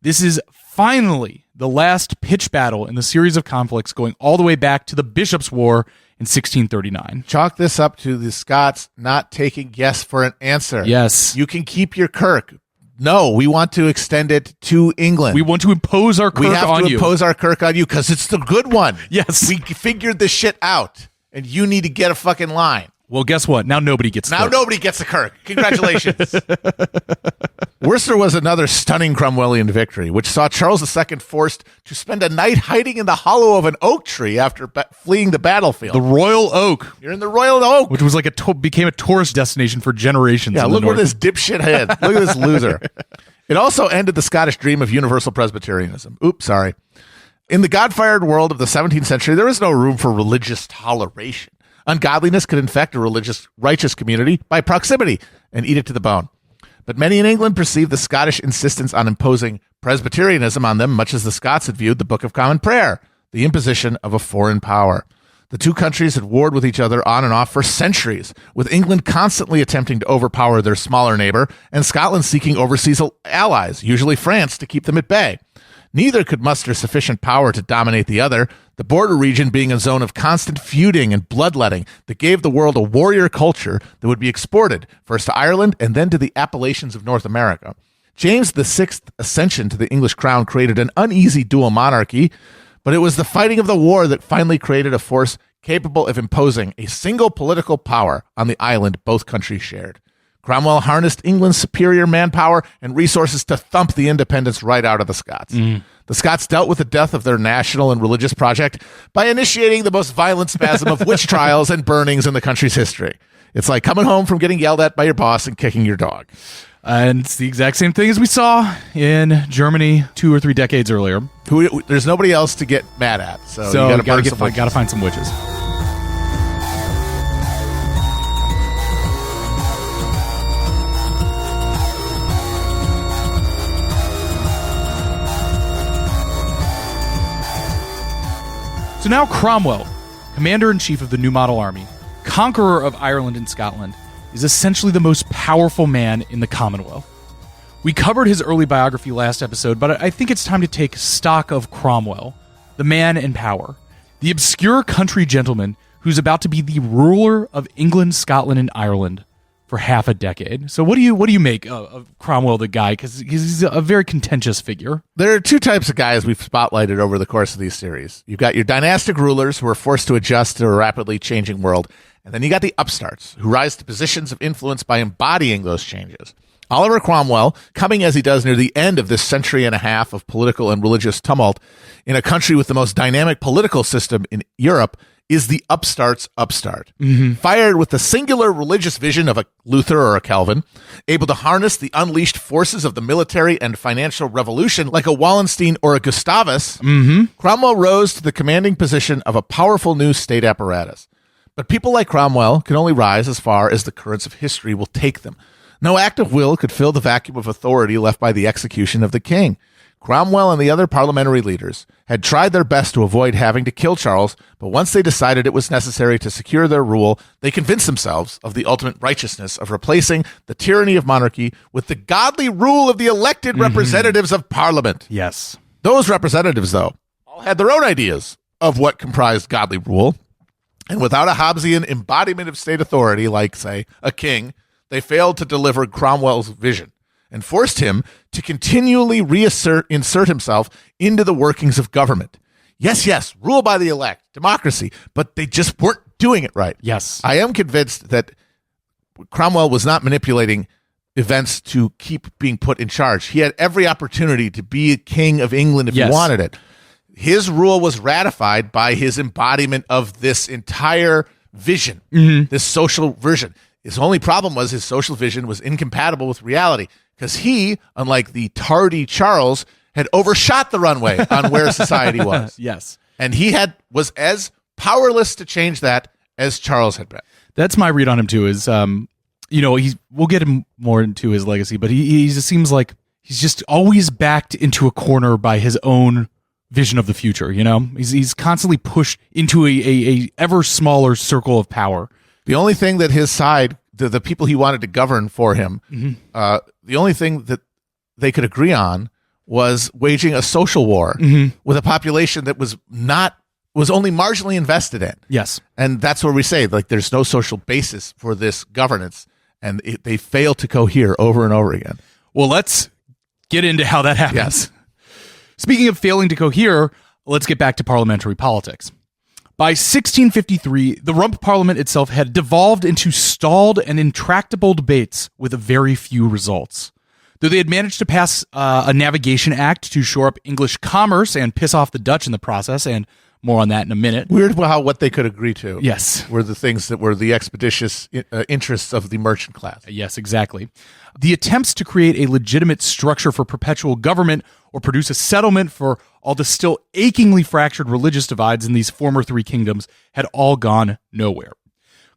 This is finally the last pitched battle in the series of conflicts going all the way back to the Bishops' War in 1639.
Chalk this up to the Scots not taking yes for an answer.
Yes.
You can keep your Kirk. No, we want to extend it to England.
We want to impose our Kirk on you.
We have to impose our Kirk on you because it's the good one.
Yes.
We figured this shit out, and you need to get a fucking line.
Well, guess what? Now nobody gets
Now
Kirk.
nobody gets a Kirk. Congratulations. Worcester was another stunning Cromwellian victory, which saw Charles II forced to spend a night hiding in the hollow of an oak tree after fleeing the battlefield.
The Royal Oak.
You're in the Royal Oak.
Which was like became a tourist destination for generations.
Yeah,
in
look
the
at
north.
this dipshit head. Look at this loser. It also ended the Scottish dream of universal Presbyterianism. Oops, sorry. In the God-fired world of the 17th century, there is no room for religious toleration. Ungodliness could infect a righteous community by proximity and eat it to the bone. But many in England perceived the Scottish insistence on imposing Presbyterianism on them much as the Scots had viewed the Book of Common Prayer, the imposition of a foreign power. The two countries had warred with each other on and off for centuries, with England constantly attempting to overpower their smaller neighbor and Scotland seeking overseas allies, usually France, to keep them at bay. Neither could muster sufficient power to dominate the other, the border region being a zone of constant feuding and bloodletting that gave the world a warrior culture that would be exported, first to Ireland and then to the Appalachians of North America. James VI's ascension to the English crown created an uneasy dual monarchy, but it was the fighting of the war that finally created a force capable of imposing a single political power on the island both countries shared. Cromwell harnessed England's superior manpower and resources to thump the independence right out of the Scots. The Scots dealt with the death of their national and religious project by initiating the most violent spasm of witch trials and burnings in the country's history. It's like coming home from getting yelled at by your boss and kicking your dog.
And it's the exact same thing as we saw in Germany 2 or 3 decades earlier.
There's nobody else to get mad at, so you gotta
find some witches. So now Cromwell, commander-in-chief of the New Model Army, conqueror of Ireland and Scotland, is essentially the most powerful man in the Commonwealth. We covered his early biography last episode, but I think it's time to take stock of Cromwell, the man in power, the obscure country gentleman who's about to be the ruler of England, Scotland, and Ireland for half a decade. So what do you make of Cromwell, the guy? Because he's a very contentious figure.
There are two types of guys we've spotlighted over the course of these series. You've got your dynastic rulers who are forced to adjust to a rapidly changing world. And then you got the upstarts who rise to positions of influence by embodying those changes. Oliver Cromwell, coming as he does near the end of this century and a half of political and religious tumult in a country with the most dynamic political system in Europe, is the upstart's upstart. Fired with the singular religious vision of a Luther or a Calvin, able to harness the unleashed forces of the military and financial revolution like a Wallenstein or a Gustavus, Cromwell rose to the commanding position of a powerful new state apparatus. But people like Cromwell can only rise as far as the currents of history will take them. No act of will could fill the vacuum of authority left by the execution of the king. Cromwell and the other parliamentary leaders had tried their best to avoid having to kill Charles, but once they decided it was necessary to secure their rule, they convinced themselves of the ultimate righteousness of replacing the tyranny of monarchy with the godly rule of the elected representatives of Parliament.
Yes.
Those representatives, though, all had their own ideas of what comprised godly rule, and without a Hobbesian embodiment of state authority, like, say, a king, they failed to deliver Cromwell's vision and forced him to continually insert himself into the workings of government. Yes, rule by the elect, democracy, but they just weren't doing it right.
Yes.
I am convinced that Cromwell was not manipulating events to keep being put in charge. He had every opportunity to be a king of England if he wanted it. His rule was ratified by his embodiment of this entire vision, this social vision. His only problem was his social vision was incompatible with reality, because he, unlike the tardy Charles, had overshot the runway on where society was.
Yes.
And he was as powerless to change that as Charles had been.
That's my read on him too, is, we'll get him more into his legacy, but he just seems like he's just always backed into a corner by his own vision of the future. He's constantly pushed into a ever smaller circle of power.
The only thing that his side, the people he wanted to govern for him, the only thing that they could agree on was waging a social war with a population that was only marginally invested in.
Yes.
And that's where we say, like, there's no social basis for this governance, and they fail to cohere over and over again.
Well, let's get into how that happens.
Yes.
Speaking of failing to cohere, let's get back to parliamentary politics. By 1653, the Rump Parliament itself had devolved into stalled and intractable debates with very few results. Though they had managed to pass a navigation act to shore up English commerce and piss off the Dutch in the process, and more on that in a minute.
Weird how what they could agree to.
Yes.
Were the things that were the expeditious interests of the merchant class.
Yes, exactly. The attempts to create a legitimate structure for perpetual government or produce a settlement for all the still achingly fractured religious divides in these former three kingdoms had all gone nowhere.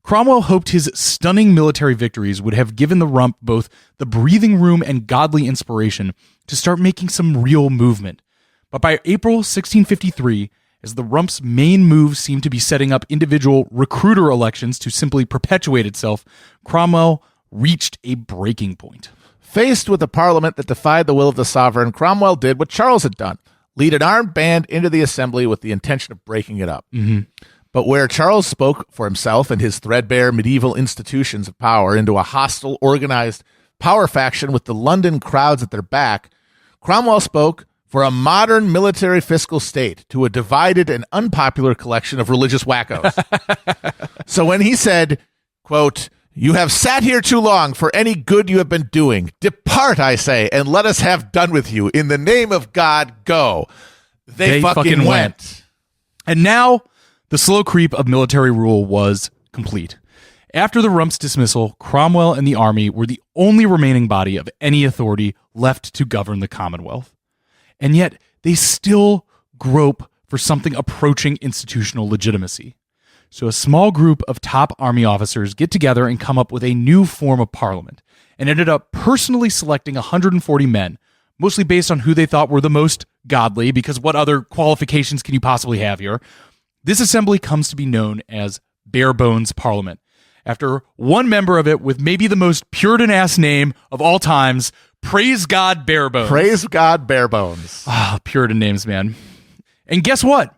Cromwell hoped his stunning military victories would have given the Rump both the breathing room and godly inspiration to start making some real movement. But by April 1653, as the Rump's main move seemed to be setting up individual recruiter elections to simply perpetuate itself, Cromwell reached a breaking point.
Faced with a parliament that defied the will of the sovereign, Cromwell did what Charles had done, lead an armed band into the assembly with the intention of breaking it up. But where Charles spoke for himself and his threadbare medieval institutions of power into a hostile, organized power faction with the London crowds at their back, Cromwell spoke for a modern military fiscal state to a divided and unpopular collection of religious wackos. So when he said, quote, "You have sat here too long for any good you have been doing. Depart, I say, and let us have done with you. In the name of God, go." They fucking went.
And now the slow creep of military rule was complete. After the Rump's dismissal, Cromwell and the army were the only remaining body of any authority left to govern the Commonwealth. And yet they still grope for something approaching institutional legitimacy. So a small group of top army officers get together and come up with a new form of parliament, and ended up personally selecting 140 men, mostly based on who they thought were the most godly, because what other qualifications can you possibly have here? This assembly comes to be known as Bare Bones Parliament, after one member of it with maybe the most Puritan-ass name of all times, Praise God Bare Bones.
Praise God Bare Bones.
Ah, Puritan names, man. And guess what?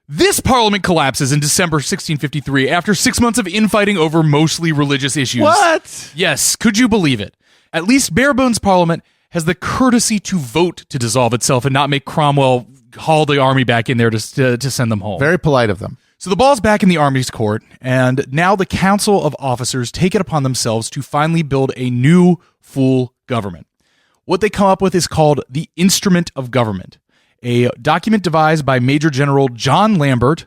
This parliament collapses in December 1653 after 6 months of infighting over mostly religious issues.
What?
Yes, could you believe it? At least Bare Bones Parliament has the courtesy to vote to dissolve itself and not make Cromwell haul the army back in there to send them home.
Very polite of them.
So the ball's back in the army's court, and now the council of officers take it upon themselves to finally build a new full government. What they come up with is called the Instrument of Government, a document devised by Major General John Lambert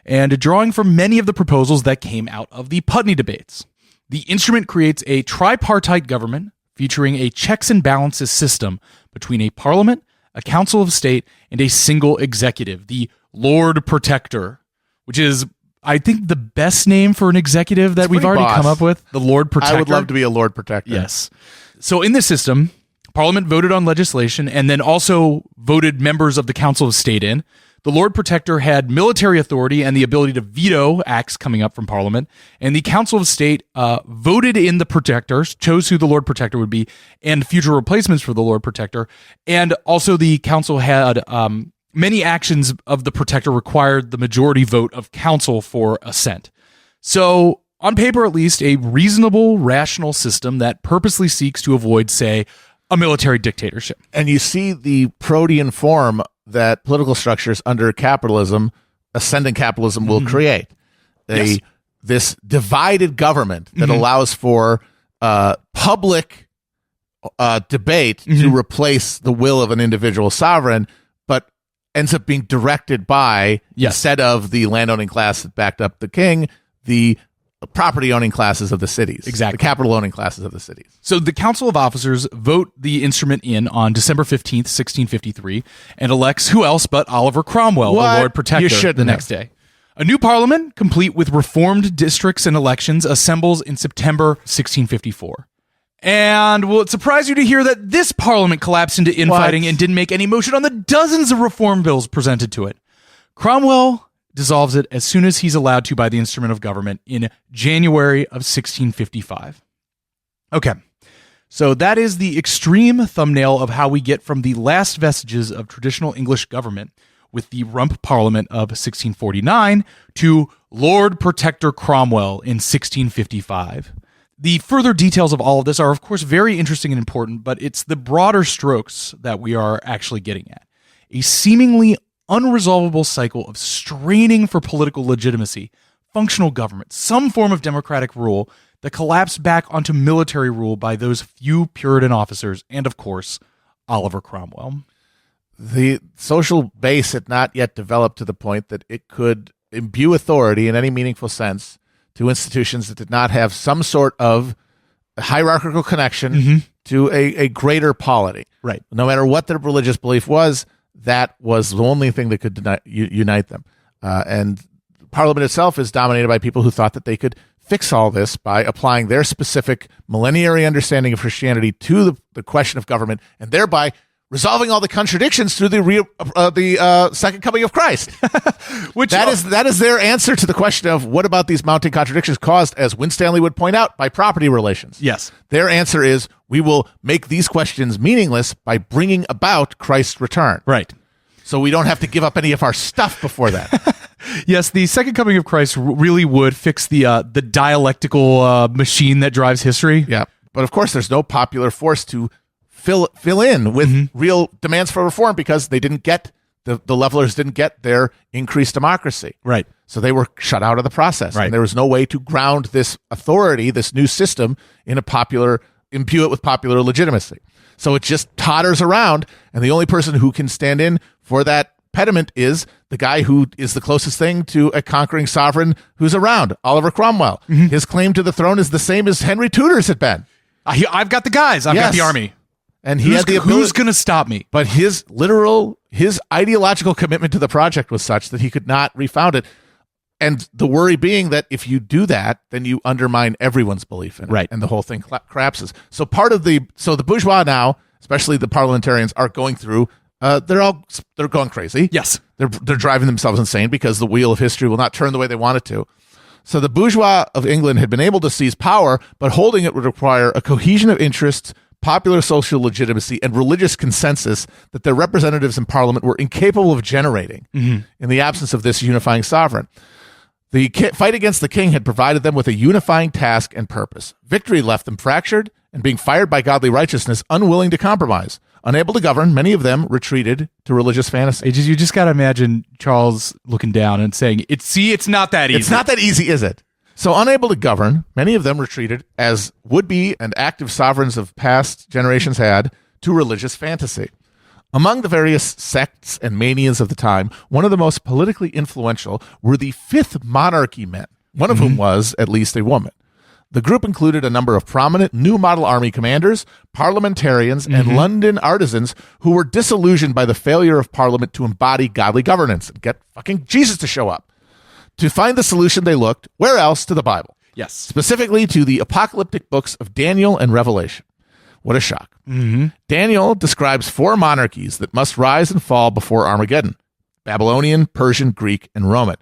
and drawing from many of the proposals that came out of the Putney debates. The instrument creates a tripartite government featuring a checks and balances system between a parliament, a council of state, and a single executive, the Lord Protector, which is, I think, the best name for an executive that we've already come up with, the Lord Protector.
I would love to be a Lord Protector.
Yes. So in this system, Parliament voted on legislation and then also voted members of the Council of State in. The Lord Protector had military authority and the ability to veto acts coming up from Parliament. And the Council of State voted in the Protectors, chose who the Lord Protector would be, and future replacements for the Lord Protector. And also the Council had many actions of the Protector required the majority vote of Council for assent. So, on paper at least, a reasonable, rational system that purposely seeks to avoid, say, a military dictatorship.
And you see the protean form that political structures under capitalism, ascendant capitalism, will create. This divided government that allows for public debate to replace the will of an individual sovereign, but ends up being directed by, instead of the landowning class that backed up the king, the property-owning classes of the cities.
Exactly.
The capital-owning classes of the cities.
So the Council of Officers vote the instrument in on December 15th, 1653, and elects who else but Oliver Cromwell, the Lord Protector, the next day. A new parliament, complete with reformed districts and elections, assembles in September 1654. And will it surprise you to hear that this parliament collapsed into infighting and didn't make any motion on the dozens of reform bills presented to it? Cromwell dissolves it as soon as he's allowed to by the instrument of government in January of 1655. Okay, so that is the extreme thumbnail of how we get from the last vestiges of traditional English government with the Rump Parliament of 1649 to Lord Protector Cromwell in 1655. The further details of all of this are, of course, very interesting and important, but it's the broader strokes that we are actually getting at. A seemingly unresolvable cycle of straining for political legitimacy, functional government, some form of democratic rule that collapsed back onto military rule by those few Puritan officers and, of course, Oliver Cromwell.
The social base had not yet developed to the point that it could imbue authority in any meaningful sense to institutions that did not have some sort of hierarchical connection to a greater polity.
Right.
No matter what their religious belief was, that was the only thing that could unite them. And Parliament itself is dominated by people who thought that they could fix all this by applying their specific millenary understanding of Christianity to the question of government, and thereby resolving all the contradictions through the second coming of Christ. That is their answer to the question of what about these mounting contradictions caused, as Winstanley would point out, by property relations.
Yes.
Their answer is, we will make these questions meaningless by bringing about Christ's return.
Right.
So we don't have to give up any of our stuff before that.
Yes, the second coming of Christ really would fix the dialectical machine that drives history.
Yeah. But of course, there's no popular force to fill in with real demands for reform, because they didn't get the levelers didn't get their increased democracy.
Right.
So they were shut out of the process.
Right.
And there was no way to ground this authority, this new system, in imbue it with popular legitimacy. So it just totters around, and the only person who can stand in for that pediment is the guy who is the closest thing to a conquering sovereign who's around, Oliver Cromwell. His claim to the throne is the same as Henry Tudor's had been.
I've got the guys. I've got the army.
And he had the ability,
who's going to stop me?
But his ideological commitment to the project was such that he could not refound it. And the worry being that if you do that, then you undermine everyone's belief in it.
Right.
And the whole thing collapses. So the bourgeois now, especially the parliamentarians, are going through, they're going crazy.
Yes.
They're driving themselves insane because the wheel of history will not turn the way they want it to. So the bourgeois of England had been able to seize power, but holding it would require a cohesion of interests, popular social legitimacy, and religious consensus that their representatives in Parliament were incapable of generating in the absence of this unifying sovereign. The fight against the king had provided them with a unifying task and purpose. Victory left them fractured and, being fired by godly righteousness, unwilling to compromise. Unable to govern, many of them retreated to religious fantasy.
You just got to imagine Charles looking down and saying, it's not that easy.
It's not that easy, is it? So unable to govern, many of them retreated, as would-be and active sovereigns of past generations had, to religious fantasy. Among the various sects and manias of the time, one of the most politically influential were the Fifth Monarchy men, one of whom was at least a woman. The group included a number of prominent new model army commanders, parliamentarians, and London artisans who were disillusioned by the failure of Parliament to embody godly governance and get fucking Jesus to show up. To find the solution, they looked, where else, to the Bible.
Yes.
Specifically to the apocalyptic books of Daniel and Revelation. What a shock. Daniel describes 4 monarchies that must rise and fall before Armageddon: Babylonian, Persian, Greek, and Roman.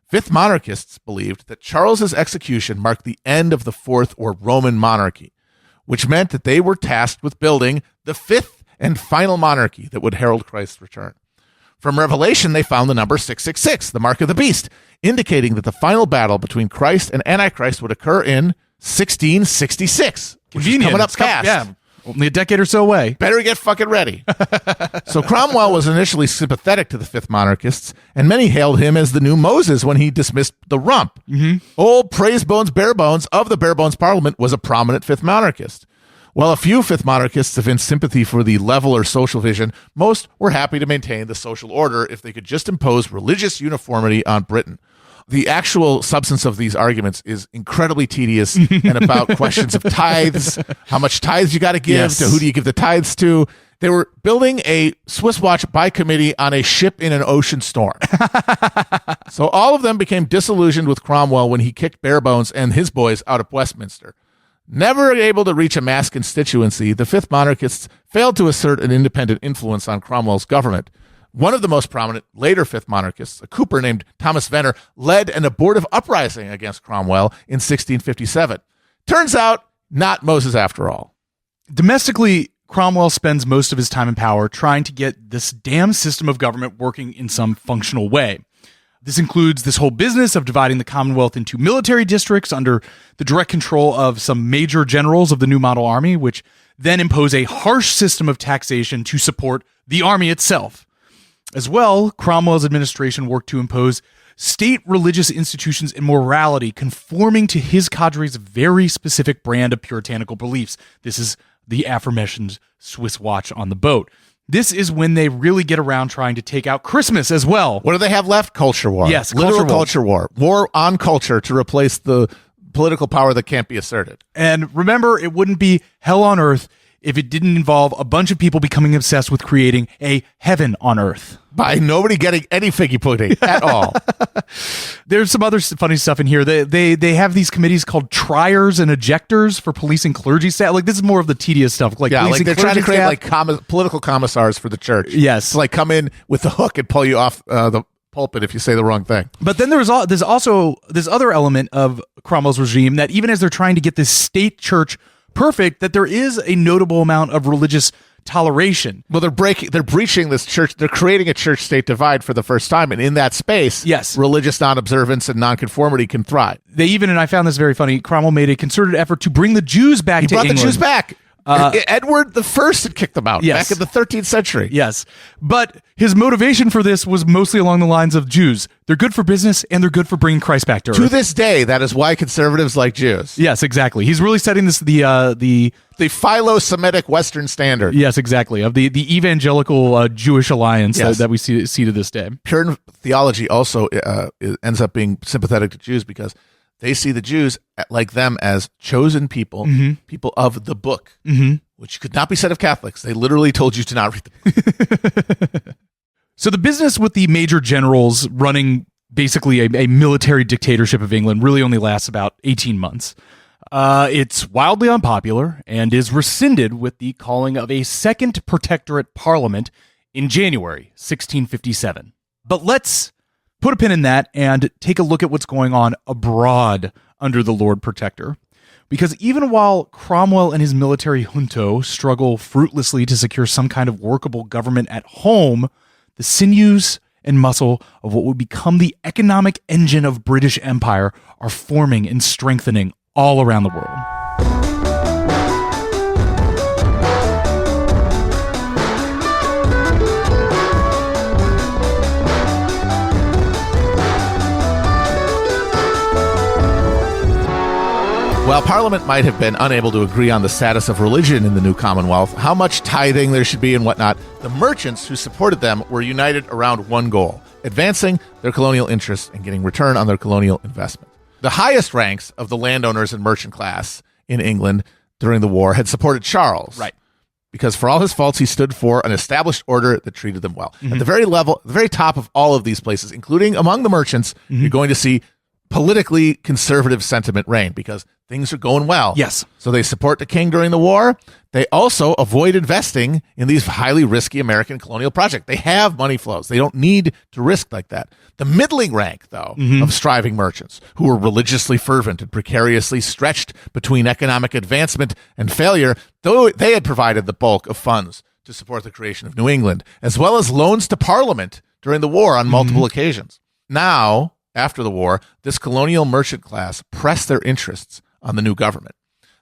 Fifth monarchists believed that Charles's execution marked the end of the fourth or Roman monarchy, which meant that they were tasked with building the fifth and final monarchy that would herald Christ's return. From Revelation, they found the number 666, the mark of the beast, indicating that the final battle between Christ and Antichrist would occur in 1666, which is coming up fast.
Yeah, only a decade or so away.
Better get fucking ready. So Cromwell was initially sympathetic to the fifth monarchists, and many hailed him as the new Moses when he dismissed the rump. Old Praise Bones Bare Bones of the Bare Bones Parliament was a prominent fifth monarchist. While a few fifth monarchists evinced sympathy for the leveler social vision, most were happy to maintain the social order if they could just impose religious uniformity on Britain. The actual substance of these arguments is incredibly tedious and about questions of tithes, how much tithes you got to give, to who do you give the tithes to. They were building a Swiss watch by committee on a ship in an ocean storm. So all of them became disillusioned with Cromwell when he kicked Barebones and his boys out of Westminster. Never able to reach a mass constituency, the fifth monarchists failed to assert an independent influence on Cromwell's government. One of the most prominent later fifth monarchists, a cooper named Thomas Venner, led an abortive uprising against Cromwell in 1657. Turns out, not Moses after all.
Domestically, Cromwell spends most of his time in power trying to get this damn system of government working in some functional way. This includes this whole business of dividing the Commonwealth into military districts under the direct control of some major generals of the new model army, which then impose a harsh system of taxation to support the army itself. As well, Cromwell's administration worked to impose state religious institutions and morality conforming to his cadre's very specific brand of puritanical beliefs. This is the aforementioned Swiss watch on the boat. This is when they really get around trying to take out Christmas as well.
What do they have left? Culture war.
Yes,
literal culture war. War on culture to replace the political power that can't be asserted.
And remember, it wouldn't be hell on earth if it didn't involve a bunch of people becoming obsessed with creating a heaven on earth.
By nobody getting any figgy pudding at all.
There's some other funny stuff in here. They have these committees called triers and ejectors for policing clergy staff. Like, this is more of the tedious stuff. Like
they're trying to create political commissars for the church.
Yes.
To come in with the hook and pull you off the pulpit if you say the wrong thing.
But then there's also this other element of Cromwell's regime that even as they're trying to get this state church perfect, that there is a notable amount of religious toleration.
Well, they're breaching this church. They're creating a church-state divide for the first time, and in that space,
yes,
religious non-observance and nonconformity can thrive.
They even, and I found this very funny, Cromwell made a concerted effort to bring the Jews back to England.
He brought the Jews back. Edward the First had kicked them out back in the 13th century.
Yes, but his motivation for this was mostly along the lines of Jews. They're good for business, and they're good for bringing Christ back to earth.
To this day, that is why conservatives like Jews.
Yes, exactly. He's really setting this the
philo-Semitic Western standard.
Yes, exactly, of the evangelical Jewish alliance that we see to this day.
Puritan theology also ends up being sympathetic to Jews because they see the Jews like them as chosen people, people of the book, which could not be said of Catholics. They literally told you to not read the book.
So the business with the major generals running basically a military dictatorship of England really only lasts about 18 months. It's wildly unpopular and is rescinded with the calling of a second protectorate parliament in January 1657. But let's put a pin in that and take a look at what's going on abroad under the Lord Protector. Because even while Cromwell and his military junto struggle fruitlessly to secure some kind of workable government at home, the sinews and muscle of what would become the economic engine of British Empire are forming and strengthening all around the world.
While Parliament might have been unable to agree on the status of religion in the new Commonwealth, how much tithing there should be and whatnot, the merchants who supported them were united around one goal: advancing their colonial interests and getting return on their colonial investment. The highest ranks of the landowners and merchant class in England during the war had supported Charles.
Right.
Because for all his faults, he stood for an established order that treated them well. At the very top of all of these places, including among the merchants, you're going to see politically conservative sentiment reign because things are going well.
Yes.
So they support the king during the war. They also avoid investing in these highly risky American colonial projects. They have money flows. They don't need to risk like that. The middling rank, though, of striving merchants who were religiously fervent and precariously stretched between economic advancement and failure, though they had provided the bulk of funds to support the creation of New England, as well as loans to Parliament during the war on multiple occasions. Now, after the war, this colonial merchant class pressed their interests on the new government.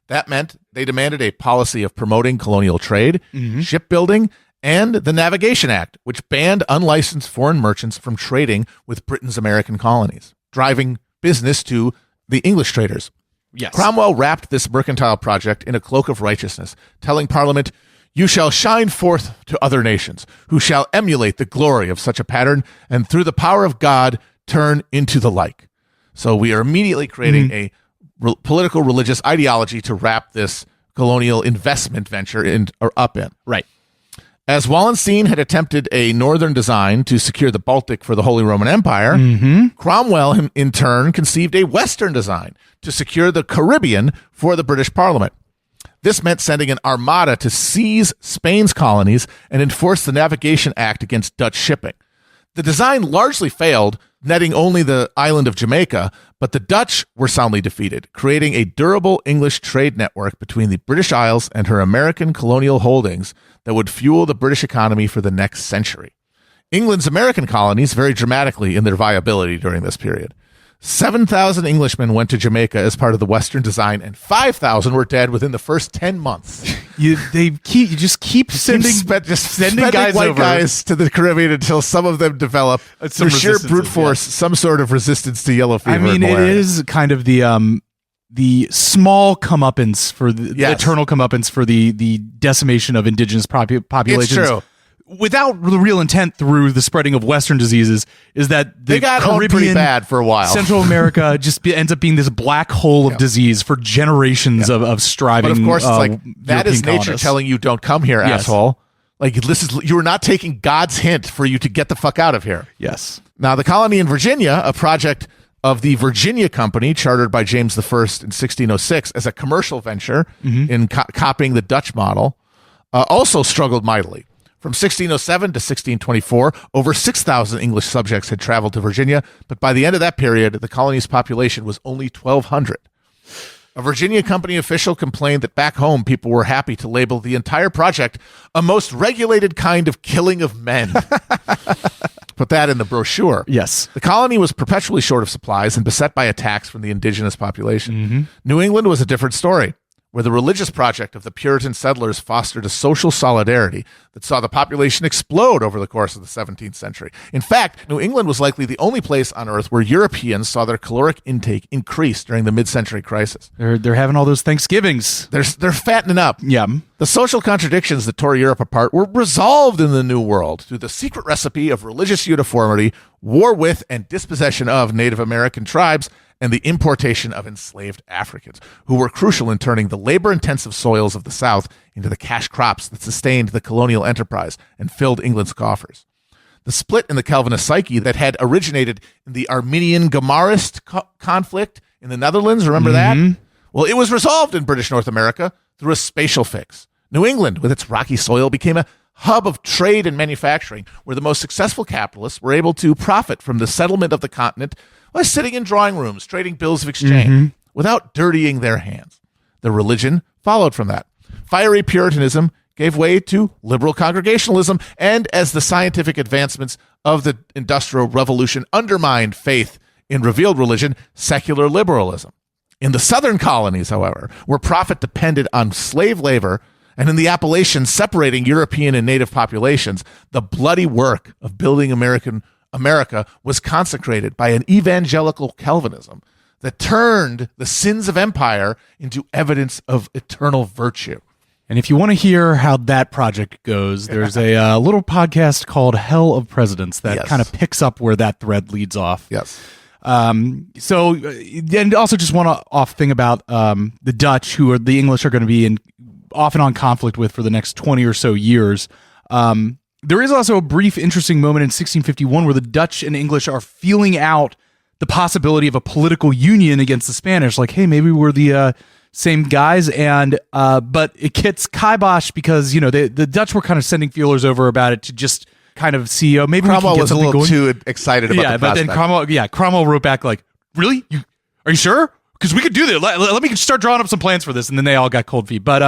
That meant they demanded a policy of promoting colonial trade, shipbuilding, and the Navigation Act, which banned unlicensed foreign merchants from trading with Britain's American colonies, driving business to the English traders.
Yes.
Cromwell wrapped this mercantile project in a cloak of righteousness, telling Parliament, "You shall shine forth to other nations, who shall emulate the glory of such a pattern, and through the power of God turn into the like." So we are immediately creating a political religious ideology to wrap this colonial investment venture up in.
Right.
As Wallenstein had attempted a northern design to secure the Baltic for the Holy Roman Empire, Cromwell in turn conceived a western design to secure the Caribbean for the British Parliament. This meant sending an armada to seize Spain's colonies and enforce the Navigation Act against Dutch shipping. The design largely failed, netting only the island of Jamaica, but the Dutch were soundly defeated, creating a durable English trade network between the British Isles and her American colonial holdings that would fuel the British economy for the next century. England's American colonies varied dramatically in their viability during this period. 7,000 Englishmen went to Jamaica as part of the Western design, and 5,000 were dead within the first 10 months.
You just keep sending
Sending white guys to the Caribbean until some of them develop, through sheer brute force, some sort of resistance to yellow fever.
I mean, it is kind of the small comeuppance for the eternal comeuppance for the decimation of indigenous populations.
It's true.
Without the real intent through the spreading of Western diseases, is that
they got Caribbean, pretty bad for a while.
Central America just ends up being this black hole of disease for generations of striving.
But of course, it's like that
European
is nature
colonists
telling you, "Don't come here, asshole." Like you are not taking God's hint for you to get the fuck out of here.
Yes.
Now, the colony in Virginia, a project of the Virginia Company, chartered by James I in 1606 as a commercial venture in copying the Dutch model, also struggled mightily. From 1607 to 1624, over 6,000 English subjects had traveled to Virginia, but by the end of that period, the colony's population was only 1,200. A Virginia Company official complained that back home, people were happy to label the entire project a most regulated kind of killing of men. Put that in the brochure.
Yes.
The colony was perpetually short of supplies and beset by attacks from the indigenous population. New England was a different story, where the religious project of the Puritan settlers fostered a social solidarity that saw the population explode over the course of the 17th century. In fact, New England was likely the only place on earth where Europeans saw their caloric intake increase during the mid-century crisis.
They're having all those Thanksgivings.
They're fattening up.
Yeah.
The social contradictions that tore Europe apart were resolved in the New World through the secret recipe of religious uniformity, war with and dispossession of Native American tribes, and the importation of enslaved Africans, who were crucial in turning the labor-intensive soils of the South into the cash crops that sustained the colonial enterprise and filled England's coffers. The split in the Calvinist psyche that had originated in the Arminian-Gomarist conflict in the Netherlands, remember that? Well, it was resolved in British North America through a spatial fix. New England, with its rocky soil, became a hub of trade and manufacturing, where the most successful capitalists were able to profit from the settlement of the continent by sitting in drawing rooms, trading bills of exchange, without dirtying their hands. The religion followed from that. Fiery Puritanism gave way to liberal congregationalism, and as the scientific advancements of the Industrial Revolution undermined faith in revealed religion, secular liberalism. In the southern colonies, however, where profit depended on slave labor, and in the Appalachians separating European and native populations, the bloody work of building America was consecrated by an evangelical Calvinism that turned the sins of empire into evidence of eternal virtue.
And if you want to hear how that project goes, there's a little podcast called Hell of Presidents that kind of picks up where that thread leads off.
Yes.
So, and also just one off thing about the Dutch, who are the English are going to be off and on conflict with for the next 20 or so years. There is also a brief, interesting moment in 1651 where the Dutch and English are feeling out the possibility of a political union against the Spanish. Like, hey, maybe we're the same guys, and but it gets kiboshed because the Dutch were kind of sending feelers over about it to just kind of see maybe
Cromwell
we can get
was a
something
little
going.
too excited about the
but then Cromwell wrote back like, really? Are you sure? Because we could do this. Let me start drawing up some plans for this, and then they all got cold feet. But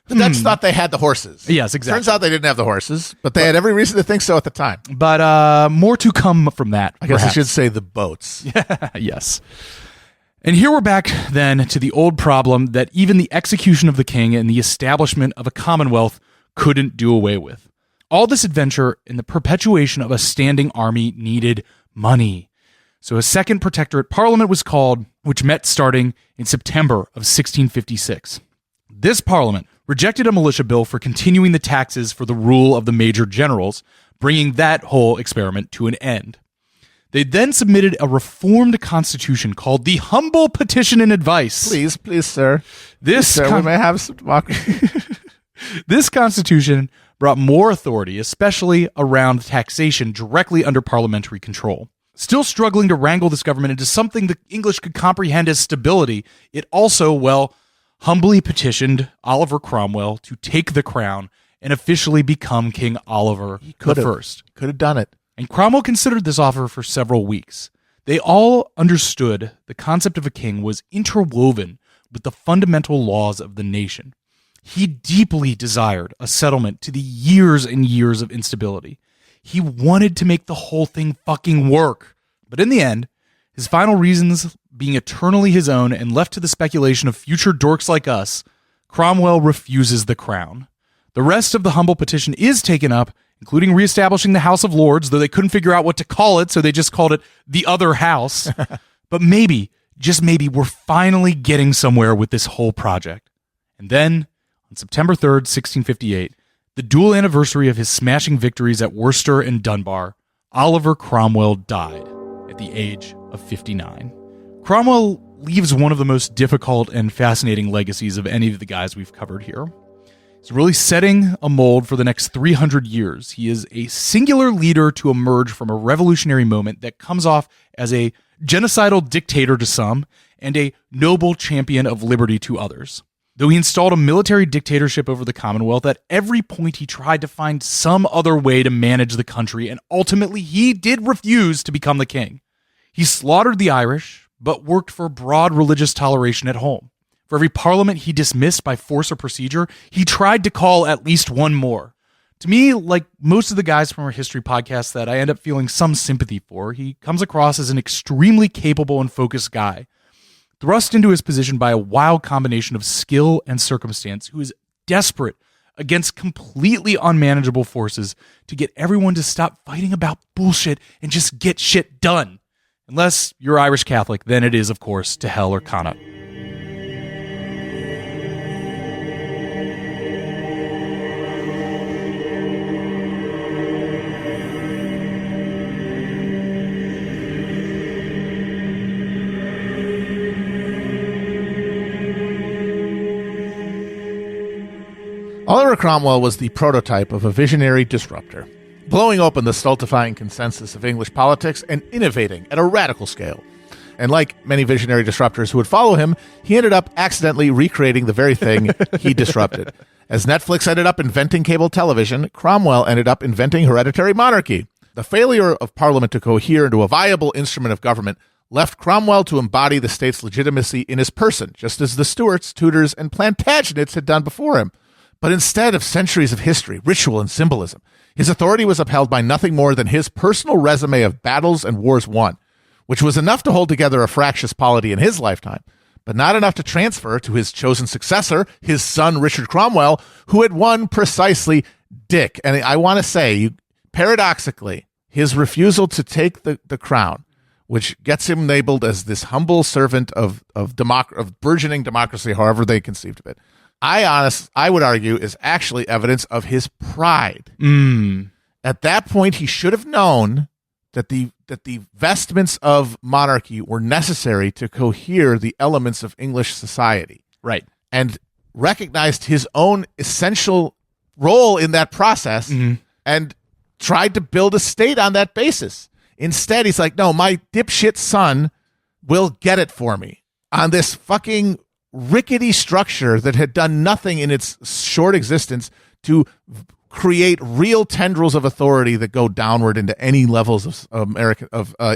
the Dutch thought they had the horses.
Yes, exactly.
Turns out they didn't have the horses, but they had every reason to think so at the time.
But more to come from that.
I guess
perhaps.
I should say the boats.
Yes. And here we're back then to the old problem that even the execution of the king and the establishment of a Commonwealth couldn't do away with. All this adventure and the perpetuation of a standing army needed money. So a second protectorate parliament was called, which met starting in September of 1656. This parliament rejected a militia bill for continuing the taxes for the rule of the major generals, bringing that whole experiment to an end. They then submitted a reformed constitution called the Humble Petition and Advice.
Please, sir. We may have some democracy.
This constitution brought more authority, especially around taxation, directly under parliamentary control. Still struggling to wrangle this government into something the English could comprehend as stability, it also, humbly petitioned Oliver Cromwell to take the crown and officially become King Oliver I.
Could have done it.
And Cromwell considered this offer for several weeks. They all understood the concept of a king was interwoven with the fundamental laws of the nation. He deeply desired a settlement to the years and years of instability. He wanted to make the whole thing fucking work. But in the end, his final reasons being eternally his own and left to the speculation of future dorks like us, Cromwell refuses the crown. The rest of the humble petition is taken up, including reestablishing the House of Lords, though they couldn't figure out what to call it, so they just called it the other house. But maybe, just maybe, we're finally getting somewhere with this whole project. And then, on September 3rd, 1658, the dual anniversary of his smashing victories at Worcester and Dunbar, Oliver Cromwell died at the age of 59. Cromwell leaves one of the most difficult and fascinating legacies of any of the guys we've covered here. He's really setting a mold for the next 300 years. He is a singular leader to emerge from a revolutionary moment that comes off as a genocidal dictator to some and a noble champion of liberty to others. Though he installed a military dictatorship over the Commonwealth, at every point he tried to find some other way to manage the country, and ultimately he did refuse to become the king. He slaughtered the Irish, but worked for broad religious toleration at home. For every parliament he dismissed by force or procedure, he tried to call at least one more. To me, like most of the guys from our history podcast that I end up feeling some sympathy for, he comes across as an extremely capable and focused guy, thrust into his position by a wild combination of skill and circumstance, who is desperate against completely unmanageable forces to get everyone to stop fighting about bullshit and just get shit done. Unless you're Irish Catholic, then it is, of course, to hell or Connaught.
Oliver Cromwell was the prototype of a visionary disruptor, blowing open the stultifying consensus of English politics and innovating at a radical scale. And like many visionary disruptors who would follow him, he ended up accidentally recreating the very thing he disrupted. As Netflix ended up inventing cable television, Cromwell ended up inventing hereditary monarchy. The failure of Parliament to cohere into a viable instrument of government left Cromwell to embody the state's legitimacy in his person, just as the Stuarts, Tudors, and Plantagenets had done before him. But instead of centuries of history, ritual, and symbolism, his authority was upheld by nothing more than his personal resume of battles and wars won, which was enough to hold together a fractious polity in his lifetime, but not enough to transfer to his chosen successor, his son Richard Cromwell, who had won precisely Dick. And I want to say, paradoxically, his refusal to take the crown, which gets him labeled as this humble servant of burgeoning democracy, however they conceived of it, I would argue is actually evidence of his pride. At that point, he should have known that the vestments of monarchy were necessary to cohere the elements of English society.
Right.
And recognized his own essential role in that process and tried to build a state on that basis. Instead, he's like, no, my dipshit son will get it for me on this fucking rickety structure that had done nothing in its short existence to create real tendrils of authority that go downward into any levels of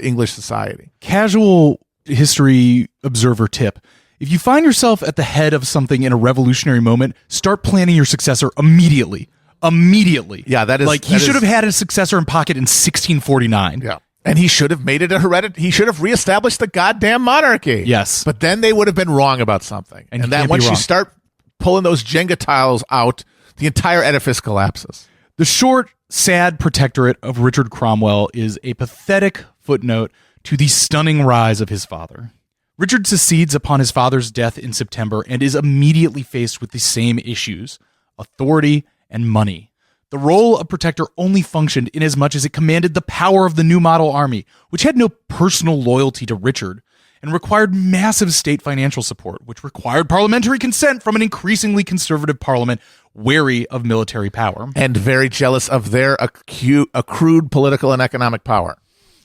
English society.
Casual history observer tip. If you find yourself at the head of something in a revolutionary moment, start planning your successor immediately. Immediately.
Yeah, that is...
Like, he should have had a successor in pocket in 1649.
Yeah. And he should have made it a hereditary. He should have reestablished the goddamn monarchy.
Yes.
But then they would have been wrong about something. And then once you start pulling those Jenga tiles out, the entire edifice collapses.
The short, sad protectorate of Richard Cromwell is a pathetic footnote to the stunning rise of his father. Richard succeeds upon his father's death in September and is immediately faced with the same issues: authority and money. The role of protector only functioned inasmuch as it commanded the power of the new model army, which had no personal loyalty to Richard, and required massive state financial support, which required parliamentary consent from an increasingly conservative parliament wary of military power.
And very jealous of their accrued political and economic power.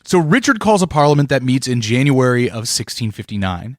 So Richard calls a parliament that meets in January of 1659.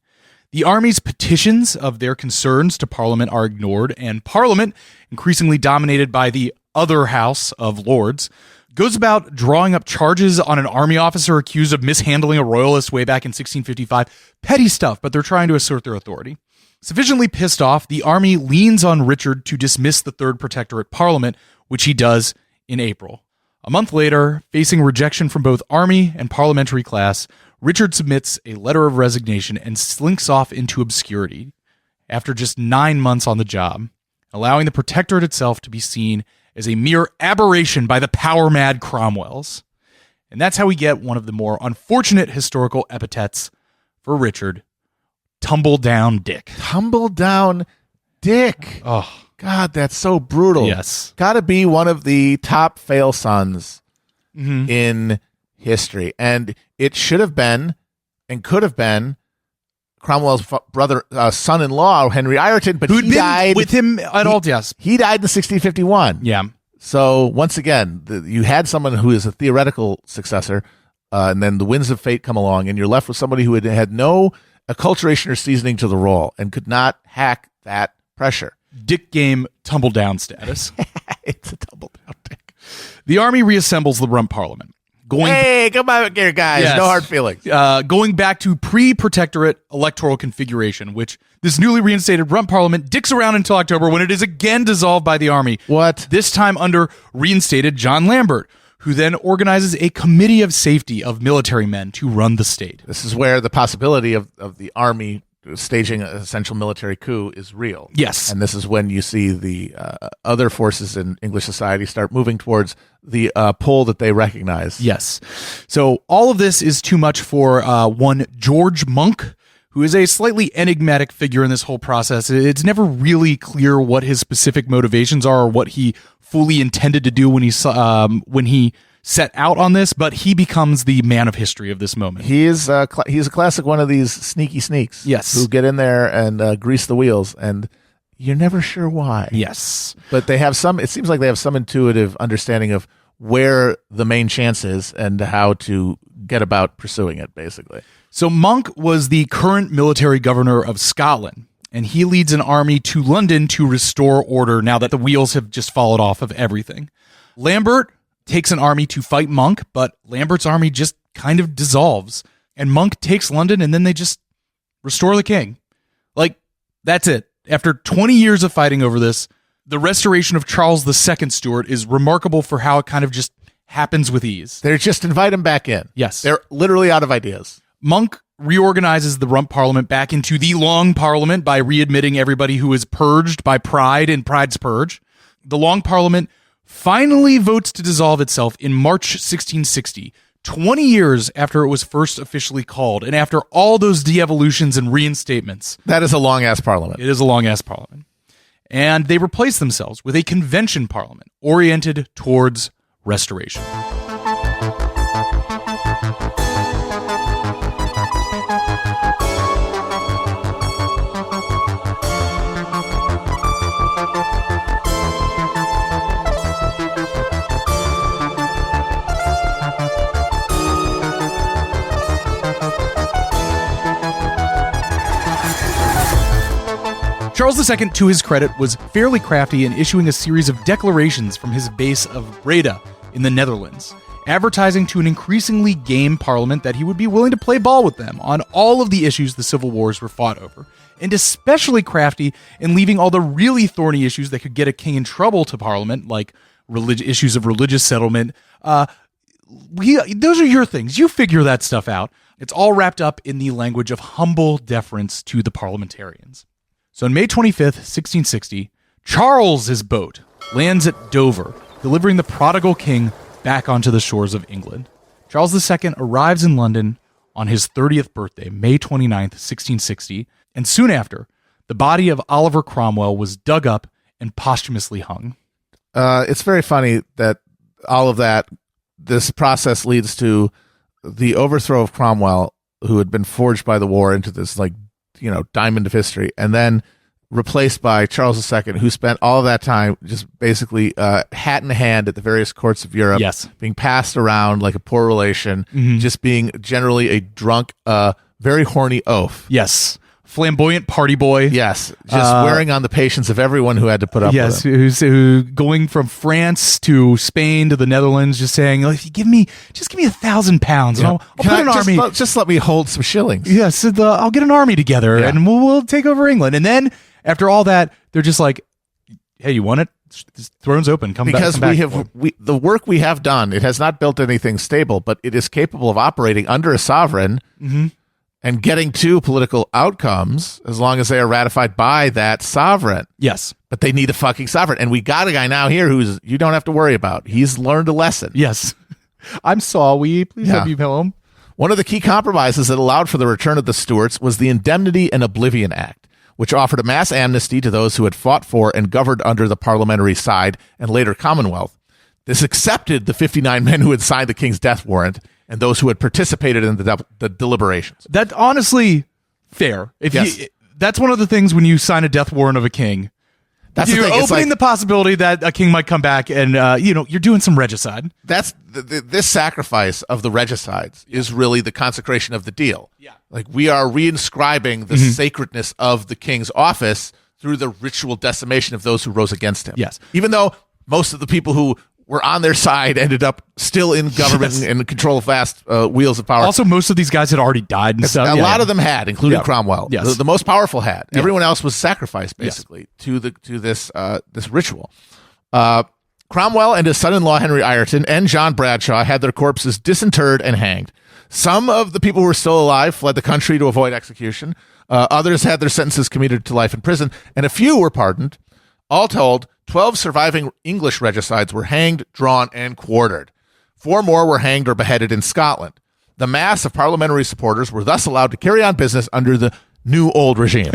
The army's petitions of their concerns to Parliament are ignored, and Parliament, increasingly dominated by the other House of Lords, goes about drawing up charges on an army officer accused of mishandling a royalist way back in 1655. Petty stuff, but they're trying to assert their authority. Sufficiently pissed off, the army leans on Richard to dismiss the Third Protectorate Parliament, which he does in April. A month later, facing rejection from both army and parliamentary class, Richard submits a letter of resignation and slinks off into obscurity after just 9 months on the job, allowing the Protectorate itself to be seen as a mere aberration by the power-mad Cromwells. And that's how we get one of the more unfortunate historical epithets for Richard: Tumble Down Dick.
Tumble Down Dick.
Oh,
God, that's so brutal.
yes.
Got to be one of the top fail sons in history. And it should have been and could have been Cromwell's brother, son-in-law, Henry Ireton, but
Who'd
he
been
died
with him at all, yes.
He died in 1651.
Yeah.
So once again, you had someone who is a theoretical successor, and then the winds of fate come along, and you're left with somebody who had no acculturation or seasoning to the role and could not hack that pressure.
Dick game tumble down status.
It's a tumble down dick.
The army reassembles the Rump Parliament.
Hey, come out here, guys.
Yes.
No hard feelings.
Going back to pre-protectorate electoral configuration, which this newly reinstated Rump Parliament dicks around until October, when it is again dissolved by the army.
What?
This time under reinstated John Lambert, who then organizes a committee of safety of military men to run the state.
This is where the possibility of the army staging an essential military coup is real.
Yes.
And this is when you see the other forces in English society start moving towards the pole that they recognize.
Yes. So all of this is too much for one George Monk, who is a slightly enigmatic figure in this whole process. It's never really clear what his specific motivations are or what he fully intended to do when he set out on this, but he becomes the man of history of this moment.
He is he's a classic one of these sneaky sneaks.
Yes.
Who get in there and grease the wheels, and you're never sure why.
Yes.
But they have it seems like they have some intuitive understanding of where the main chance is and how to get about pursuing it, basically.
So Monk was the current military governor of Scotland, and he leads an army to London to restore order now that the wheels have just fallen off of everything. Lambert takes an army to fight Monk, but Lambert's army just kind of dissolves, and Monk takes London, and then they just restore the king. Like, that's it. After 20 years of fighting over this, the restoration of Charles II Stuart is remarkable for how it kind of just happens with ease.
They're just invite him back in.
Yes.
They're literally out of ideas.
Monk reorganizes the Rump Parliament back into the Long Parliament by readmitting everybody who is purged by Pride and Pride's Purge. The Long Parliament finally votes to dissolve itself in March 1660, 20 years after it was first officially called, and after all those de-evolutions and reinstatements.
That is a long-ass parliament.
It is a long-ass parliament. And they replace themselves with a convention parliament oriented towards restoration. Charles II, to his credit, was fairly crafty in issuing a series of declarations from his base of Breda in the Netherlands, advertising to an increasingly game parliament that he would be willing to play ball with them on all of the issues the civil wars were fought over, and especially crafty in leaving all the really thorny issues that could get a king in trouble to parliament, like issues of religious settlement. Those are your things. You figure that stuff out. It's all wrapped up in the language of humble deference to the parliamentarians. So on May 25th, 1660, Charles's boat lands at Dover, delivering the prodigal king back onto the shores of England. Charles II arrives in London on his 30th birthday, May 29th, 1660, and soon after, the body of Oliver Cromwell was dug up and posthumously hung.
It's very funny that all of this process leads to the overthrow of Cromwell, who had been forged by the war into this, diamond of history, and then replaced by Charles II, who spent all of that time just basically hat in hand at the various courts of Europe,
yes,
being passed around like a poor relation, just being generally a drunk, very horny oaf.
Yes. Flamboyant party boy.
Yes. Just wearing on the patience of everyone who had to put up with him.
Yes, who going from France to Spain to the Netherlands, just saying, if you give me £1,000 and I'll put an army.
Just let me hold some shillings.
Yes, I'll get an army together and we'll take over England. And then after all that, they're just like, hey, you want it? This throne's open. Come back.
Because the work we have done, it has not built anything stable, but it is capable of operating under a sovereign and getting to political outcomes as long as they are ratified by that sovereign.
Yes.
But they need a fucking sovereign. And we got a guy now here who's you don't have to worry about. He's learned a lesson.
Yes. I'm sorry. Please help me home.
One of the key compromises that allowed for the return of the Stuarts was the Indemnity and Oblivion Act, which offered a mass amnesty to those who had fought for and governed under the parliamentary side and later Commonwealth. This accepted the 59 men who had signed the king's death warrant and those who had participated in the deliberations.
That's honestly fair. That's one of the things when you sign a death warrant of a king. You're opening the possibility that a king might come back and, you're doing some regicide.
That's this sacrifice of the regicides is really the consecration of the deal.
Yeah.
Like we are reinscribing the sacredness of the king's office through the ritual decimation of those who rose against him.
Yes.
Even though most of the people who were on their side ended up still in government and control of vast wheels of power.
Also, most of these guys had already died and stuff.
A lot of them had, including Cromwell.
Yes.
The most powerful had. Everyone else was sacrificed, basically, to this ritual. Cromwell and his son-in-law, Henry Ireton, and John Bradshaw had their corpses disinterred and hanged. Some of the people who were still alive fled the country to avoid execution. Others had their sentences commuted to life in prison, and a few were pardoned. All told, 12 surviving English regicides were hanged, drawn, and quartered. 4 more were hanged or beheaded in Scotland. The mass of parliamentary supporters were thus allowed to carry on business under the new old regime.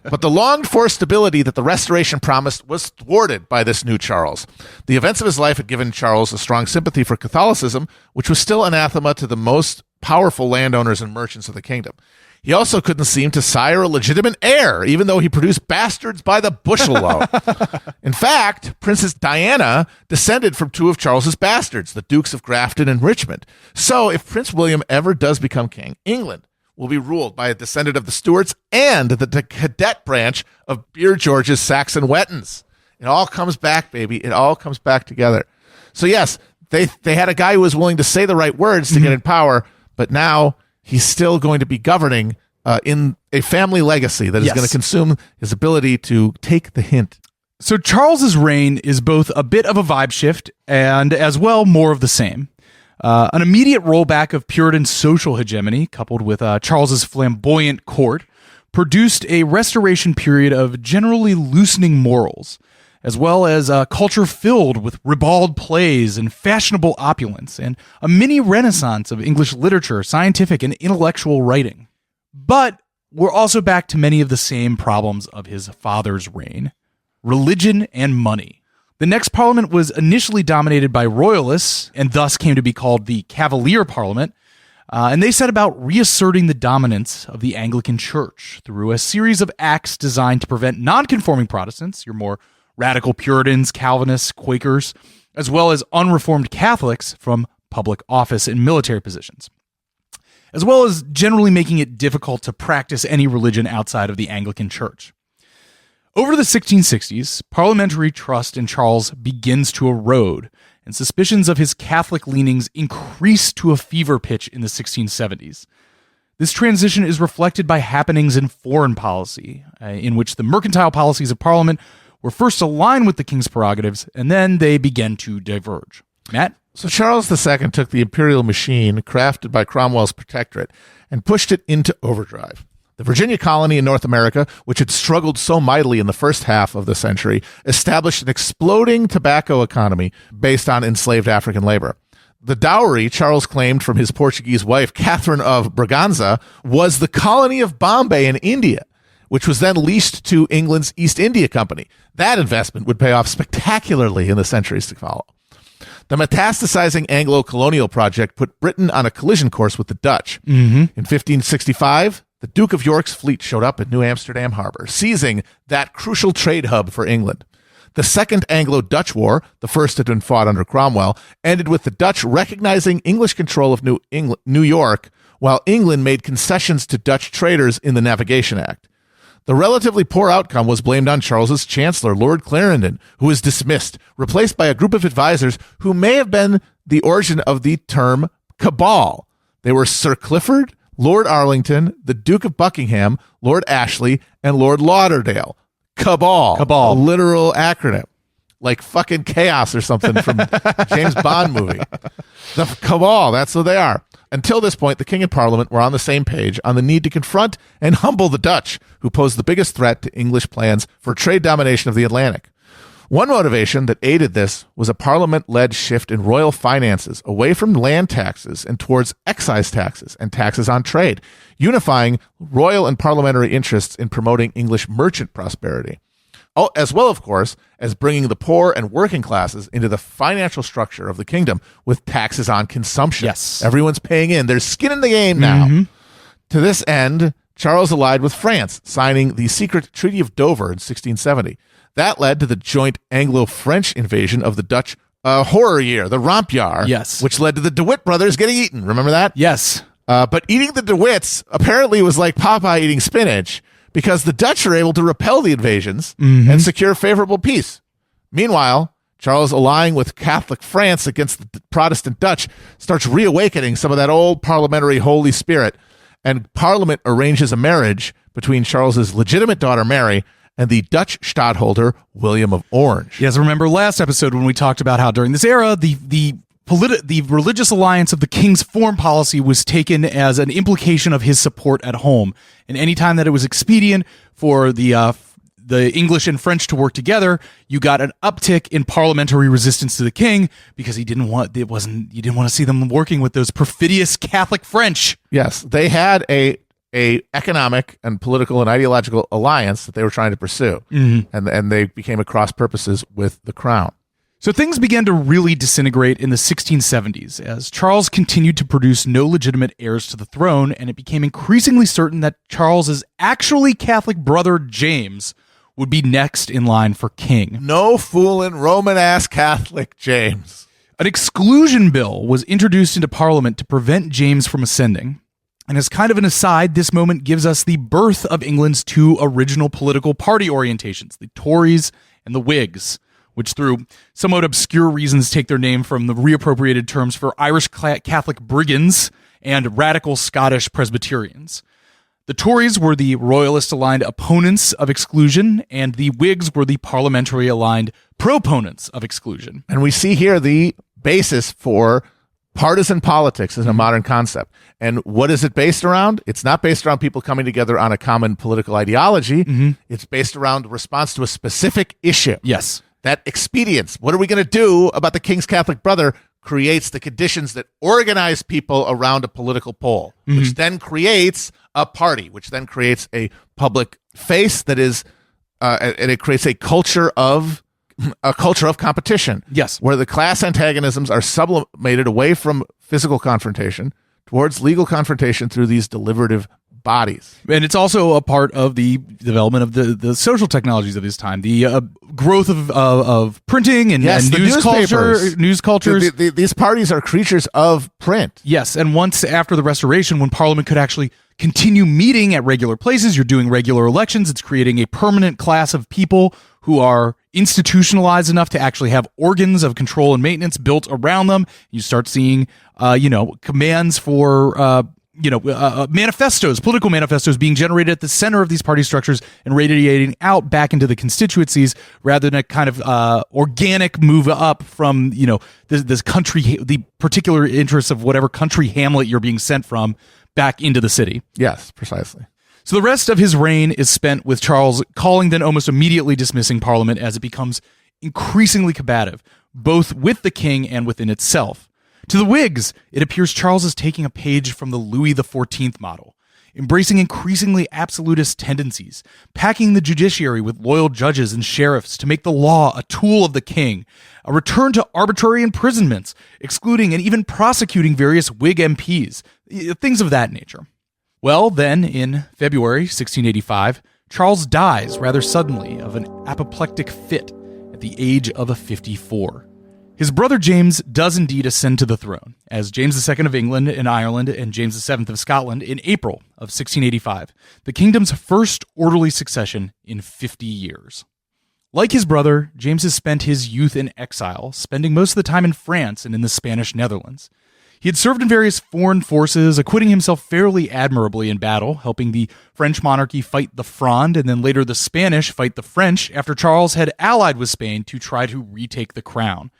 But the longed-for stability that the Restoration promised was thwarted by this new Charles. The events of his life had given Charles a strong sympathy for Catholicism, which was still anathema to the most powerful landowners and merchants of the kingdom. He also couldn't seem to sire a legitimate heir, even though he produced bastards by the bushel-load. In fact, Princess Diana descended from 2 of Charles's bastards, the Dukes of Grafton and Richmond. So if Prince William ever does become king, England will be ruled by a descendant of the Stuarts and the cadet branch of Beer George's Saxon Wettins. It all comes back, baby. It all comes back together. So yes, they had a guy who was willing to say the right words to get in power, but now he's still going to be governing in a family legacy that is going to consume his ability to take the hint.
So Charles's reign is both a bit of a vibe shift and as well more of the same. An immediate rollback of Puritan social hegemony, coupled with Charles's flamboyant court, produced a restoration period of generally loosening morals, as well as a culture filled with ribald plays and fashionable opulence, and a mini renaissance of English literature, scientific, and intellectual writing. But we're also back to many of the same problems of his father's reign: religion and money. The next parliament was initially dominated by royalists, and thus came to be called the Cavalier Parliament, and they set about reasserting the dominance of the Anglican Church through a series of acts designed to prevent non-conforming Protestants, your more radical Puritans, Calvinists, Quakers, as well as unreformed Catholics from public office and military positions, as well as generally making it difficult to practice any religion outside of the Anglican Church. Over the 1660s, parliamentary trust in Charles begins to erode, and suspicions of his Catholic leanings increase to a fever pitch in the 1670s. This transition is reflected by happenings in foreign policy, in which the mercantile policies of Parliament were first aligned with the king's prerogatives, and then they began to diverge. Matt?
So Charles II took the imperial machine crafted by Cromwell's protectorate and pushed it into overdrive. The Virginia colony in North America, which had struggled so mightily in the first half of the century, established an exploding tobacco economy based on enslaved African labor. The dowry Charles claimed from his Portuguese wife, Catherine of Braganza, was the colony of Bombay in India, which was then leased to England's East India Company. That investment would pay off spectacularly in the centuries to follow. The metastasizing Anglo-colonial project put Britain on a collision course with the Dutch. In 1565, the Duke of York's fleet showed up at New Amsterdam Harbor, seizing that crucial trade hub for England. The Second Anglo-Dutch War, the first had been fought under Cromwell, ended with the Dutch recognizing English control of New York, while England made concessions to Dutch traders in the Navigation Act. The relatively poor outcome was blamed on Charles's Chancellor, Lord Clarendon, who was dismissed, replaced by a group of advisors who may have been the origin of the term cabal. They were Sir Clifford, Lord Arlington, the Duke of Buckingham, Lord Ashley, and Lord Lauderdale. Cabal.
Cabal.
A literal acronym. Like fucking chaos or something from James Bond movie. The cabal, that's what they are. Until this point, the king and parliament were on the same page on the need to confront and humble the Dutch, who posed the biggest threat to English plans for trade domination of the Atlantic. One motivation that aided this was a parliament-led shift in royal finances away from land taxes and towards excise taxes and taxes on trade, unifying royal and parliamentary interests in promoting English merchant prosperity. Oh, as well, of course, as bringing the poor and working classes into the financial structure of the kingdom with taxes on consumption.
Yes.
Everyone's paying in. There's skin in the game now. To this end, Charles allied with France, signing the secret Treaty of Dover in 1670. That led to the joint Anglo-French invasion of the Dutch horror year, the Rompjaar,
Yes.
which led to the DeWitt brothers getting eaten. Remember that?
Yes.
But eating the DeWitts apparently was like Popeye eating spinach, because the Dutch are able to repel the invasions and secure favorable peace. Meanwhile, Charles, allying with Catholic France against the Protestant Dutch, starts reawakening some of that old parliamentary Holy Spirit, and Parliament arranges a marriage between Charles's legitimate daughter Mary and the Dutch stadtholder William of Orange.
Yes, remember last episode when we talked about how during this era, the religious alliance of the king's foreign policy was taken as an implication of his support at home. And any time that it was expedient for the English and French to work together, you got an uptick in parliamentary resistance to the king because you didn't want to see them working with those perfidious Catholic French.
Yes, they had a economic and political and ideological alliance that they were trying to pursue, and they became at cross purposes with the crown.
So things began to really disintegrate in the 1670s as Charles continued to produce no legitimate heirs to the throne, and it became increasingly certain that Charles's actually Catholic brother James would be next in line for king.
No foolin' Roman-ass Catholic James.
An exclusion bill was introduced into Parliament to prevent James from ascending. And as kind of an aside, this moment gives us the birth of England's two original political party orientations, the Tories and the Whigs, which through somewhat obscure reasons take their name from the reappropriated terms for Irish Catholic brigands and radical Scottish Presbyterians. The Tories were the royalist-aligned opponents of exclusion, and the Whigs were the parliamentary-aligned proponents of exclusion.
And we see here the basis for partisan politics as a modern concept. And what is it based around? It's not based around people coming together on a common political ideology. It's based around a response to a specific issue.
Yes.
That expedience, what are we going to do about the king's Catholic brother, creates the conditions that organize people around a political pole, which then creates a party, which then creates a public face that is, and it creates a culture of competition.
Yes.
Where the class antagonisms are sublimated away from physical confrontation towards legal confrontation through these deliberative bodies.
And it's also a part of the development of the social technologies of his time, the growth of printing and news cultures.
These parties are creatures of print.
Yes, and once after the Restoration, when Parliament could actually continue meeting at regular places, you're doing regular elections, it's creating a permanent class of people who are institutionalized enough to actually have organs of control and maintenance built around them. You start seeing, commands for, manifestos, political manifestos being generated at the center of these party structures and radiating out back into the constituencies rather than a kind of organic move up from, this country, the particular interests of whatever country hamlet you're being sent from back into the city.
Yes, precisely.
So the rest of his reign is spent with Charles calling, then almost immediately dismissing Parliament as it becomes increasingly combative, both with the king and within itself. To the Whigs, it appears Charles is taking a page from the Louis XIV model, embracing increasingly absolutist tendencies, packing the judiciary with loyal judges and sheriffs to make the law a tool of the king, a return to arbitrary imprisonments, excluding and even prosecuting various Whig MPs, things of that nature. Well, then, in February 1685, Charles dies rather suddenly of an apoplectic fit at the age of 54. His brother James does indeed ascend to the throne as James II of England and Ireland and James VII of Scotland in April of 1685, the kingdom's first orderly succession in 50 years. Like his brother, James has spent his youth in exile, spending most of the time in France and in the Spanish Netherlands. He had served in various foreign forces, acquitting himself fairly admirably in battle, helping the French monarchy fight the Fronde and then later the Spanish fight the French after Charles had allied with Spain to try to retake the crown.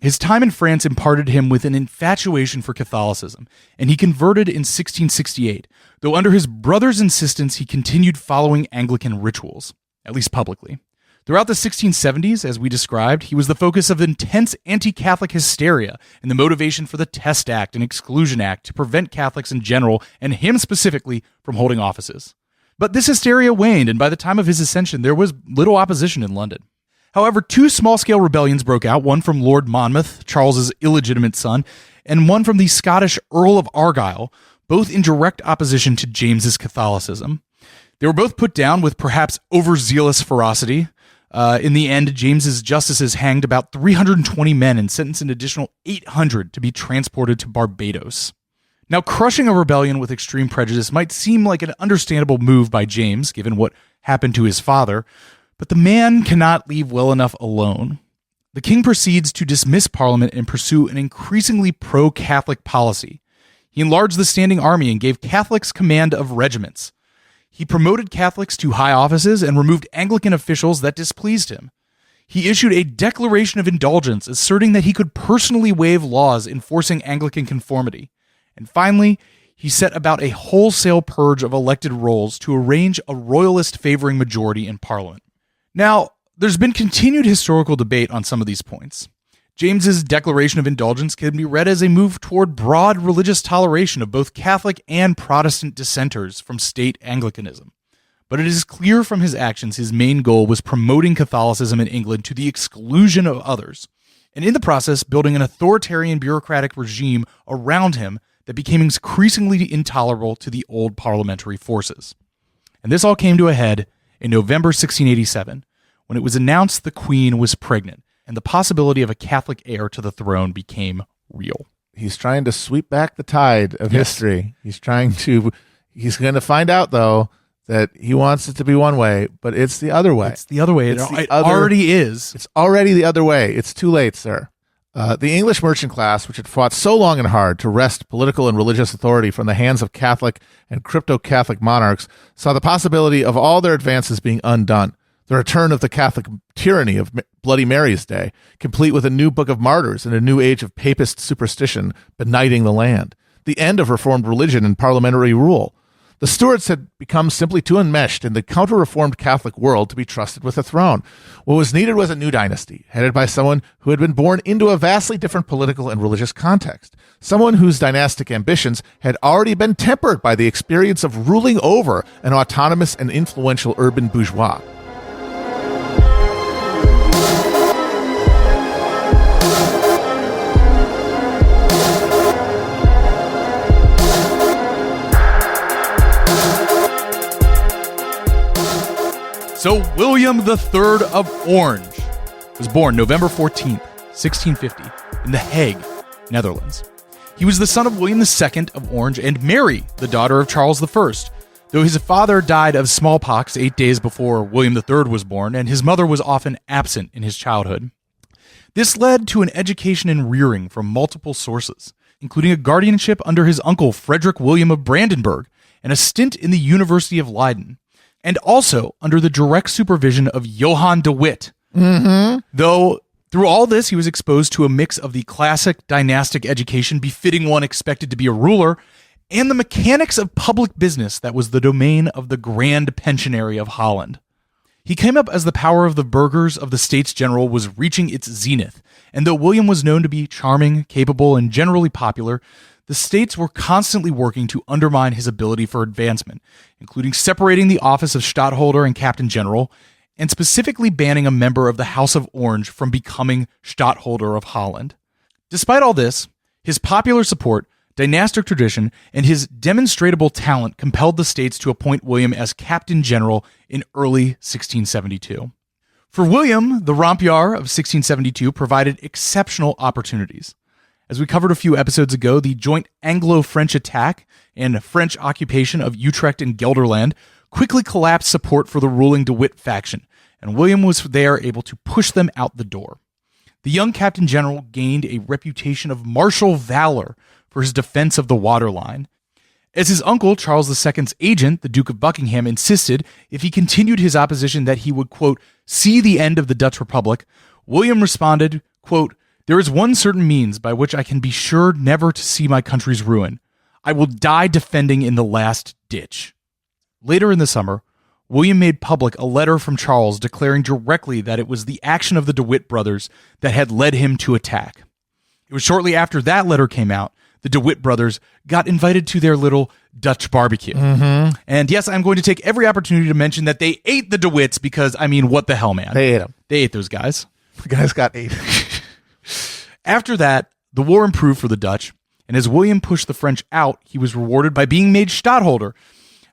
His time in France imparted him with an infatuation for Catholicism, and he converted in 1668, though under his brother's insistence he continued following Anglican rituals, at least publicly. Throughout the 1670s, as we described, he was the focus of intense anti-Catholic hysteria and the motivation for the Test Act and Exclusion Act to prevent Catholics in general, and him specifically, from holding offices. But this hysteria waned, and by the time of his ascension, there was little opposition in London. However, two small-scale rebellions broke out, one from Lord Monmouth, Charles's illegitimate son, and one from the Scottish Earl of Argyll, both in direct opposition to James's Catholicism. They were both put down with perhaps overzealous ferocity. In the end, James's justices hanged about 320 men and sentenced an additional 800 to be transported to Barbados. Now, crushing a rebellion with extreme prejudice might seem like an understandable move by James, given what happened to his father, but the man cannot leave well enough alone. The king proceeds to dismiss Parliament and pursue an increasingly pro-Catholic policy. He enlarged the standing army and gave Catholics command of regiments. He promoted Catholics to high offices and removed Anglican officials that displeased him. He issued a declaration of indulgence asserting that he could personally waive laws enforcing Anglican conformity. And finally, he set about a wholesale purge of elected rolls to arrange a royalist-favoring majority in Parliament. Now, there's been continued historical debate on some of these points. James's declaration of indulgence can be read as a move toward broad religious toleration of both Catholic and Protestant dissenters from state Anglicanism. But it is clear from his actions his main goal was promoting Catholicism in England to the exclusion of others, and in the process building an authoritarian bureaucratic regime around him that became increasingly intolerable to the old parliamentary forces. And this all came to a head in November 1687, when it was announced the Queen was pregnant, and the possibility of a Catholic heir to the throne became real.
He's trying to sweep back the tide of history. He's going to find out, though, that he wants it to be one way, but it's the other way.
It's the other way. It already is.
It's already the other way. It's too late, sir. The English merchant class, which had fought so long and hard to wrest political and religious authority from the hands of Catholic and crypto-Catholic monarchs, saw the possibility of all their advances being undone. The return of the Catholic tyranny of Bloody Mary's day, complete with a new book of martyrs and a new age of papist superstition benighting the land. The end of reformed religion and parliamentary rule. The Stuarts had become simply too enmeshed in the counter-reformed Catholic world to be trusted with the throne. What was needed was a new dynasty, headed by someone who had been born into a vastly different political and religious context. Someone whose dynastic ambitions had already been tempered by the experience of ruling over an autonomous and influential urban bourgeois.
So William III of Orange was born November 14th, 1650, in The Hague, Netherlands. He was the son of William II of Orange and Mary, the daughter of Charles I, though his father died of smallpox 8 days before William III was born, and his mother was often absent in his childhood. This led to an education and rearing from multiple sources, including a guardianship under his uncle Frederick William of Brandenburg and a stint in the University of Leiden, and also under the direct supervision of Johann de Witt. Though through all this, he was exposed to a mix of the classic dynastic education befitting one expected to be a ruler and the mechanics of public business that was the domain of the Grand Pensionary of Holland. He came up as the power of the burghers of the States General was reaching its zenith, and though William was known to be charming, capable, and generally popular, the states were constantly working to undermine his ability for advancement, including separating the office of Stadtholder and Captain General, and specifically banning a member of the House of Orange from becoming Stadtholder of Holland. Despite all this, his popular support, dynastic tradition, and his demonstrable talent compelled the states to appoint William as Captain General in early 1672. For William, the Rompiar of 1672 provided exceptional opportunities. As we covered a few episodes ago, the joint Anglo-French attack and French occupation of Utrecht and Gelderland quickly collapsed support for the ruling De Witt faction, and William was there able to push them out the door. The young Captain General gained a reputation of martial valor for his defense of the waterline. As his uncle, Charles II's agent, the Duke of Buckingham, insisted if he continued his opposition that he would, quote, see the end of the Dutch Republic, William responded, quote, there is one certain means by which I can be sure never to see my country's ruin. I will die defending in the last ditch. Later in the summer, William made public a letter from Charles declaring directly that it was the action of the De Witt brothers that had led him to attack. It was shortly after that letter came out, the De Witt brothers got invited to their little Dutch barbecue. And yes, I'm going to take every opportunity to mention that they ate the De Witts because, I mean, what the hell, man?
They ate them.
They ate those guys.
The guys got ate.
After that, the war improved for the Dutch, and as William pushed the French out, he was rewarded by being made Stadtholder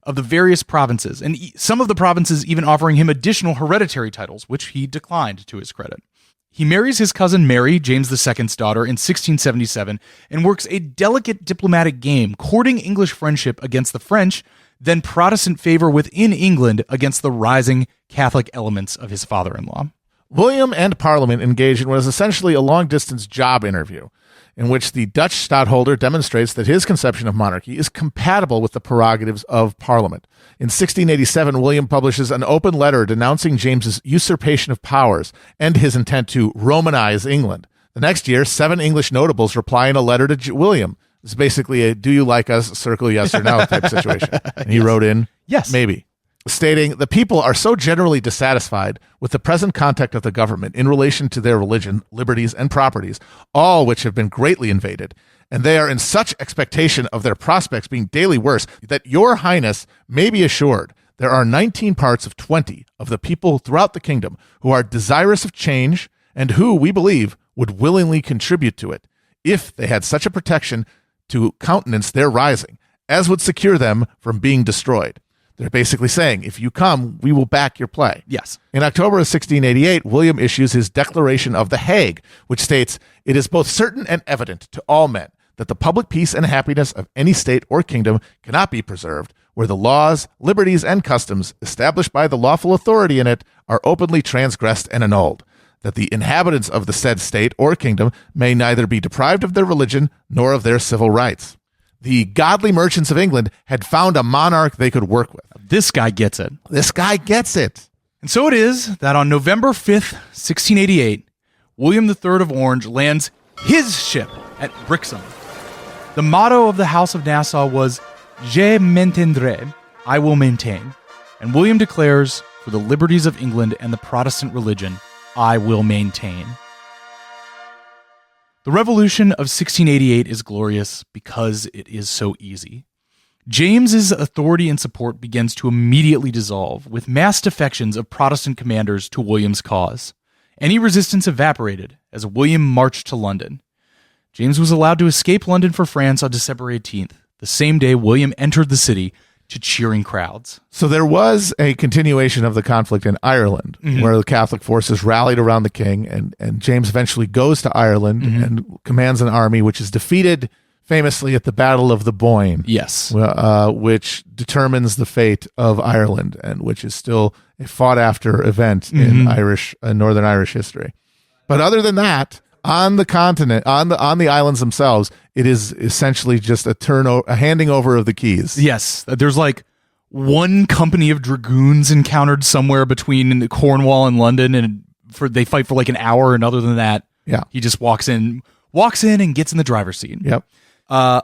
of the various provinces, and some of the provinces even offering him additional hereditary titles, which he declined to his credit. He marries his cousin Mary, James II's daughter, in 1677, and works a delicate diplomatic game, courting English friendship against the French, then Protestant favor within England against the rising Catholic elements of his father-in-law.
William and Parliament engaged in what is essentially a long-distance job interview, in which the Dutch stadtholder demonstrates that his conception of monarchy is compatible with the prerogatives of Parliament. In 1687, William publishes an open letter denouncing James's usurpation of powers and his intent to Romanize England. The next year, 7 English notables reply in a letter to William. It's basically a do you like us, circle yes or no type situation. And he wrote in,
yes,
maybe, stating, the people are so generally dissatisfied with the present conduct of the government in relation to their religion, liberties, and properties, all which have been greatly invaded, and they are in such expectation of their prospects being daily worse, that your highness may be assured there are 19 parts of 20 of the people throughout the kingdom who are desirous of change, and who, we believe, would willingly contribute to it, if they had such a protection to countenance their rising, as would secure them from being destroyed. They're basically saying, if you come, we will back your play.
Yes.
In October of 1688, William issues his Declaration of The Hague, which states, it is both certain and evident to all men that the public peace and happiness of any state or kingdom cannot be preserved, where the laws, liberties, and customs established by the lawful authority in it are openly transgressed and annulled, that the inhabitants of the said state or kingdom may neither be deprived of their religion nor of their civil rights. The godly merchants of England had found a monarch they could work with.
This guy gets it.
This guy gets it.
And so it is that on November 5th, 1688, William III of Orange lands his ship at Brixham. The motto of the House of Nassau was, Je maintiendrai, I will maintain. And William declares, for the liberties of England and the Protestant religion, I will maintain. The Revolution of 1688 is glorious because it is so easy. James's authority and support begins to immediately dissolve, with mass defections of Protestant commanders to William's cause. Any resistance evaporated as William marched to London. James was allowed to escape London for France on December 18th, the same day William entered the city, to cheering crowds.
So there was a continuation of the conflict in Ireland, where the Catholic forces rallied around the king, and James eventually goes to Ireland and commands an army, which is defeated famously at the Battle of the Boyne.
Yes.
Which determines the fate of Ireland, and which is still a fought-after event in Northern Irish history. But other than that, on the continent, on the islands themselves, it is essentially just a handing over of the keys.
Yes. There's like one company of dragoons encountered somewhere between Cornwall and London, and they fight for like an hour, and other than that, he just walks in and gets in the driver's seat.
Yep.
A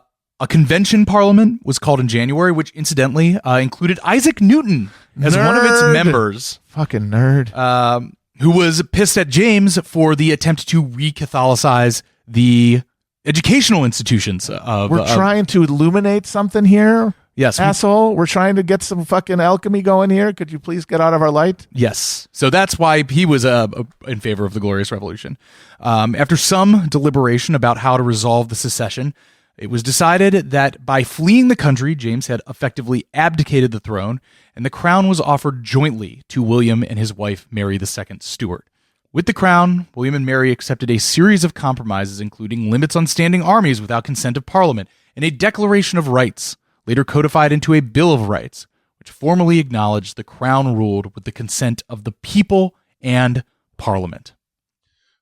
convention parliament was called in January, which incidentally included Isaac Newton as one of its members.
Fucking nerd.
Who was pissed at James for the attempt to re-Catholicize the educational institutions of...
We're trying to illuminate something here?
Yes.
Asshole, we're trying to get some fucking alchemy going here. Could you please get out of our light?
Yes. So that's why he was in favor of the Glorious Revolution. After some deliberation about how to resolve the secession, it was decided that by fleeing the country, James had effectively abdicated the throne, and the crown was offered jointly to William and his wife, Mary II Stuart. With the crown, William and Mary accepted a series of compromises, including limits on standing armies without consent of Parliament, and a Declaration of Rights, later codified into a Bill of Rights, which formally acknowledged the crown ruled with the consent of the people and Parliament.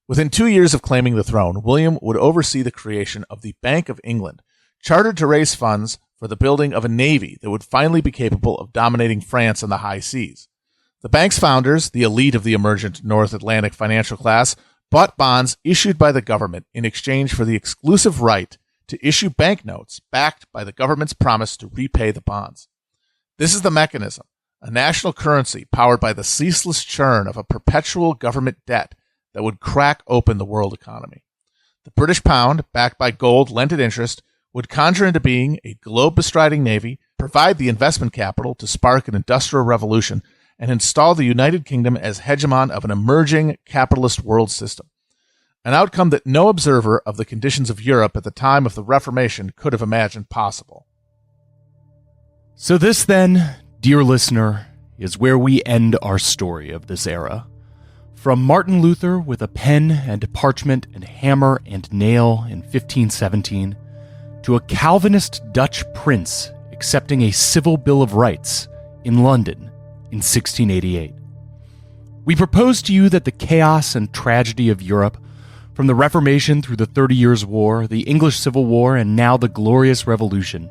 Within 2 years of claiming the throne, William would oversee the creation of the Bank of England, chartered to raise funds for the building of a navy that would finally be capable of dominating France on the high seas. The bank's founders, the elite of the emergent North Atlantic financial class, bought bonds issued by the government in exchange for the exclusive right to issue banknotes backed by the government's promise to repay the bonds. This is the mechanism, a national currency powered by the ceaseless churn of a perpetual government debt that would crack open the world economy. The British pound, backed by gold lent at interest, would conjure into being a globe-bestriding navy, provide the investment capital to spark an industrial revolution, and install the United Kingdom as hegemon of an emerging capitalist world system. An outcome that no observer of the conditions of Europe at the time of the Reformation could have imagined possible.
So this then, dear listener, is where we end our story of this era. From Martin Luther with a pen and parchment and hammer and nail in 1517, to a Calvinist Dutch prince accepting a civil Bill of Rights in London in 1688. We propose to you that the chaos and tragedy of Europe, from the Reformation through the 30 Years' War, the English Civil War, and now the Glorious Revolution,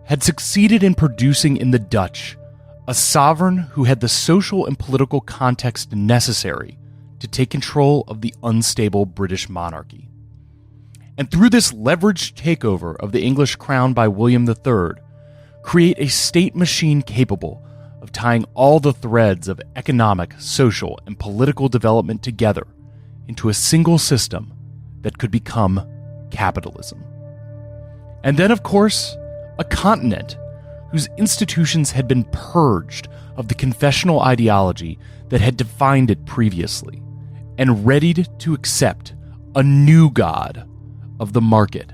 had succeeded in producing in the Dutch a sovereign who had the social and political context necessary to take control of the unstable British monarchy. And through this leveraged takeover of the English crown by William III, create a state machine capable of tying all the threads of economic, social, and political development together into a single system that could become capitalism. And then, of course, a continent whose institutions had been purged of the confessional ideology that had defined it previously, and readied to accept a new god of the market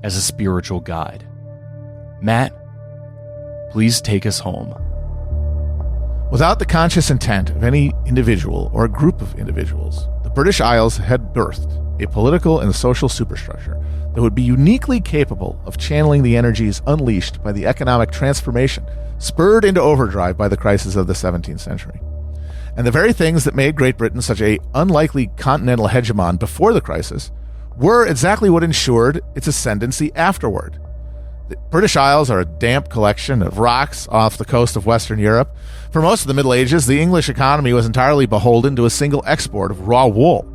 as a spiritual guide. Matt, please take us home.
Without the conscious intent of any individual or a group of individuals, the British Isles had birthed a political and social superstructure that would be uniquely capable of channeling the energies unleashed by the economic transformation spurred into overdrive by the crisis of the 17th century. And the very things that made Great Britain such an unlikely continental hegemon before the crisis were exactly what ensured its ascendancy afterward. The British Isles are a damp collection of rocks off the coast of Western Europe. For most of the Middle Ages, the English economy was entirely beholden to a single export of raw wool.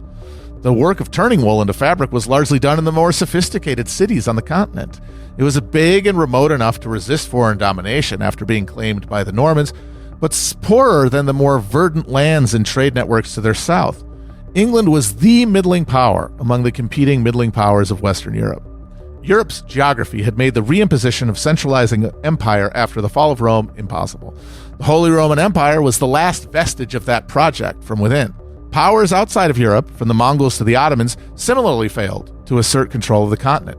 The work of turning wool into fabric was largely done in the more sophisticated cities on the continent. It was big and remote enough to resist foreign domination after being claimed by the Normans, but poorer than the more verdant lands and trade networks to their south. England was the middling power among the competing middling powers of Western Europe. Europe's geography had made the reimposition of centralizing empire after the fall of Rome impossible. The Holy Roman Empire was the last vestige of that project from within. Powers outside of Europe, from the Mongols to the Ottomans, similarly failed to assert control of the continent.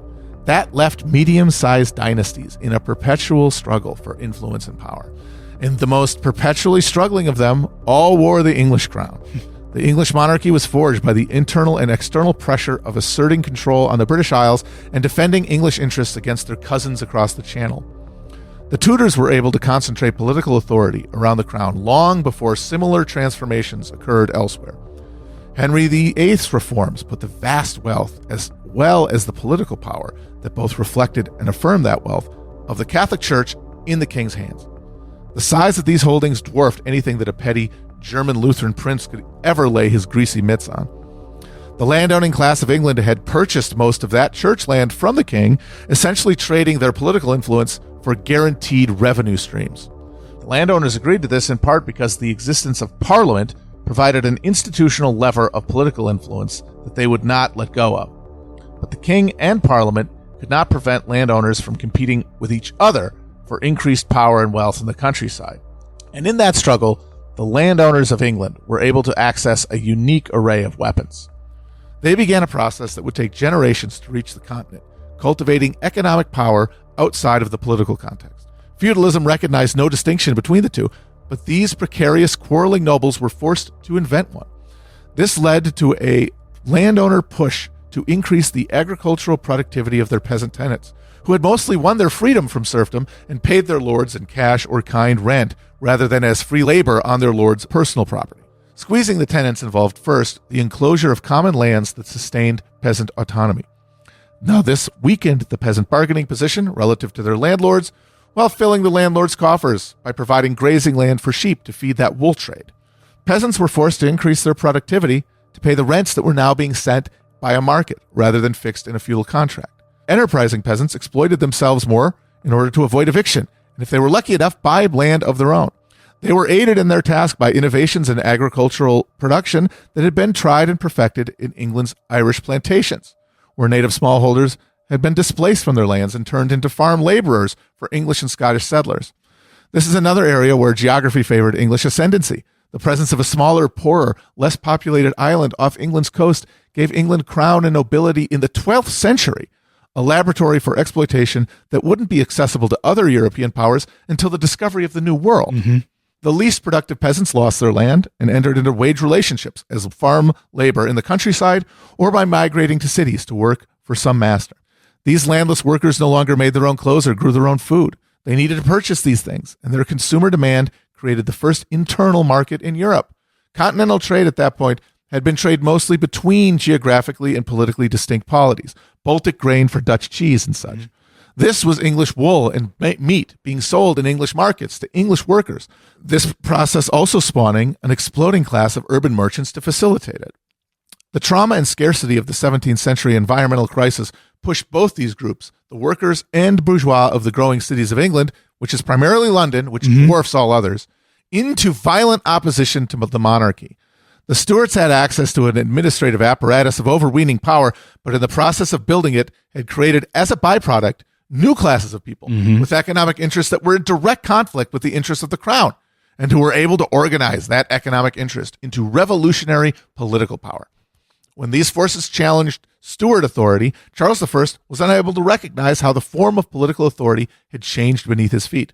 that left medium-sized dynasties in a perpetual struggle for influence and power. And the most perpetually struggling of them all wore the English crown. The English monarchy was forged by the internal and external pressure of asserting control on the British Isles and defending English interests against their cousins across the Channel. The Tudors were able to concentrate political authority around the crown long before similar transformations occurred elsewhere. Henry VIII's reforms put the vast wealth, as well as the political power that both reflected and affirmed that wealth, of the Catholic Church in the king's hands. The size of these holdings dwarfed anything that a petty German Lutheran prince could ever lay his greasy mitts on. The landowning class of England had purchased most of that church land from the king, essentially trading their political influence for guaranteed revenue streams. The landowners agreed to this in part because the existence of Parliament provided an institutional lever of political influence that they would not let go of. But the king and Parliament could not prevent landowners from competing with each other for increased power and wealth in the countryside. And in that struggle, the landowners of England were able to access a unique array of weapons. They began a process that would take generations to reach the continent, cultivating economic power outside of the political context. Feudalism recognized no distinction between the two, but these precarious, quarreling nobles were forced to invent one. This led to a landowner push to increase the agricultural productivity of their peasant tenants, who had mostly won their freedom from serfdom and paid their lords in cash or kind rent rather than as free labor on their lord's personal property. Squeezing the tenants involved first the enclosure of common lands that sustained peasant autonomy. Now this weakened the peasant bargaining position relative to their landlords, while filling the landlord's coffers by providing grazing land for sheep to feed that wool trade. Peasants were forced to increase their productivity to pay the rents that were now being set by a market rather than fixed in a feudal contract. Enterprising peasants exploited themselves more in order to avoid eviction, and if they were lucky enough, buy land of their own. They were aided in their task by innovations in agricultural production that had been tried and perfected in England's Irish plantations, where native smallholders had been displaced from their lands and turned into farm laborers for English and Scottish settlers. This is another area where geography favored English ascendancy. The presence of a smaller, poorer, less populated island off England's coast gave England crown and nobility in the 12th century, a laboratory for exploitation that wouldn't be accessible to other European powers until the discovery of the New World. The least productive peasants lost their land and entered into wage relationships as farm labor in the countryside or by migrating to cities to work for some master. These landless workers no longer made their own clothes or grew their own food. They needed to purchase these things, and their consumer demand created the first internal market in Europe. Continental trade at that point had been trade mostly between geographically and politically distinct polities, Baltic grain for Dutch cheese and such. This was English wool and meat being sold in English markets to English workers. This process also spawning an exploding class of urban merchants to facilitate it. The trauma and scarcity of the 17th century environmental crisis pushed both these groups, the workers and bourgeois of the growing cities of England, which is primarily London, which dwarfs all others, into violent opposition to the monarchy. The Stuarts had access to an administrative apparatus of overweening power, but in the process of building it had created, as a byproduct, new classes of people with economic interests that were in direct conflict with the interests of the crown, and who were able to organize that economic interest into revolutionary political power. When these forces challenged Stuart authority, Charles I was unable to recognize how the form of political authority had changed beneath his feet.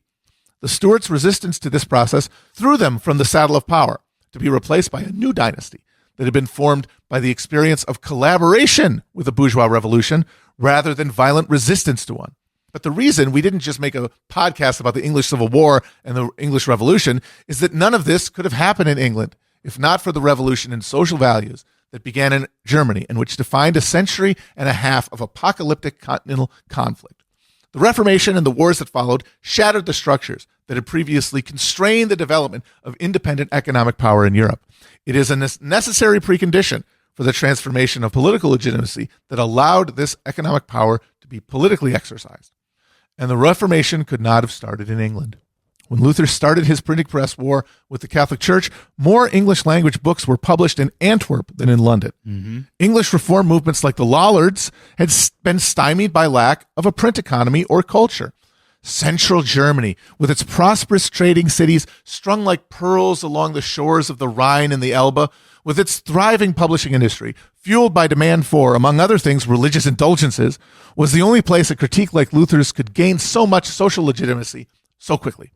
The Stuarts' resistance to this process threw them from the saddle of power, to be replaced by a new dynasty that had been formed by the experience of collaboration with the bourgeois revolution rather than violent resistance to one. But the reason we didn't just make a podcast about the English Civil War and the English Revolution is that none of this could have happened in England if not for the revolution in social values that began in Germany and which defined a century and a half of apocalyptic continental conflict. The Reformation and the wars that followed shattered the structures that had previously constrained the development of independent economic power in Europe. It is a necessary precondition for the transformation of political legitimacy that allowed this economic power to be politically exercised. And the Reformation could not have started in England. When Luther started his printing press war with the Catholic Church, more English language books were published in Antwerp than in London. English reform movements like the Lollards had been stymied by lack of a print economy or culture. Central Germany, with its prosperous trading cities strung like pearls along the shores of the Rhine and the Elbe, with its thriving publishing industry, fueled by demand for, among other things, religious indulgences, was the only place a critique like Luther's could gain so much social legitimacy so quickly.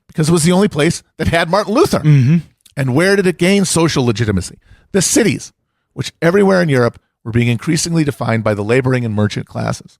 Because it was the only place that had Martin Luther. And where did it gain social legitimacy? The cities, which everywhere in Europe were being increasingly defined by the laboring and merchant classes.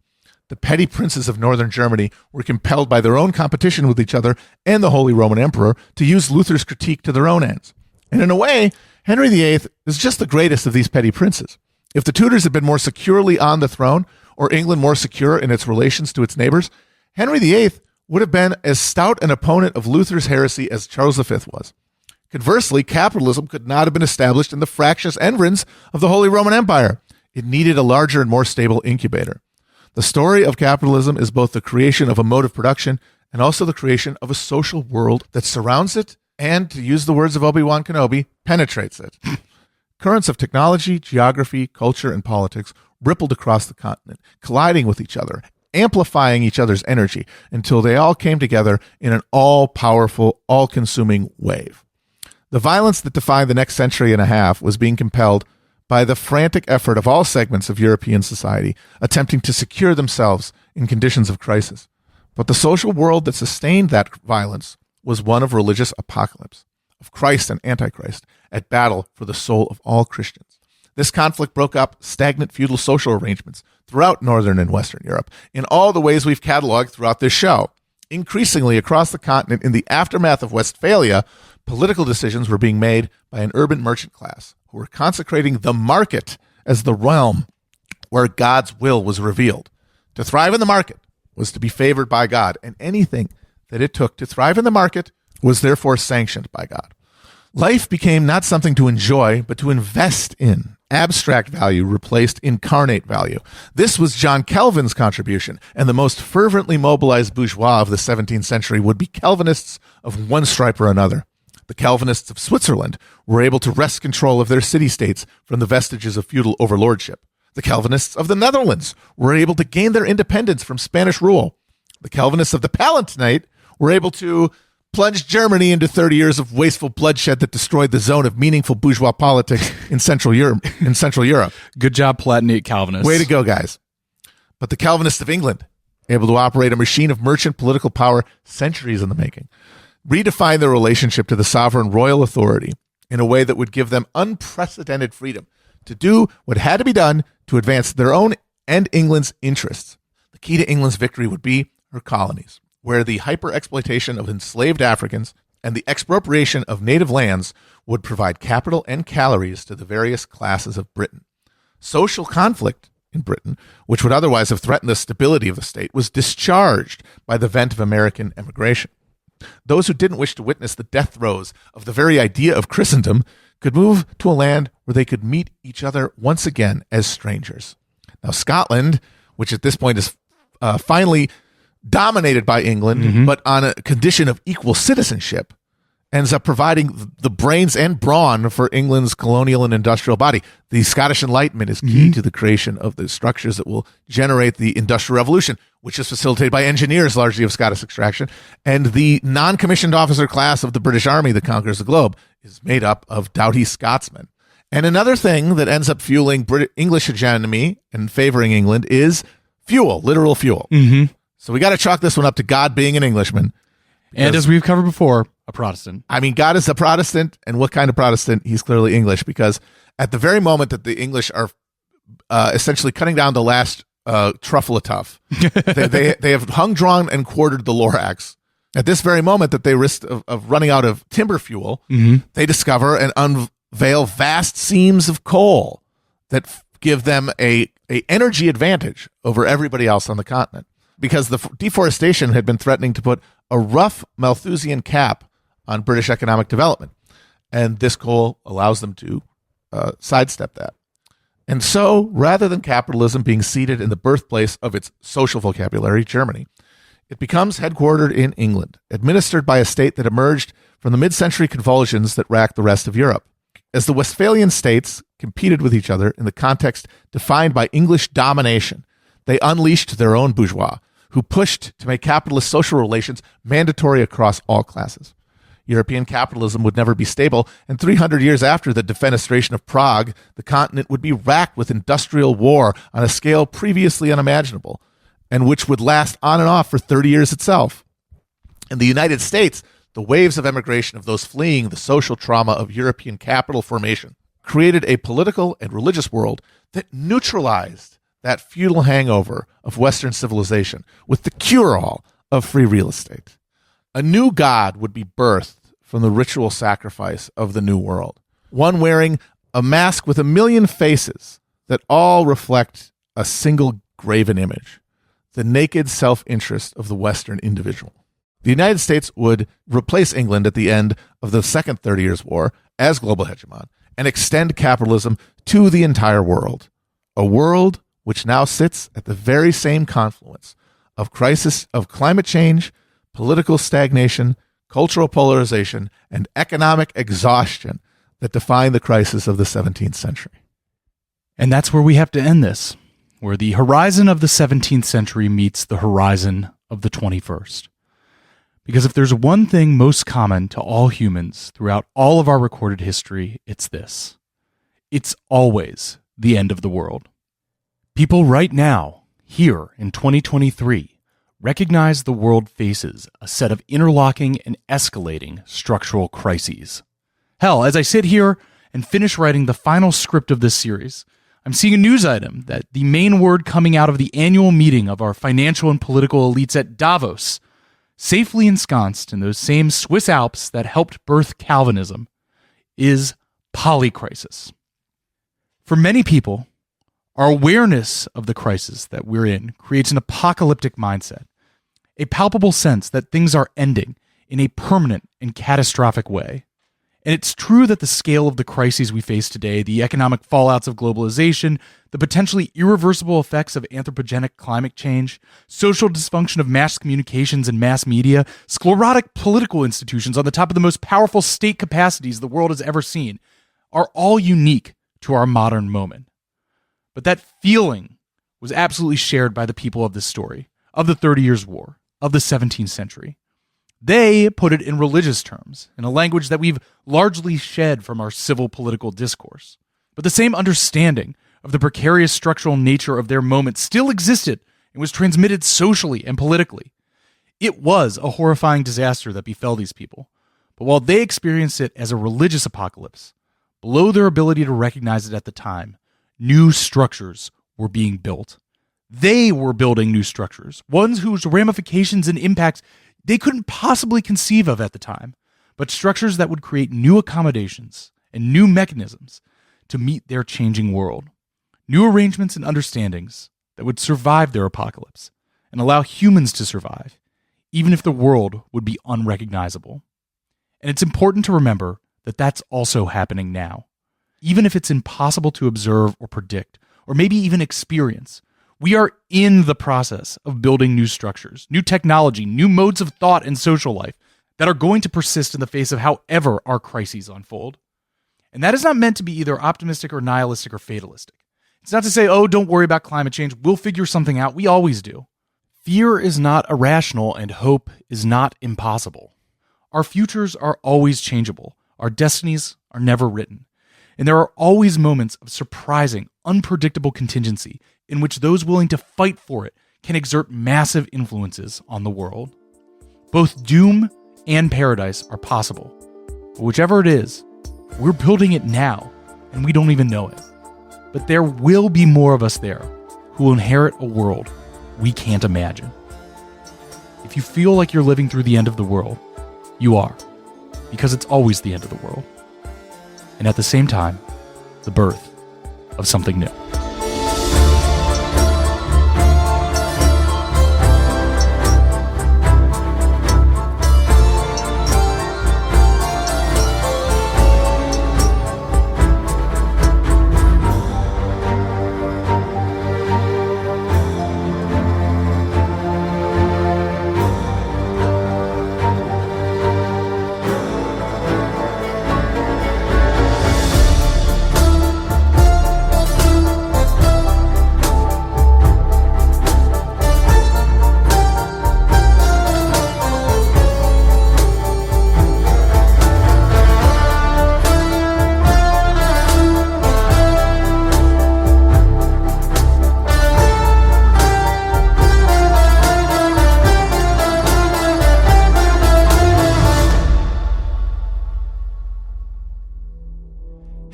The petty princes of northern Germany were compelled by their own competition with each other and the Holy Roman Emperor to use Luther's critique to their own ends. And in a way, Henry VIII is just the greatest of these petty princes. If the Tudors had been more securely on the throne, or England more secure in its relations to its neighbors, Henry VIII would have been as stout an opponent of Luther's heresy as Charles V was. Conversely, capitalism could not have been established in the fractious environs of the Holy Roman Empire. It needed a larger and more stable incubator. The story of capitalism is both the creation of a mode of production and also the creation of a social world that surrounds it and, to use the words of Obi-Wan Kenobi, penetrates it. Currents of technology, geography, culture, and politics rippled across the continent, colliding with each other, amplifying each other's energy until they all came together in an all-powerful, all-consuming wave. The violence that defined the next century and a half was being compelled by the frantic effort of all segments of European society attempting to secure themselves in conditions of crisis. But the social world that sustained that violence was one of religious apocalypse, of Christ and Antichrist at battle for the soul of all Christians. This conflict broke up stagnant feudal social arrangements throughout Northern and Western Europe in all the ways we've cataloged throughout this show. Increasingly across the continent, in the aftermath of Westphalia, political decisions were being made by an urban merchant class who were consecrating the market as the realm where God's will was revealed. To thrive in the market was to be favored by God, and anything that it took to thrive in the market was therefore sanctioned by God. Life became not something to enjoy, but to invest in. Abstract value replaced incarnate value. This was John Calvin's contribution, and the most fervently mobilized bourgeois of the 17th century would be Calvinists of one stripe or another. The Calvinists of Switzerland were able to wrest control of their city-states from the vestiges of feudal overlordship. The Calvinists of the Netherlands were able to gain their independence from Spanish rule. The Calvinists of the Palatinate were able to plunged Germany into 30 years of wasteful bloodshed that destroyed the zone of meaningful bourgeois politics in Central Europe.
Good job, Palatinate Calvinists.
Way to go, guys. But the Calvinists of England, able to operate a machine of merchant political power centuries in the making, redefined their relationship to the sovereign royal authority in a way that would give them unprecedented freedom to do what had to be done to advance their own and England's interests. The key to England's victory would be her colonies, where the hyper-exploitation of enslaved Africans and the expropriation of native lands would provide capital and calories to the various classes of Britain. Social conflict in Britain, which would otherwise have threatened the stability of the state, was discharged by the vent of American emigration. Those who didn't wish to witness the death throes of the very idea of Christendom could move to a land where they could meet each other once again as strangers. Now, Scotland, which at this point is finally dominated by England, but on a condition of equal citizenship, ends up providing the brains and brawn for England's colonial and industrial body. The Scottish Enlightenment is key to the creation of the structures that will generate the Industrial Revolution, which is facilitated by engineers largely of Scottish extraction. And the non-commissioned officer class of the British Army that conquers the globe is made up of doughty Scotsmen. And another thing that ends up fueling English hegemony and favoring England is fuel, literal fuel. So we got to chalk this one up to God being an Englishman.
And as we've covered before, a Protestant.
I mean, God is a Protestant, and what kind of Protestant? He's clearly English, because at the very moment that the English are essentially cutting down the last truffle of tough, they have hung, drawn, and quartered the Lorax. At this very moment that they risk of running out of timber fuel, they discover and unveil vast seams of coal that give them a energy advantage over everybody else on the continent, because the deforestation had been threatening to put a rough Malthusian cap on British economic development. And this coal allows them to sidestep that. And so, rather than capitalism being seated in the birthplace of its social vocabulary, Germany, it becomes headquartered in England, administered by a state that emerged from the mid-century convulsions that racked the rest of Europe. As the Westphalian states competed with each other in the context defined by English domination, they unleashed their own bourgeois, who pushed to make capitalist social relations mandatory across all classes. European capitalism would never be stable, and 300 years after the defenestration of Prague, the continent would be racked with industrial war on a scale previously unimaginable, and which would last on and off for 30 years itself. In the United States, the waves of emigration of those fleeing the social trauma of European capital formation created a political and religious world that neutralized that feudal hangover of Western civilization with the cure-all of free real estate. A new god would be birthed from the ritual sacrifice of the new world, one wearing a mask with 1,000,000 faces that all reflect a single graven image, the naked self-interest of the Western individual. The United States would replace England at the end of the Second 30 Years' War as global hegemon and extend capitalism to the entire world, a world which now sits at the very same confluence of crisis of climate change, political stagnation, cultural polarization, and economic exhaustion that define the crisis of the 17th century.
And that's where we have to end this, where the horizon of the 17th century meets the horizon of the 21st. Because if there's one thing most common to all humans throughout all of our recorded history, it's this. It's always the end of the world. People right now, here in 2023, recognize the world faces a set of interlocking and escalating structural crises. Hell, as I sit here and finish writing the final script of this series, I'm seeing a news item that the main word coming out of the annual meeting of our financial and political elites at Davos, safely ensconced in those same Swiss Alps that helped birth Calvinism, is polycrisis. For many people, our awareness of the crisis that we're in creates an apocalyptic mindset, a palpable sense that things are ending in a permanent and catastrophic way. And it's true that the scale of the crises we face today, the economic fallouts of globalization, the potentially irreversible effects of anthropogenic climate change, social dysfunction of mass communications and mass media, sclerotic political institutions on the top of the most powerful state capacities the world has ever seen, are all unique to our modern moment. But that feeling was absolutely shared by the people of this story, of the 30 Years' War, of the 17th century. They put it in religious terms, in a language that we've largely shed from our civil political discourse. But the same understanding of the precarious structural nature of their moment still existed and was transmitted socially and politically. It was a horrifying disaster that befell these people. But while they experienced it as a religious apocalypse, below their ability to recognize it at the time, new structures were being built. They were building new structures, ones whose ramifications and impacts they couldn't possibly conceive of at the time, but structures that would create new accommodations and new mechanisms to meet their changing world, new arrangements and understandings that would survive their apocalypse and allow humans to survive, even if the world would be unrecognizable. And it's important to remember that that's also happening now. Even if it's impossible to observe or predict, or maybe even experience, we are in the process of building new structures, new technology, new modes of thought and social life that are going to persist in the face of however our crises unfold. And that is not meant to be either optimistic or nihilistic or fatalistic. It's not to say, oh, don't worry about climate change, we'll figure something out. We always do. Fear is not irrational and hope is not impossible. Our futures are always changeable. Our destinies are never written. And there are always moments of surprising, unpredictable contingency in which those willing to fight for it can exert massive influences on the world. Both doom and paradise are possible. But whichever it is, we're building it now, and we don't even know it. But there will be more of us there who will inherit a world we can't imagine. If you feel like you're living through the end of the world, you are, because it's always the end of the world. And at the same time, the birth of something new.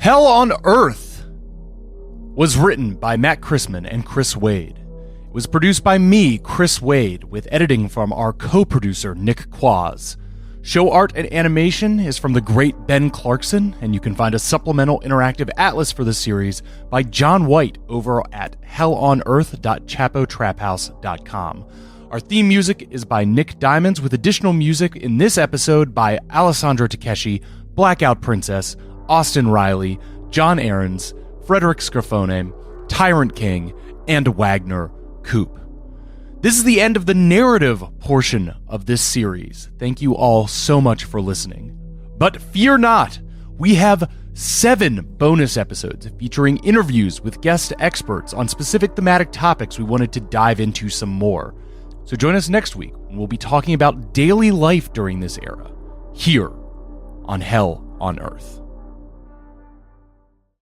Hell on Earth was written by Matt Christman and Chris Wade. It was produced by me, Chris Wade, with editing from our co-producer, Nick Quaz. Show art and animation is from the great Ben Clarkson, and you can find a supplemental interactive atlas for the series by John White over at hellonearth.chapotraphouse.com. Our theme music is by Nick Diamonds, with additional music in this episode by Alessandro Takeshi, Blackout Princess, Austin Riley, John Aarons, Frederick Scrofone, Tyrant King, and Wagner Coop. This is the end of the narrative portion of this series. Thank you all so much for listening. But fear not, we have 7 bonus episodes featuring interviews with guest experts on specific thematic topics we wanted to dive into some more. So join us next week when we'll be talking about daily life during this era, here on Hell on Earth.